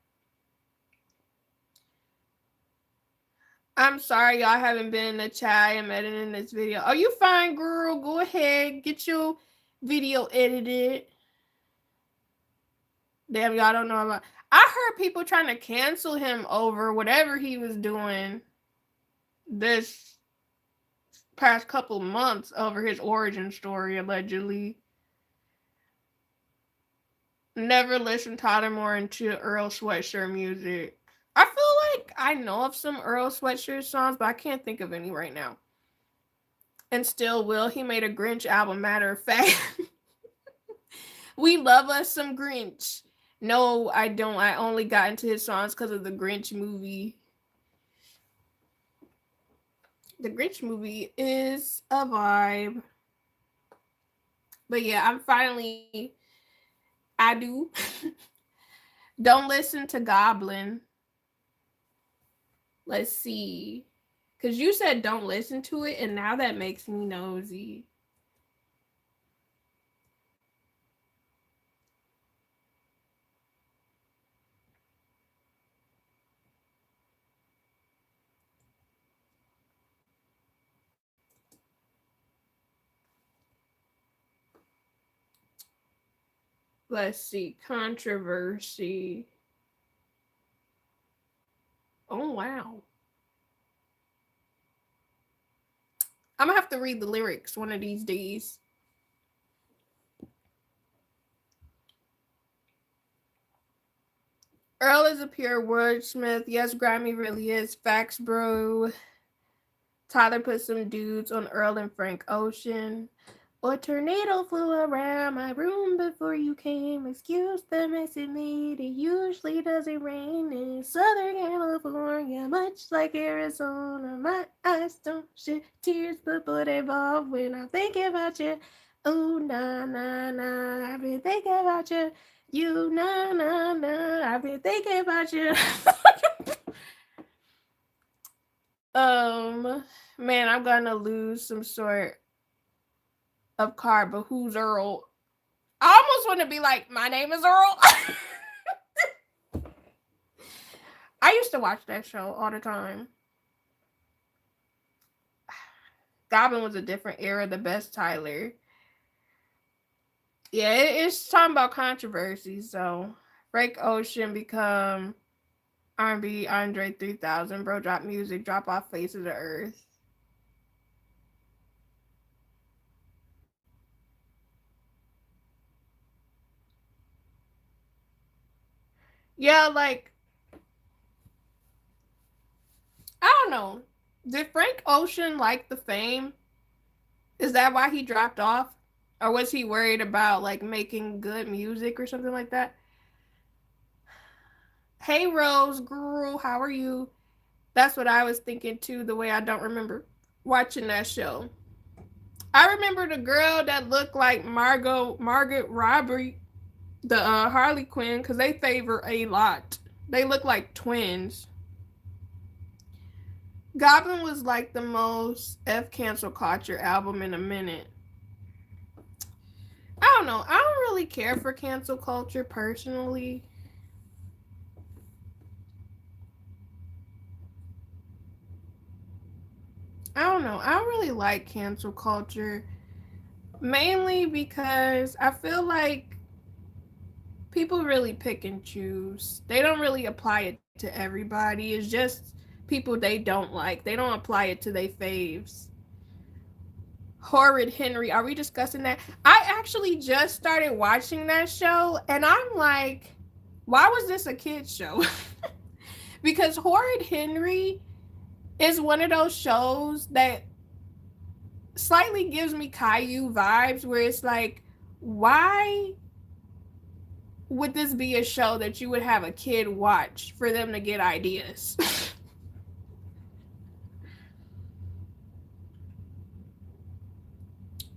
I'm sorry y'all haven't been in the chat. I am editing this video. Oh, you fine, girl. Go ahead. Get your video edited. Damn, y'all don't know about. I heard people trying to cancel him over whatever he was doing. This past couple months over his origin story, allegedly. Never listened Tyler more into Earl Sweatshirt music. I feel like I know of some Earl Sweatshirt songs, but I can't think of any right now. And still will. He made a Grinch album, matter of fact. We love us some Grinch. No, I don't. I only got into his songs because of the Grinch movie. The Grinch movie is a vibe. But yeah, I'm finally. I do. Don't listen to Goblin. Let's see. Because you said don't listen to it, and now that makes me nosy. Let's see. Controversy. Oh, wow. I'm going to have to read the lyrics one of these days. Earl is a pure wordsmith. Yes, Grammy really is. Facts, bro. Tyler put some dudes on Earl and Frank Ocean. A tornado flew around my room before you came. Excuse the mess it made. It usually doesn't rain in Southern California, much like Arizona. My eyes don't shed tears, but they fall when I'm thinking about you. Oh, nah, nah, nah. I've been thinking about you. You, nah, nah, nah. I've been thinking about you. Man, I'm gonna lose some sort of card, but who's Earl? I almost want to be like, my name is Earl. I used to watch that show all the time. Goblin was a different era, the best Tyler. Yeah, it's talking about controversy. So Frank Ocean become R&B Andre 3000, bro. Drop music, drop off face of the earth. Yeah, like I don't know. Did Frank Ocean like the fame? Is that why he dropped off? Or was he worried about like making good music or something like that? Hey Rose, girl, how are you? That's what I was thinking too, the way I don't remember watching that show. I remember the girl that looked like Margaret Robbie, the Harley Quinn, because they favor a lot. They look like twins. Goblin was like the most F cancel culture album in a minute. I don't know. I don't really care for cancel culture personally. I don't know. I don't really like cancel culture. Mainly because I feel like people really pick and choose. They don't really apply it to everybody. It's just people they don't like. They don't apply it to their faves. Horrid Henry. Are we discussing that? I actually just started watching that show and I'm like, why was this a kid's show? Because Horrid Henry is one of those shows that slightly gives me Caillou vibes where it's like, why would this be a show that you would have a kid watch for them to get ideas?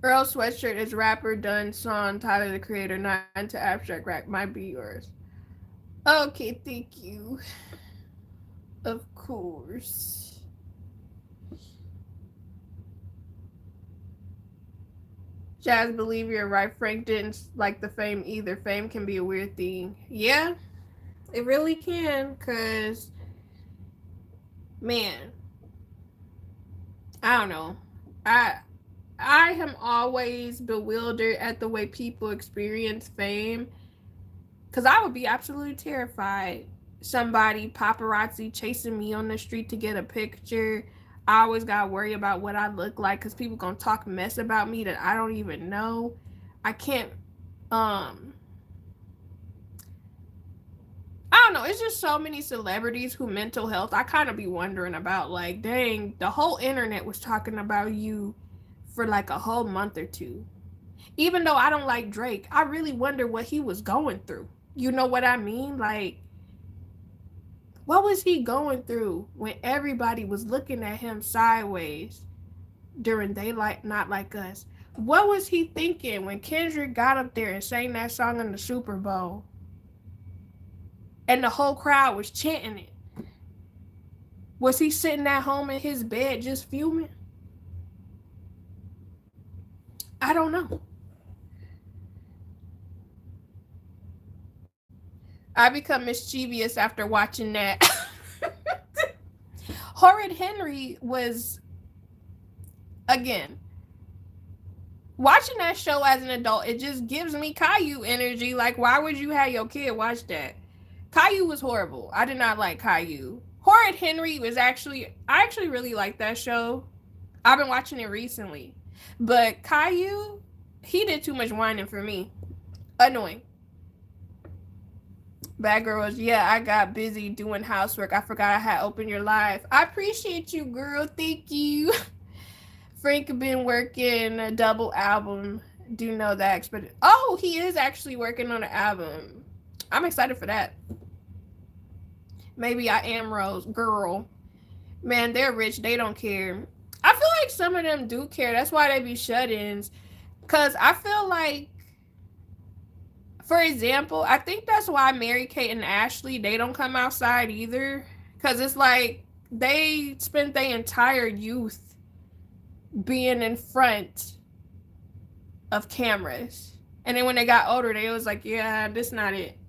Earl Sweatshirt is rapper done song Tyler the Creator, not into abstract rap. Might be yours. Okay, thank you. Of course. Jazz, believe you're right. Frank didn't like the fame either. Fame can be a weird thing. Yeah, it really can. Cause man, I don't know. I I am always bewildered at the way people experience fame. Cause I would be absolutely terrified. Somebody paparazzi chasing me on the street to get a picture. I always gotta worry about what I look like because people gonna talk mess about me that I don't even know. I can't. Um, I don't know. It's just so many celebrities who mental health. I kind of be wondering about like, dang, the whole internet was talking about you for like a whole month or two. Even though I don't like Drake, I really wonder what he was going through. You know what I mean? Like, what was he going through when everybody was looking at him sideways during Daylight Not Like Us? What was he thinking when Kendrick got up there and sang that song in the Super Bowl and the whole crowd was chanting it? Was he sitting at home in his bed just fuming? I don't know. I become mischievous after watching that. Horrid Henry was, again, watching that show as an adult, it just gives me Caillou energy. Like, why would you have your kid watch that? Caillou was horrible. I did not like Caillou. Horrid Henry was I actually really like that show. I've been watching it recently. But Caillou, he did too much whining for me. Annoying. Bad girls, yeah, I got busy doing housework. I forgot I had opened your live. I appreciate you, girl. Thank you. Frank been working a double album. Do know that, but oh, he is actually working on an album. I'm excited for that. Maybe I am Rose, girl. Man, they're rich. They don't care. I feel like some of them do care. That's why they be shut-ins. Cause I feel like, for example, I think that's why Mary Kate and Ashley, they don't come outside either. Cause it's like they spent their entire youth being in front of cameras. And then when they got older, they was like, yeah, this not it.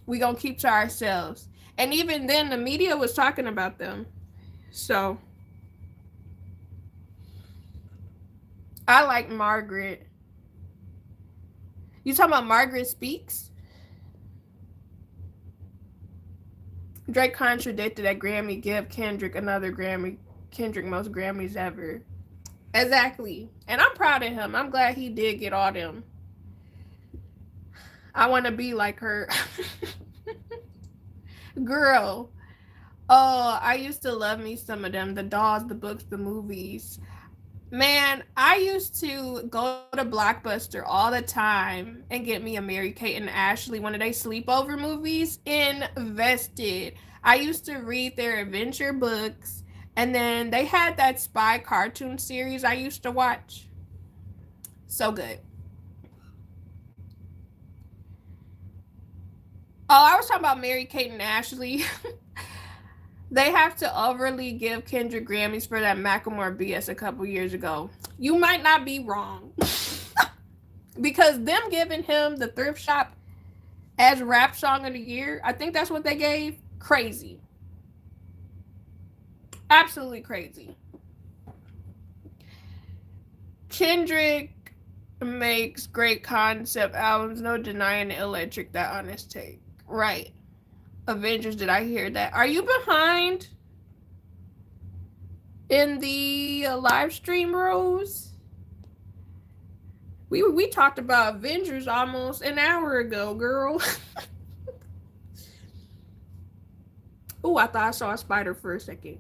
We gonna keep to ourselves. And even then, the media was talking about them. So, I like Margaret. You talking about Margaret Speaks? Drake contradicted that Grammy give Kendrick another Grammy. Kendrick most Grammys ever. Exactly. And I'm proud of him. I'm glad he did get all them. I want to be like her. Girl. Oh, I used to love me some of them. The dolls, the books, the movies. Man, I used to go to Blockbuster all the time and get me a Mary Kate and Ashley, one of their sleepover movies, invested. I used to read their adventure books, and then they had that spy cartoon series I used to watch. So good. Oh, I was talking about Mary Kate and Ashley. They have to overly give Kendrick Grammys for that Macklemore BS a couple years ago. You might not be wrong. Because them giving him the Thrift Shop as Rap Song of the Year, I think that's what they gave. Crazy. Absolutely crazy. Kendrick makes great concept albums. No denying the electric, that honest take. Right. Avengers, did I hear that? Are you behind in the live stream, Rose? We talked about Avengers almost an hour ago, girl. Oh, I thought I saw a spider for a second.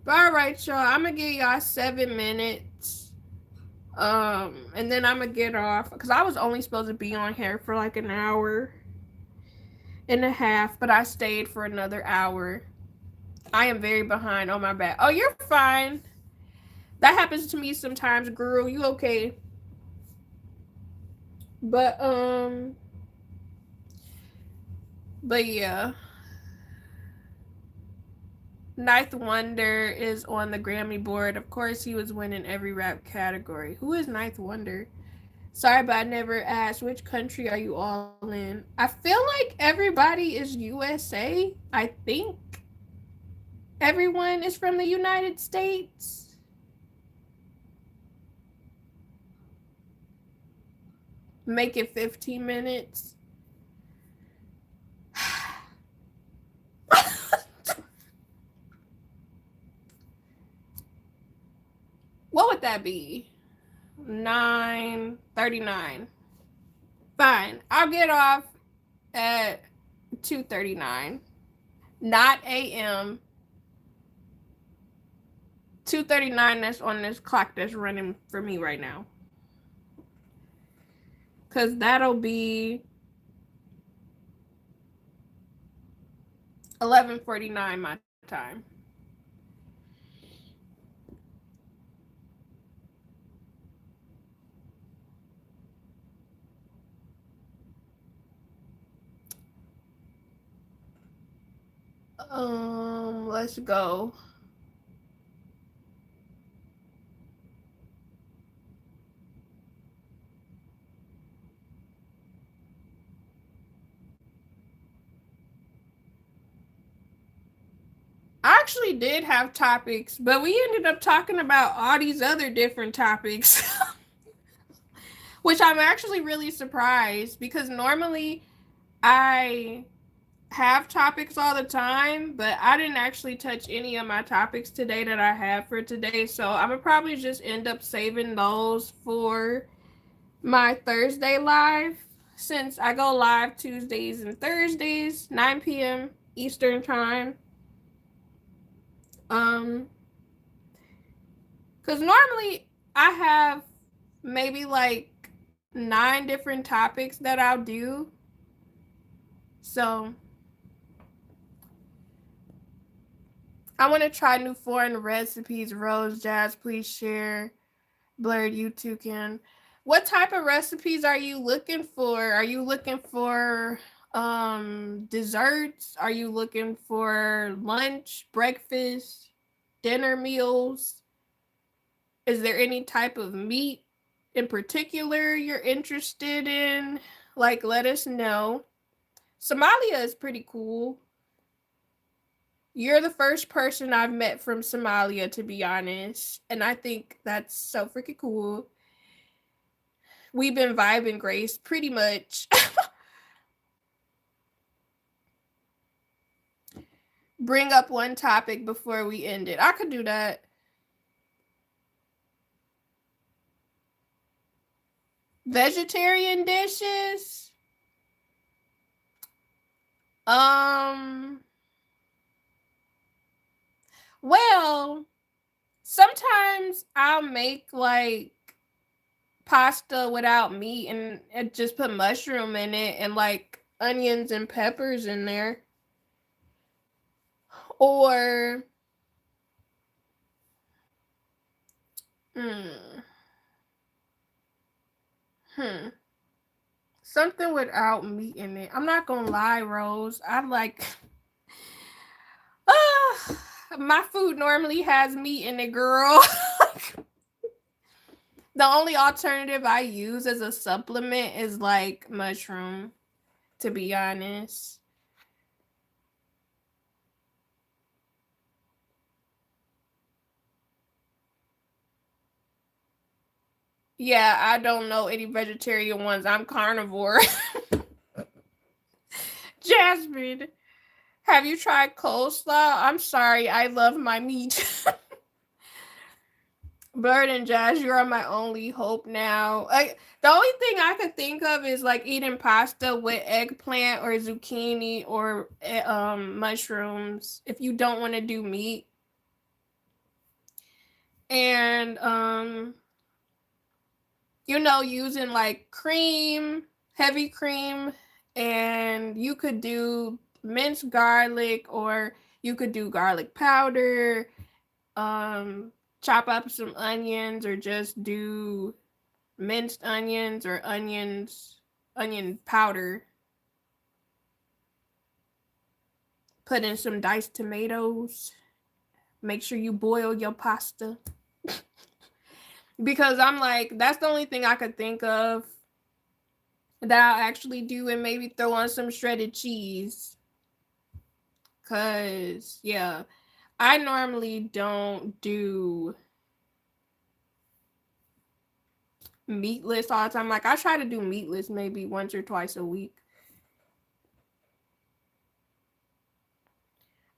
But all right, y'all. I'm gonna give y'all 7 minutes. And then I'm gonna get off because I was only supposed to be on here for like an hour and a half, but I stayed for another hour. I am very behind on my back. Oh, you're fine. That happens to me sometimes, girl. You okay? But yeah. Ninth Wonder is on the Grammy board. Of course, he was winning every rap category. Who is Ninth Wonder? Sorry, but I never asked. Which country are you all in? I feel like everybody is USA. I think everyone is from the United States. Make it 15 minutes. that be? 9:39. Fine. I'll get off at 2:39. Not AM. 2:39, that's on this clock that's running for me right now. Cause that'll be 11:49 my time. Let's go. I actually did have topics, but we ended up talking about all these other different topics, which I'm actually really surprised because normally I have topics all the time, but I didn't actually touch any of my topics today that I have for today. So I'm gonna probably just end up saving those for my Thursday live since I go live Tuesdays and Thursdays, 9 p.m. Eastern time. Um, because normally I have maybe like 9 different topics that I'll do. So I want to try new foreign recipes. Rose, Jazz, please share. Blurred, you too can. What type of recipes are you looking for? Are you looking for desserts? Are you looking for lunch, breakfast, dinner meals? Is there any type of meat in particular you're interested in? Like, let us know. Somalia is pretty cool. You're the first person I've met from Somalia, to be honest. And I think that's so freaking cool. We've been vibing, Grace, pretty much. Bring up one topic before we end it. I could do that. Vegetarian dishes? Well, sometimes I'll make like pasta without meat and just put mushroom in it and like onions and peppers in there. Or hmm, hmm, something without meat in it. I'm not gonna lie, Rose. I like my food normally has meat in it, girl. The only alternative I use as a supplement is like mushroom, to be honest. Yeah, I don't know any vegetarian ones. I'm carnivore. Jasmine, have you tried coleslaw? I'm sorry, I love my meat. Bird and Jazz, you are my only hope now. The only thing I could think of is like eating pasta with eggplant or zucchini or mushrooms if you don't want to do meat. And using like cream, heavy cream, and you could do minced garlic or you could do garlic powder, chop up some onions or just do minced onions or onion powder. Put in some diced tomatoes. Make sure you boil your pasta. Because I'm like, that's the only thing I could think of that I'll actually do, and maybe throw on some shredded cheese. Cause yeah, I normally don't do meatless all the time. Like I try to do meatless maybe once or twice a week.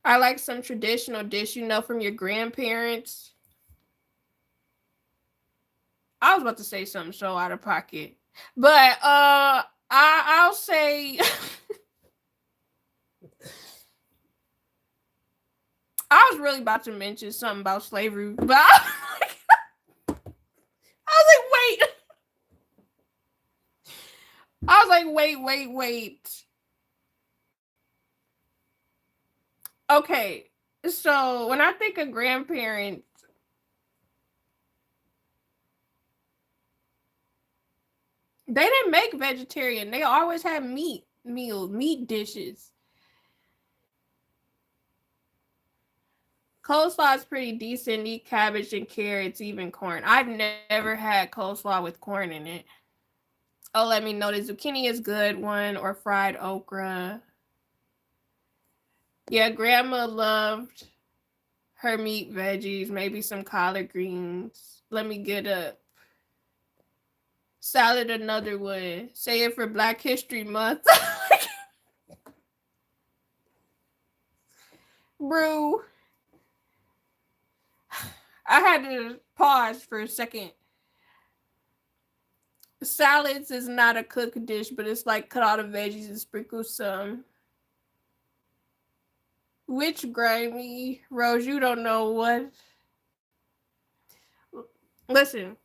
I like some traditional dish, from your grandparents. I was about to say something so out of pocket, but I'll say I was really about to mention something about slavery, but I was like, wait. Okay, so when I think of grandparents, they didn't make vegetarian. They always had meat dishes. Coleslaw is pretty decent. Eat cabbage and carrots, even corn. I've never had coleslaw with corn in it. Oh, let me know. The zucchini is good one, or fried okra. Yeah, grandma loved her meat veggies, maybe some collard greens. Let me get up. Salad, another one. Say it for Black History Month. Bro, I had to pause for a second. Salads is not a cooked dish, but it's like cut all the veggies and sprinkle some. Which grimy? Rose, you don't know what. Listen,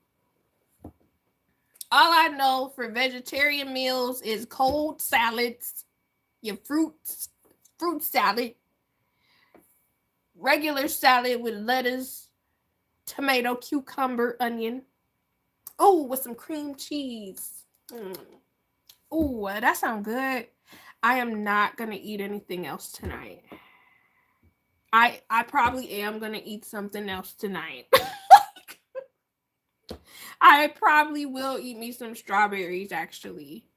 all I know for vegetarian meals is cold salads, your fruit salad, regular salad with lettuce, tomato, cucumber, onion. Oh, with some cream cheese. Oh, that sounds good. I am not gonna eat anything else tonight. I probably am gonna eat something else tonight. I probably will eat me some strawberries, actually.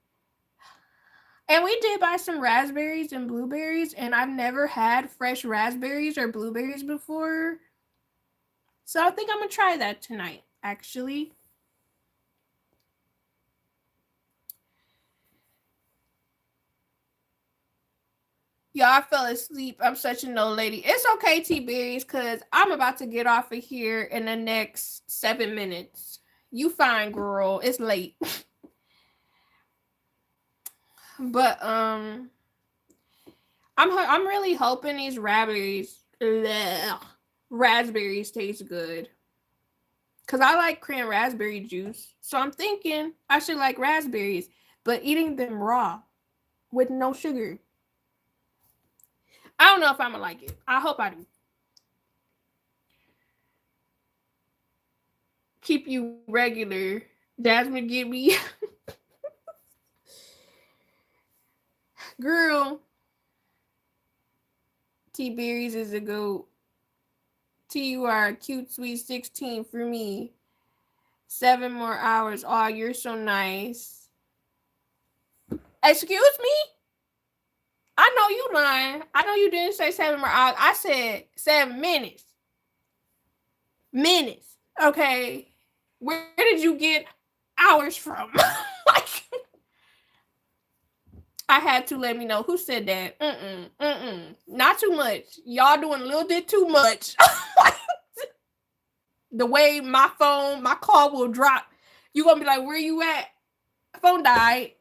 And we did buy some raspberries and blueberries, and I've never had fresh raspberries or blueberries before. So I think I'm gonna try that tonight, actually. Y'all, I fell asleep. I'm such an old lady. It's okay, T-Berries, because I'm about to get off of here in the next 7 minutes. You fine, girl. It's late. But I'm really hoping these raspberries taste good. Cause I like cran raspberry juice. So I'm thinking I should like raspberries, but eating them raw with no sugar. I don't know if I'm gonna like it. I hope I do. Keep you regular. Jasmine, give me. Girl. T-Berries is a goat. T, you are a cute, sweet 16 for me. 7 more hours. Oh, you're so nice. Excuse me? I know you lying. I know you didn't say 7 more hours. I said 7 minutes. Minutes. Okay. Where did you get hours from? Like, I had to let me know who said that. Not too much. Y'all doing a little bit too much. The way my call will drop, you gonna be like, where you at? Phone died.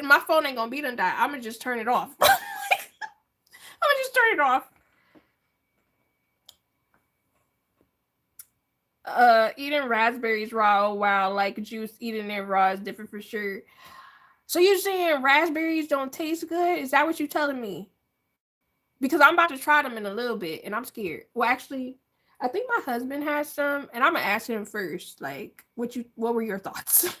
My phone ain't gonna be done died. I'm gonna just turn it off. I'm gonna just turn it off. Eating raspberries raw, wow, like juice, eating it raw is different for sure. So you're saying raspberries don't taste good? Is that what you're telling me? Because I'm about to try them in a little bit and I'm scared. Well, actually, I think my husband has some, and I'm gonna ask him first. Like, what were your thoughts?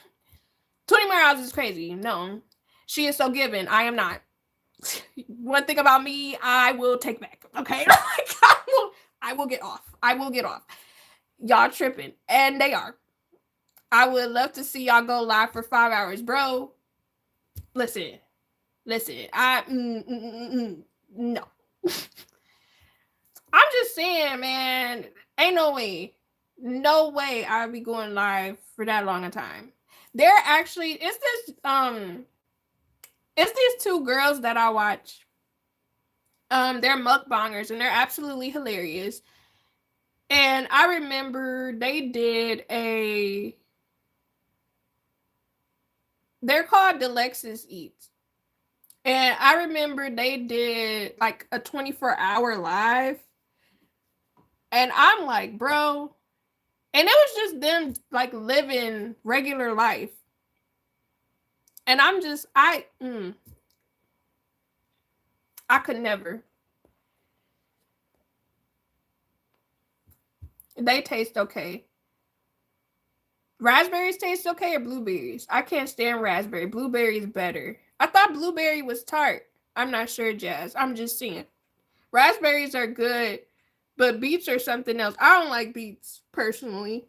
20 more hours is crazy. No, she is so given. I am not. One thing about me, I will take back. Okay, I will get off. I will get off. Y'all tripping, and they are. I would love to see y'all go live for 5 hours, bro. Listen. No. I'm just saying, man. Ain't no way I'll be going live for that long a time. They're actually it's these 2 girls that I watch. They're mukbangers and they're absolutely hilarious. And I remember they did a They're called Delexis Eats. And I remember they did like a 24-hour live. And I'm like, bro. And it was just them like living regular life. And I'm just, I could never. They taste okay. Raspberries taste okay or blueberries? I can't stand raspberry. Blueberry is better. I thought blueberry was tart. I'm not sure, Jazz. I'm just seeing. Raspberries are good, but beets are something else. I don't like beets, personally.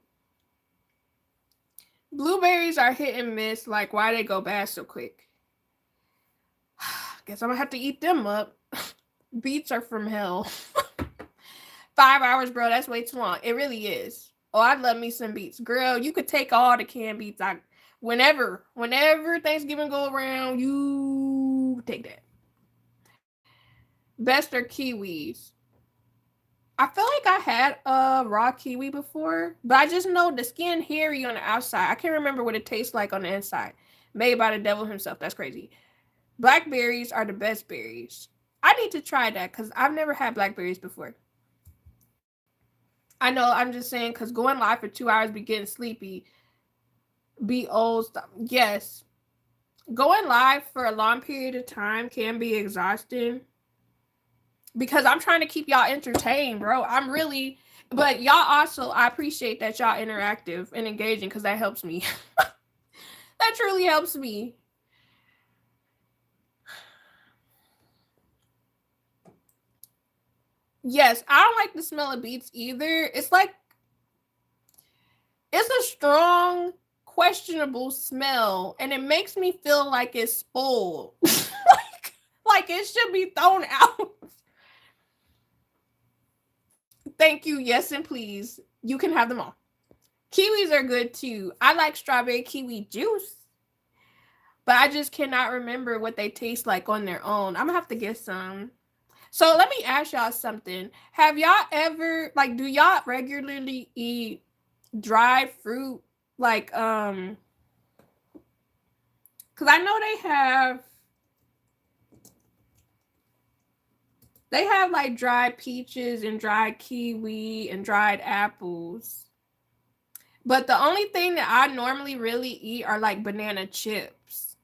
Blueberries are hit and miss. Like, why they go bad so quick? Guess I'm gonna have to eat them up. Beets are from hell. 5 hours, bro. That's way too long. It really is. Oh, I'd love me some beets. Girl, you could take all the canned beets. Whenever Thanksgiving go around, you take that. Best are kiwis. I feel like I had a raw kiwi before, but I just know the skin hairy on the outside. I can't remember what it tastes like on the inside. Made by the devil himself. That's crazy. Blackberries are the best berries. I need to try that because I've never had blackberries before. I know, I'm just saying, because going live for 2 hours, be getting sleepy, be old stuff. Yes. Going live for a long period of time can be exhausting. Because I'm trying to keep y'all entertained, bro. But y'all also, I appreciate that y'all interactive and engaging because that helps me. That truly helps me. Yes, I don't like the smell of beets either. It's a strong, questionable smell, and it makes me feel like it's spoiled. like it should be thrown out. Thank you, yes and please. You can have them all. Kiwis are good too. I like strawberry kiwi juice, but I just cannot remember what they taste like on their own. I'm gonna have to get some. So let me ask y'all something. Have y'all ever, like, do y'all regularly eat dried fruit? Like, because I know they have like dried peaches and dried kiwi and dried apples. But the only thing that I normally really eat are like banana chips.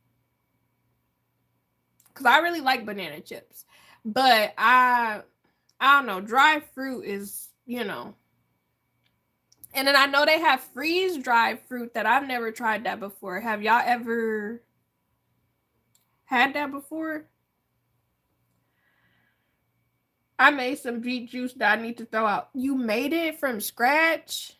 Because I really like banana chips. But I don't know. Dried fruit is, And then I know they have freeze dried fruit that I've never tried that before. Have y'all ever had that before? I made some beet juice that I need to throw out. You made it from scratch?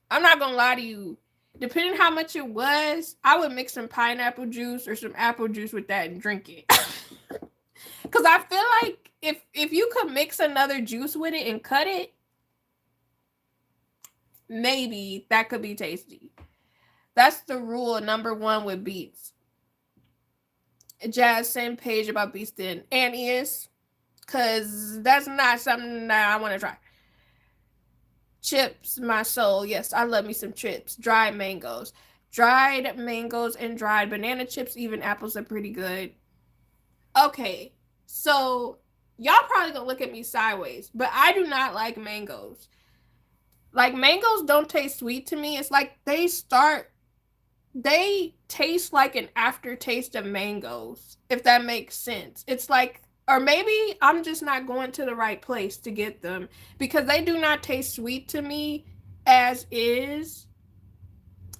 I'm not gonna lie to you. Depending how much it was, I would mix some pineapple juice or some apple juice with that and drink it. Because I feel like if you could mix another juice with it and cut it, maybe that could be tasty. That's the rule number one with beets. Jazz, same page about beets then. And is, because that's not something that I want to try. Chips, my soul. Yes, I love me some chips. Dried mangoes. Dried mangoes and dried banana chips, even apples are pretty good. Okay, so y'all probably gonna look at me sideways, but I do not like mangoes. Like, mangoes don't taste sweet to me. It's like they taste like an aftertaste of mangoes, if that makes sense. It's like, or maybe I'm just not going to the right place to get them because they do not taste sweet to me as is.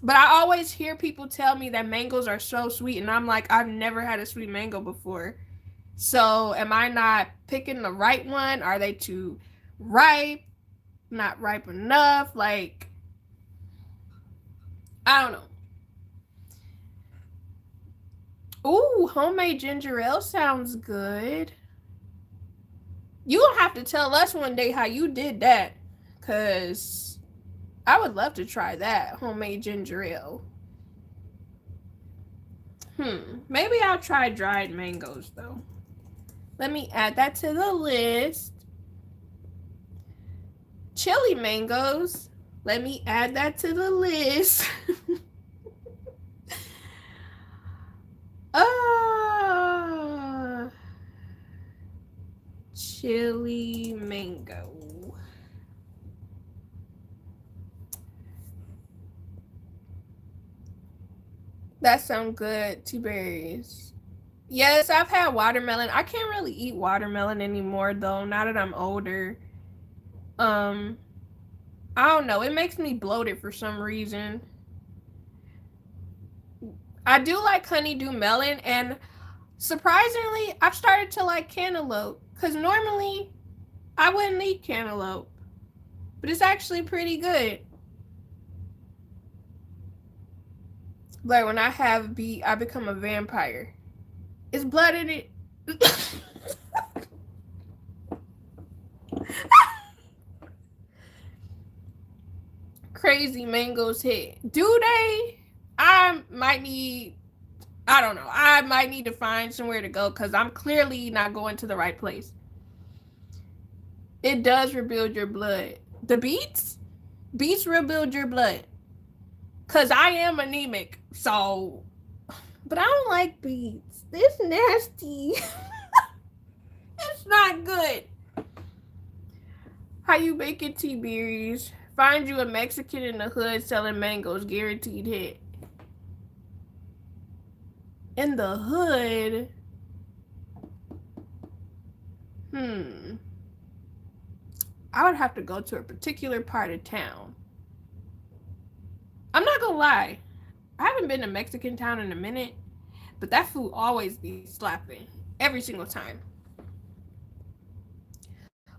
But I always hear people tell me that mangoes are so sweet, and I'm like, I've never had a sweet mango before. So am I not picking the right one? Are they too ripe? Not ripe enough? Like, I don't know. Ooh, homemade ginger ale sounds good. You gonna have to tell us one day how you did that, because I would love to try that, homemade ginger ale. Maybe I'll try dried mangoes, though. Let me add that to the list. Chili mangoes. Let me add that to the list. That sounds good. Tea berries. Yes, I've had watermelon. I can't really eat watermelon anymore though, now that I'm older. Um, I don't know. It makes me bloated for some reason. I do like honeydew melon, and surprisingly, I've started to like cantaloupe. Because normally, I wouldn't eat cantaloupe. But it's actually pretty good. Like when I have beet, I become a vampire. It's blood in it. Crazy mangoes hit. Do they? I might need, I don't know. I might need to find somewhere to go because I'm clearly not going to the right place. It does rebuild your blood. The beets? Beets rebuild your blood. Because I am anemic. So, but I don't like beets. It's nasty. It's not good. How you making tea berries? Find you a Mexican in the hood selling mangoes. Guaranteed hit. In the hood? I would have to go to a particular part of town. I'm not gonna lie. I haven't been to Mexican town in a minute, but that food always be slapping. Every single time.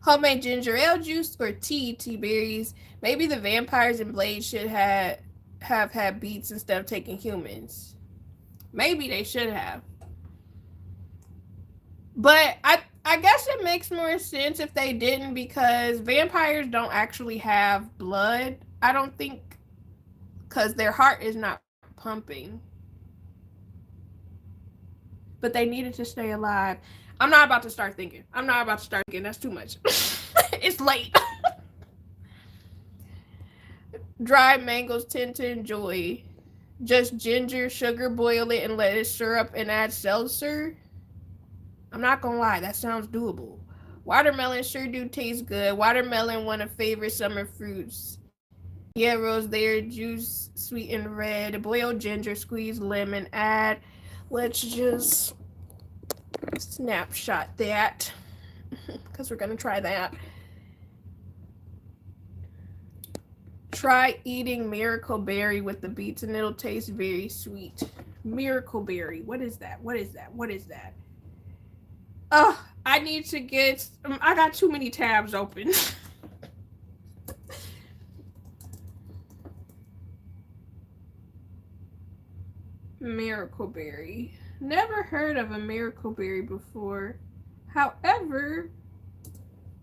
Homemade ginger ale juice or tea berries. Maybe the vampires and blades should have had beets instead of taking humans. Maybe they should have. But I guess it makes more sense if they didn't, because vampires don't actually have blood, I don't think, because their heart is not pumping. But they needed to stay alive. I'm not about to start thinking. That's too much. It's late. Dried mangoes tend to enjoy. Just ginger, sugar, boil it, and let it syrup and add seltzer. I'm not gonna lie, that sounds doable. Watermelon sure do taste good. Watermelon, one of favorite summer fruits. Yeah, rose there, juice, sweet and red. Boiled ginger, squeeze lemon, add. Let's just snapshot that because we're gonna try that. Try eating miracle berry with the beets and it'll taste very sweet. Miracle berry. What is that? Oh, I need to get. I got too many tabs open. Miracle berry. Never heard of a miracle berry before. However,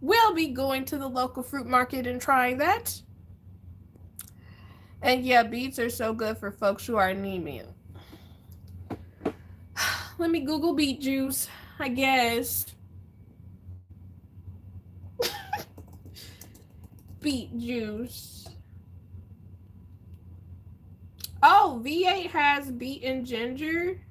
we'll be going to the local fruit market and trying that. And yeah, beets are so good for folks who are anemic. Let me Google beet juice, I guess. Beet juice. Oh, V8 has beet and ginger.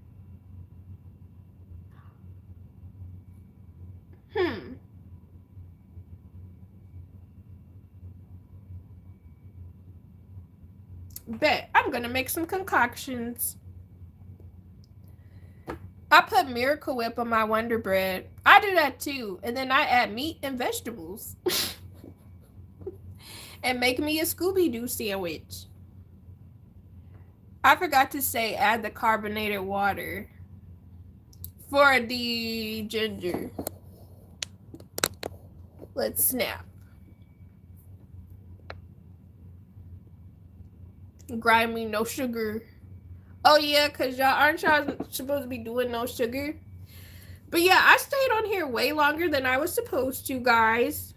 Bet. I'm gonna make some concoctions. I put Miracle Whip on my Wonder Bread. I do that too. And then I add meat and vegetables. And make me a Scooby-Doo sandwich. I forgot to say add the carbonated water for the ginger. Let's snap. Grind me no sugar. Oh yeah, because aren't y'all supposed to be doing no sugar? But yeah, I stayed on here way longer than I was supposed to, guys.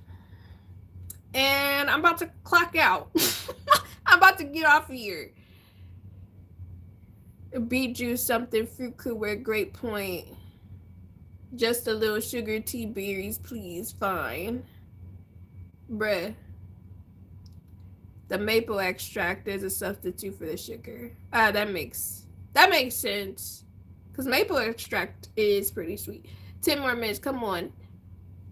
And I'm about to clock out. I'm about to get off of here. Beet juice, something, fruit cooler, great point. Just a little sugar, tea berries, please, fine. Bruh. The maple extract is a substitute for the sugar. That makes sense. Because maple extract is pretty sweet. 10 more minutes, come on.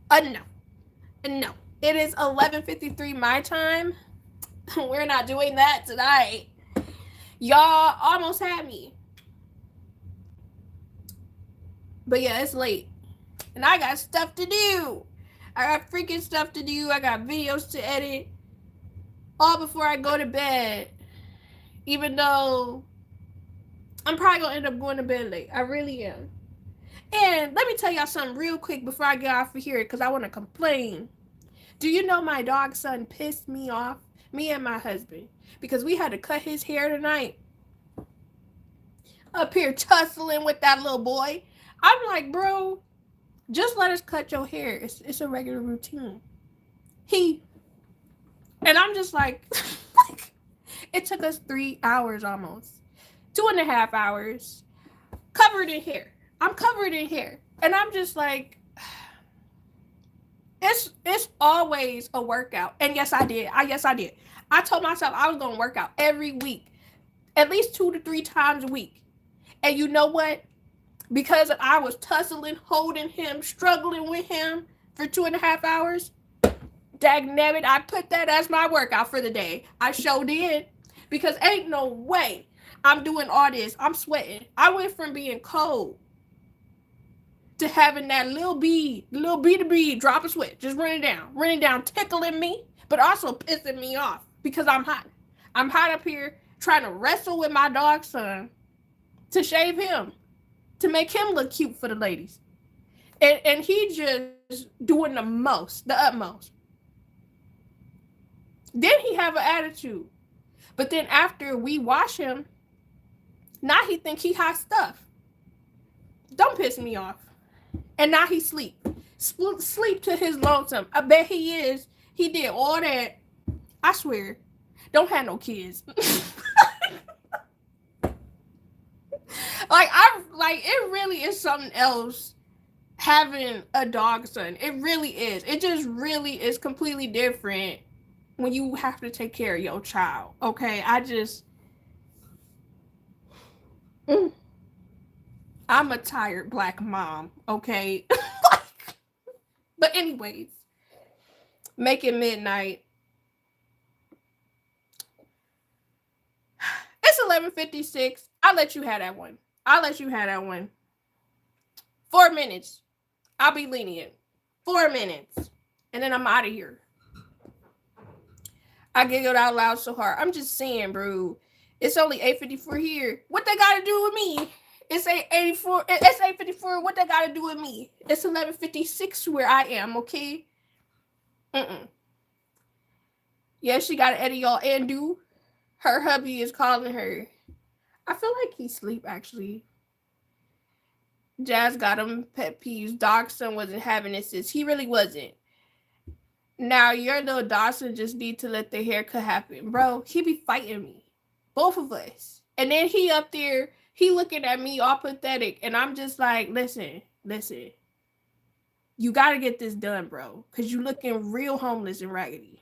No. It is 11:53 my time. We're not doing that tonight. Y'all almost had me. But yeah, it's late. And I got stuff to do. I got freaking stuff to do. I got videos to edit. All before I go to bed. Even though I'm probably going to end up going to bed late. I really am. And let me tell y'all something real quick before I get off of here because I want to complain. Do you know my dog's son pissed me off? Me and my husband. Because we had to cut his hair tonight. Up here tussling with that little boy. I'm like, bro, just let us cut your hair. It's a regular routine. And I'm just like, it took us 3 hours almost. 2.5 hours. Covered in hair. I'm covered in hair. And I'm just like, it's always a workout. And yes, I did. I told myself I was gonna work out every week. At least 2 to 3 times a week. And you know what? Because I was tussling, holding him, struggling with him for 2.5 hours, dagnabbit, I put that as my workout for the day. I sure did. Because ain't no way I'm doing all this. I'm sweating. I went from being cold to having that little bead of bead, drop of sweat, just running down, tickling me, but also pissing me off because I'm hot. I'm hot up here trying to wrestle with my dog's son to shave him, to make him look cute for the ladies. And he just doing the utmost. Then he have an attitude. But then after we wash him, now he think he hot stuff. Don't piss me off. And now he sleep to his lonesome. I bet he is. He did all that. I swear. Don't have no kids. It really is something else having a dog son. It really is. It just really is completely different when you have to take care of your child. Okay, I'm a tired black mom. Okay. But anyways, make it midnight. It's 11:56. I'll let you have that one. 4 minutes. I'll be lenient. 4 minutes. And then I'm out of here. I giggled out loud so hard. I'm just saying, bro. It's only 8:54 here. What they got to do with me? It's 8:84. It's 8:54. What they got to do with me? It's 11:56 where I am, okay? Yeah, she got to edit y'all and do. Her hubby is calling her. I feel like he sleep, actually. Jazz got him pet peeves. Dachshund wasn't having it since. He really wasn't. Now, your little Dawson just need to let the haircut happen. Bro, he be fighting me. Both of us. And then he up there, he looking at me all pathetic. And I'm just like, listen. You got to get this done, bro. Because you looking real homeless and raggedy.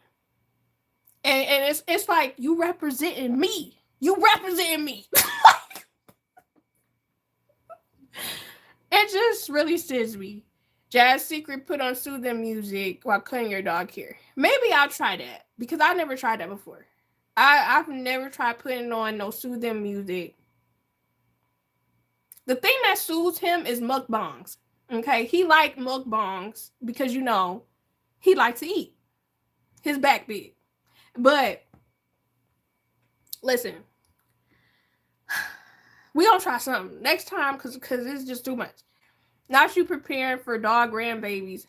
And it's like, you representing me. It just really sends me. Jazz Secret put on soothing music while cutting your dog hair. Maybe I'll try that because I never tried that before. I've never tried putting on no soothing music. The thing that soothes him is mukbangs. Okay, he like mukbangs because he likes to eat. His back big, but listen, we gonna try something next time because it's just too much. Now you preparing for dog grandbabies.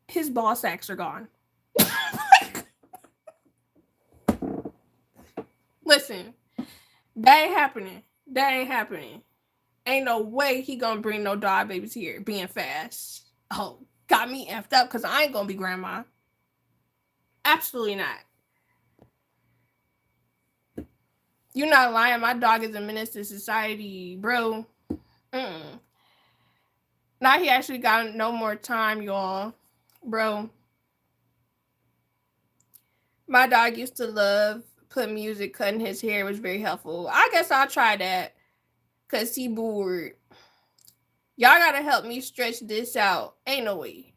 His ball sacks are gone. Listen, that ain't happening. Ain't no way he gonna bring no dog babies here being fast. Oh, got me effed up because I ain't gonna be grandma. Absolutely not. You're not lying. My dog is a menace to society, bro. Now he actually got no more time, y'all. Bro. My dog used to love put music, cutting his hair. It was very helpful. I guess I'll try that. Because he bored. Y'all gotta help me stretch this out. Ain't no way.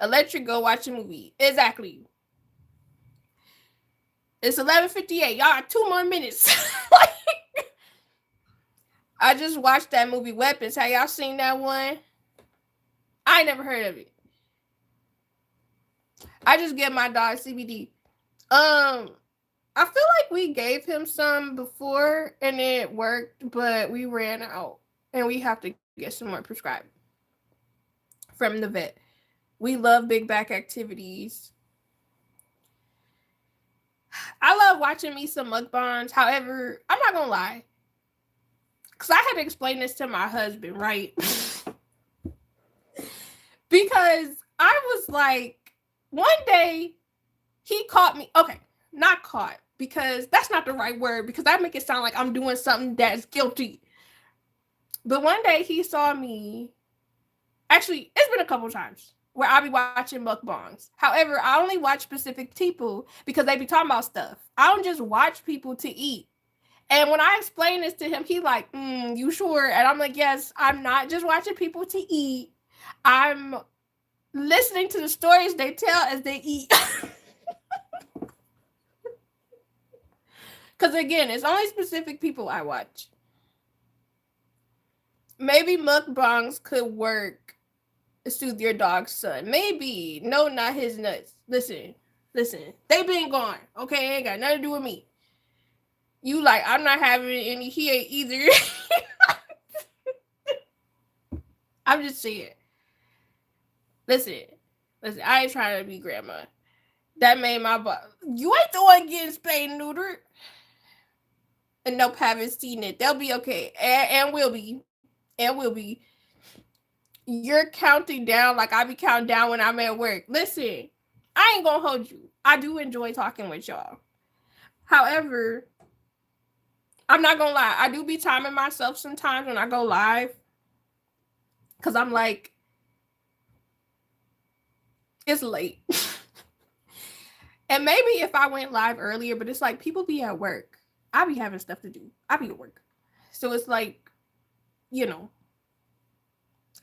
Electric, go watch a movie. Exactly. It's 11:58. Y'all got 2 more minutes. I just watched that movie Weapons. Have y'all seen that one? I ain't never heard of it. I just give my dog CBD. I feel like we gave him some before and it worked, but we ran out and we have to get some more prescribed from the vet. We love big back activities. I love watching me some mukbangs. However, I'm not gonna lie, because I had to explain this to my husband, right? Because I was like, one day he caught me. Okay, not caught, because that's not the right word, because that make it sound like I'm doing something that's guilty. But one day he saw me. Actually, it's been a couple times where I'll be watching mukbangs. However, I only watch specific people because they be talking about stuff. I don't just watch people to eat. And when I explain this to him, he like, you sure? And I'm like, yes, I'm not just watching people to eat. I'm listening to the stories they tell as they eat. Because again, it's only specific people I watch. Maybe mukbangs could work to soothe your dog's son. Maybe. No, not his nuts. Listen. They been gone. Okay, ain't got nothing to do with me. You like, I'm not having any. He ain't either. I'm just saying. Listen. I ain't trying to be grandma. That made my butt. You ain't the one getting spayed and neutered. And nope, haven't seen it. They'll be okay. And will be. And will be. You're counting down like I be counting down when I'm at work. Listen, I ain't gonna hold you. I do enjoy talking with y'all. However, I'm not gonna lie. I do be timing myself sometimes when I go live. Because I'm like, it's late. And maybe if I went live earlier, but it's like people be at work. I be having stuff to do. I be at work. So it's like, you know,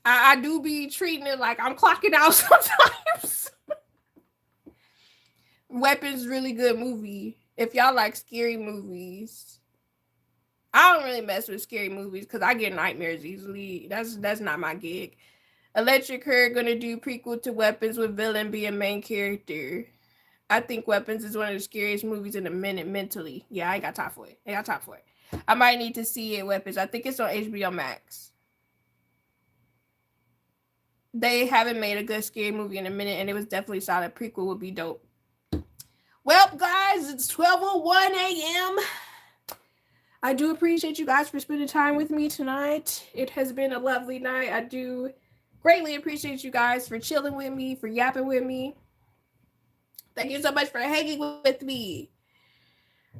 I do be treating it like I'm clocking out sometimes. Weapons, really good movie. If y'all like scary movies, I don't really mess with scary movies because I get nightmares easily. That's not my gig. Electric Her gonna do prequel to Weapons with villain being main character. I think Weapons is one of the scariest movies in a minute mentally. Yeah, I ain't got time for it. I might need to see it, Weapons. I think it's on HBO Max. They haven't made a good scary movie in a minute, and it was definitely solid. Prequel would be dope. Well, guys, it's 12:01 a.m. I do appreciate you guys for spending time with me tonight. It has been a lovely night. I do greatly appreciate you guys for chilling with me, for yapping with me. Thank you so much for hanging with me.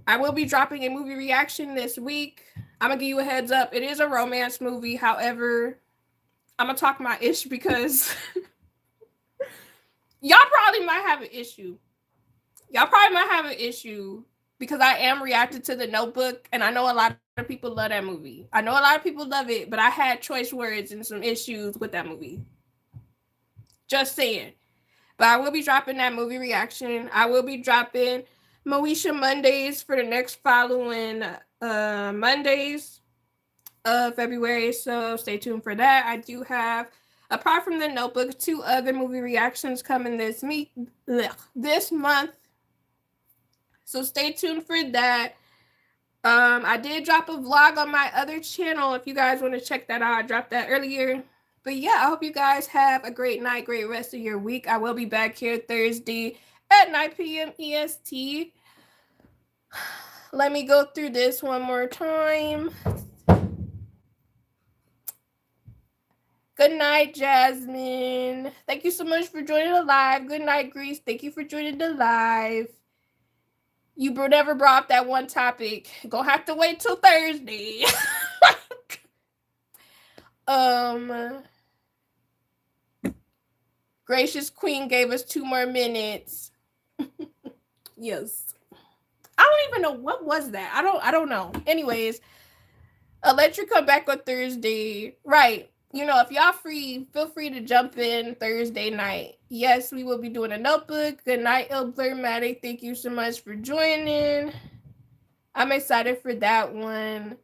I will be dropping a movie reaction this week. I'm going to give you a heads up. It is a romance movie. However, I'm going to talk my ish because y'all probably might have an issue. Because I am reacting to The Notebook, and I know a lot of people love that movie. I know a lot of people love it, but I had choice words and some issues with that movie. Just saying. But I will be dropping that movie reaction. I will be dropping Moesha Mondays for the next following Mondays of February. So stay tuned for that. I do have, apart from The Notebook, 2 other movie reactions coming this month. So stay tuned for that. I did drop a vlog on my other channel. If you guys want to check that out, I dropped that earlier. But yeah, I hope you guys have a great night, great rest of your week. I will be back here Thursday at 9 p.m. EST. Let me go through this one more time. Good night, Jasmine. Thank you so much for joining the live. Good night, Greece. Thank you for joining the live. You never brought up that one topic. Gonna have to wait till Thursday. Gracious Queen gave us 2 more minutes. Yes. I don't even know what was that. I don't know. Anyways, Electric come back on Thursday. Right. You know, if y'all free, feel free to jump in Thursday night. Yes, we will be doing a Notebook. Good night, Ilblurmatic. Thank you so much for joining. I'm excited for that one.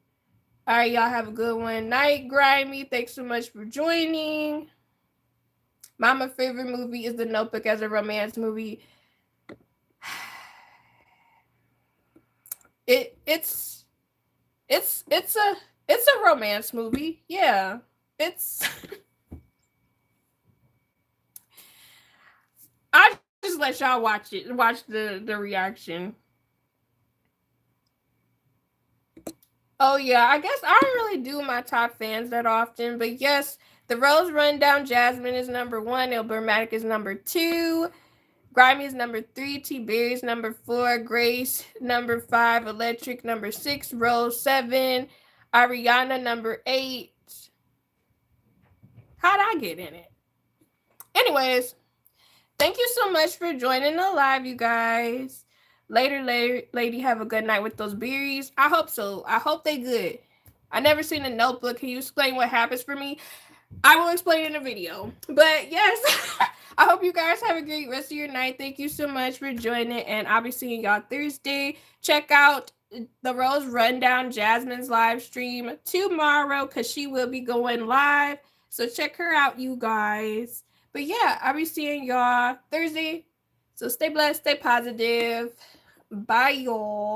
All right, y'all have a good one. Night, Grimy. Thanks so much for joining. My favorite movie is The Notebook as a romance movie. It's a romance movie. Yeah. It's I just let y'all watch it. Watch the reaction. Oh yeah, I guess I don't really do my top fans that often, but yes, the Rose Rundown Jasmine is number 1, Ilbermatic is number 2, Grimy is number 3, T-Berry is number 4, Grace number 5, Electric number 6, Rose 7, Ariana number 8. How'd I get in it? Anyways, thank you so much for joining the live, you guys. Later, lady, have a good night with those berries. I hope so. I hope they good. I never seen a notebook. Can you explain what happens for me? I will explain in a video. But yes, I hope you guys have a great rest of your night. Thank you so much for joining, and I'll be seeing y'all Thursday. Check out the Rose Rundown Jasmine's live stream tomorrow because she will be going live. So check her out, you guys. But yeah, I'll be seeing y'all Thursday. So stay blessed, stay positive. Bye, y'all.